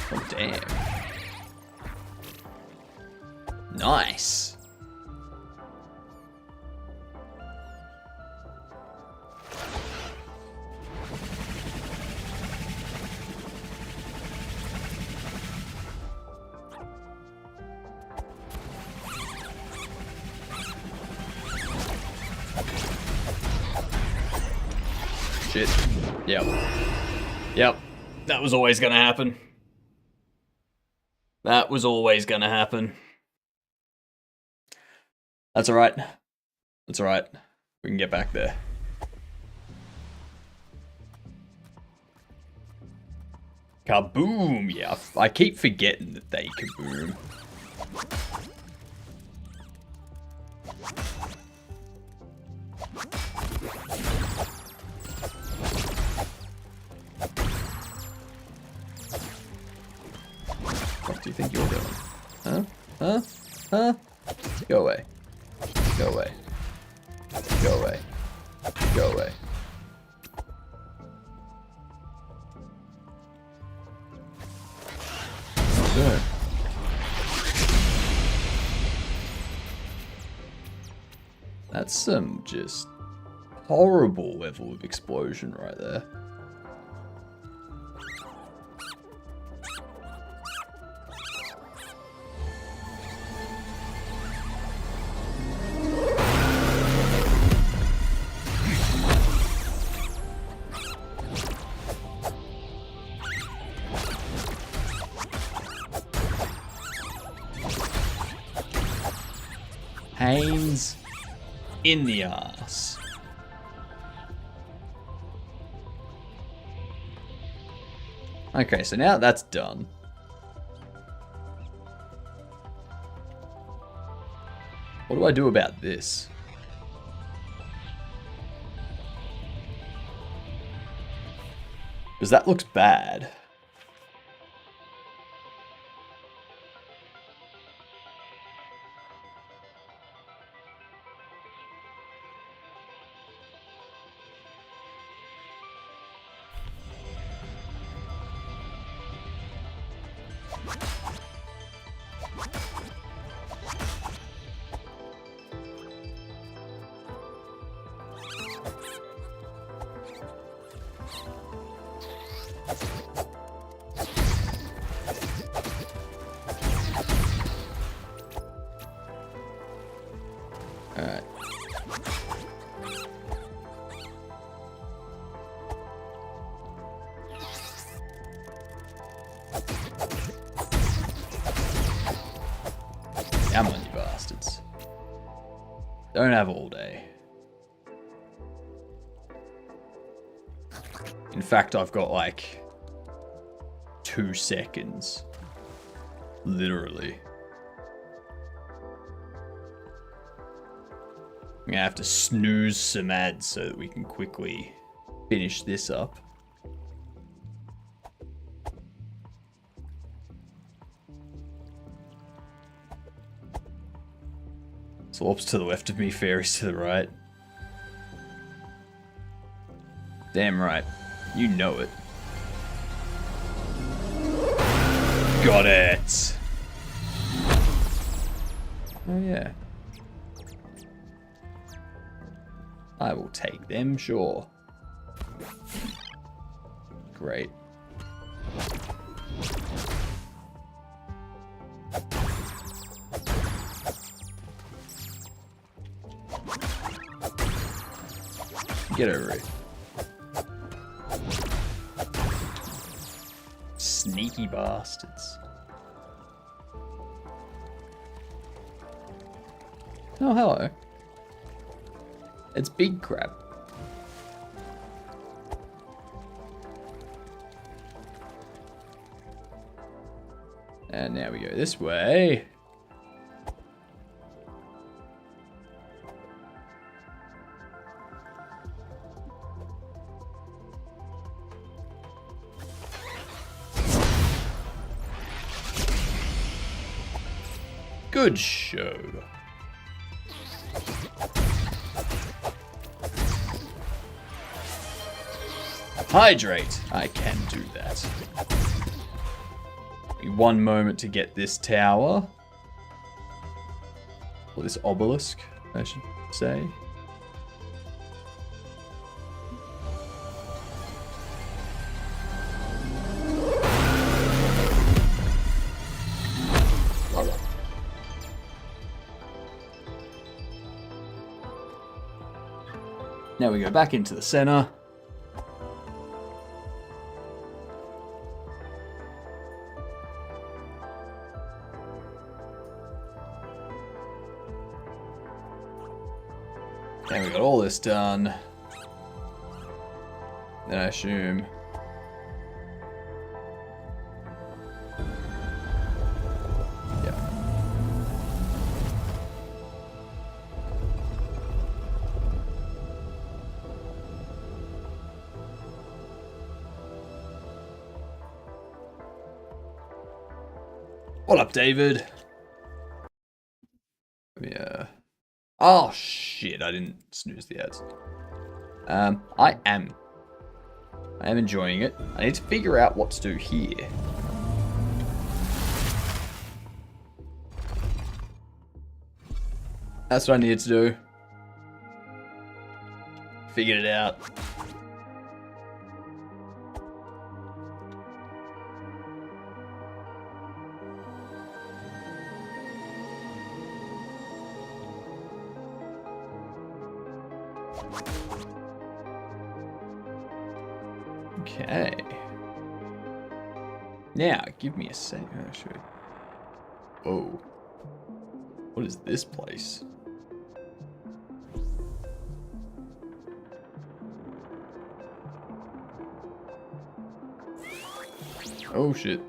Oh, damn. Nice. Shit. Yep. Yep. That was always gonna happen. That was always gonna happen. That's alright. That's alright. We can get back there. Kaboom! Yeah, I keep forgetting that they kaboom. What do you think you're doing? Huh? Huh? Huh? Go away. Go away. Go away. Go away. Good. That's some just horrible level of explosion right there. Pains in the ass. Okay, so now that's done. What do I do about this? Because that looks bad. Don't have all day. In fact, I've got like 2 seconds. Literally. I'm gonna have to snooze some ads so that we can quickly finish this up. Slorps to the left of me, fairies to the right. Damn right. You know it. Got it! Oh yeah. I will take them, sure. Great. Get over it. Sneaky bastards. Oh, hello. It's Big Crab. And now we go this way. Good show. Hydrate. I can do that. One moment to get this tower. Or this obelisk, I should say. Now we go back into the center. And we got all this done. Then I assume. Yeah. What up, David? Yeah. Oh shit, I didn't snooze the ads. I am enjoying it. I need to figure out what to do here. That's what I needed to do. Figured it out. Okay. Now, give me a sec. Oh, sure. Whoa. What is this place? Oh, shit.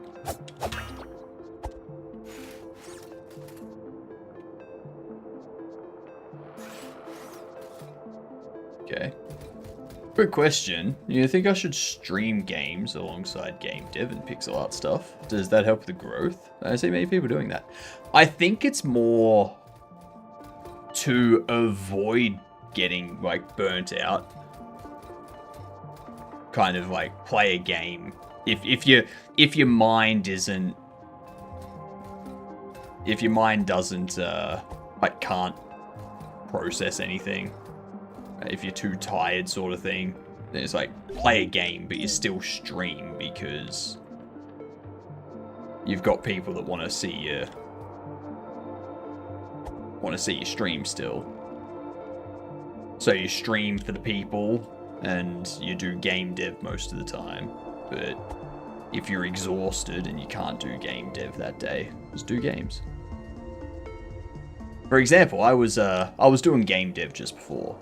Okay. Quick question. You think I should stream games alongside game dev and pixel art stuff? Does that help the growth? I see many people doing that. I think it's more to avoid getting like burnt out. Kind of like play a game. If your mind isn't, if your mind doesn't like can't process anything. If you're too tired sort of thing, then it's like play a game, but you still stream because you've got people that want to see you stream still. So you stream for the people and you do game dev most of the time. But if you're exhausted and you can't do game dev that day, just do games. For example, I was doing game dev just before,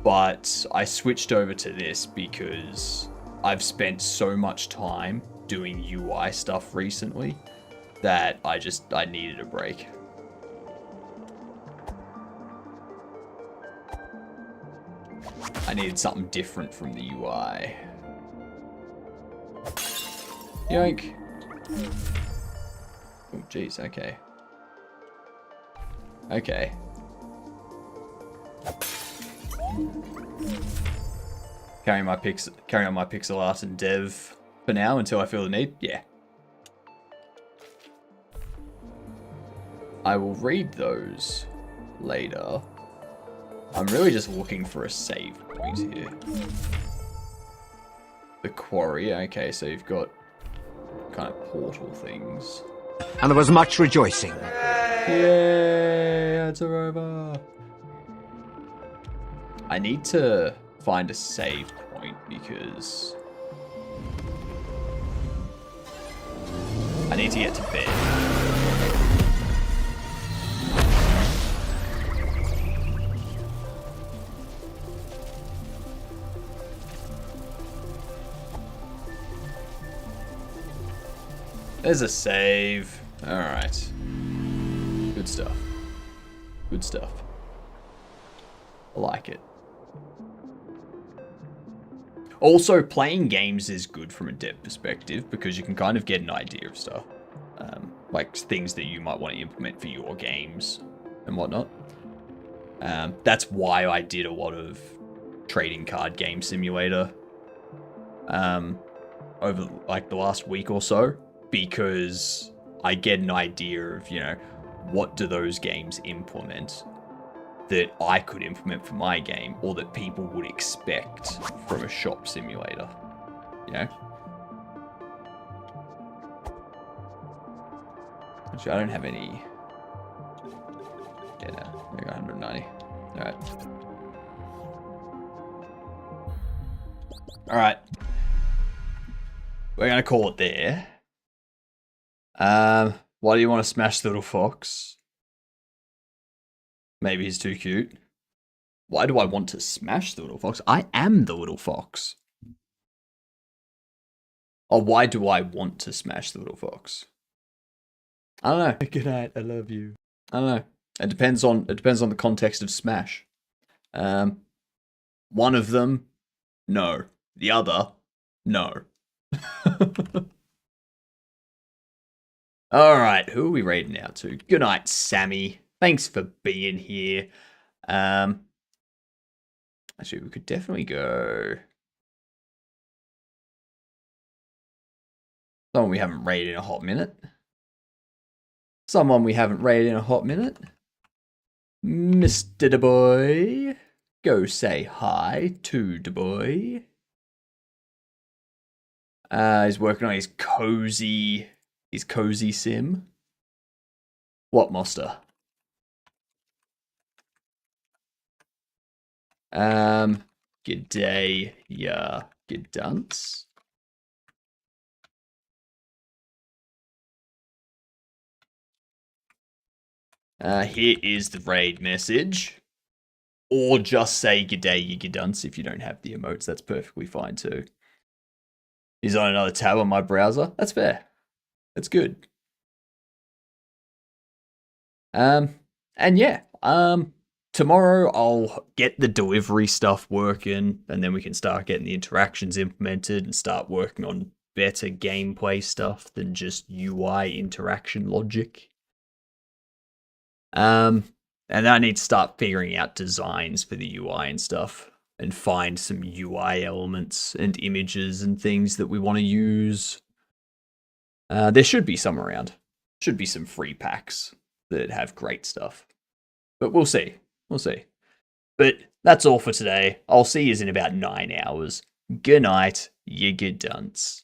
but I switched over to this because I've spent so much time doing UI stuff recently that I needed a break. I needed something different from the UI. Yoink. Oh, jeez, okay. Okay. Carry on my pixel art and dev for now until I feel the need. Yeah. I will read those later. I'm really just looking for a save point here. The quarry. Okay, so you've got kind of portal things. And there was much rejoicing. Yay, it's over. I need to find a save point because I need to get to bed. There's a save. Alright. Good stuff. Good stuff. I like it. Also, playing games is good from a dev perspective because you can kind of get an idea of stuff. Like things that you might want to implement for your games and whatnot. That's why I did a lot of trading card game simulator over like the last week or so, because I get an idea of, you know, what do those games implement that I could implement for my game, or that people would expect from a shop simulator, you know? Actually, I don't have any... Yeah, no, I got 190. Alright. Alright. We're gonna call it there. Why do you want to smash the little fox? Maybe he's too cute. Why do I want to smash the little fox? I am the little fox. Or why do I want to smash the little fox? I don't know. Good night. I love you. I don't know. It depends on the context of smash. One of them, no. The other, no. Alright, who are we raiding out to? Good night, Sammy. Thanks for being here. Actually, we could definitely go... Someone we haven't raided in a hot minute. Someone we haven't raided in a hot minute. Mr. DeBoy. Go say hi to DeBoy. He's working on his cozy sim. What monster? G'day, yeah, good dunce. Here is the raid message. Or just say g'day, you dunce if you don't have the emotes. That's perfectly fine too. He's on another tab on my browser. That's fair. That's good. And yeah, tomorrow I'll get the delivery stuff working, and then we can start getting the interactions implemented and start working on better gameplay stuff than just UI interaction logic. And I need to start figuring out designs for the UI and stuff, and find some UI elements and images and things that we want to use. There should be some around. Should be some free packs that have great stuff. But we'll see. We'll see. But that's all for today. I'll see you in about 9 hours. Good night, you good dunce.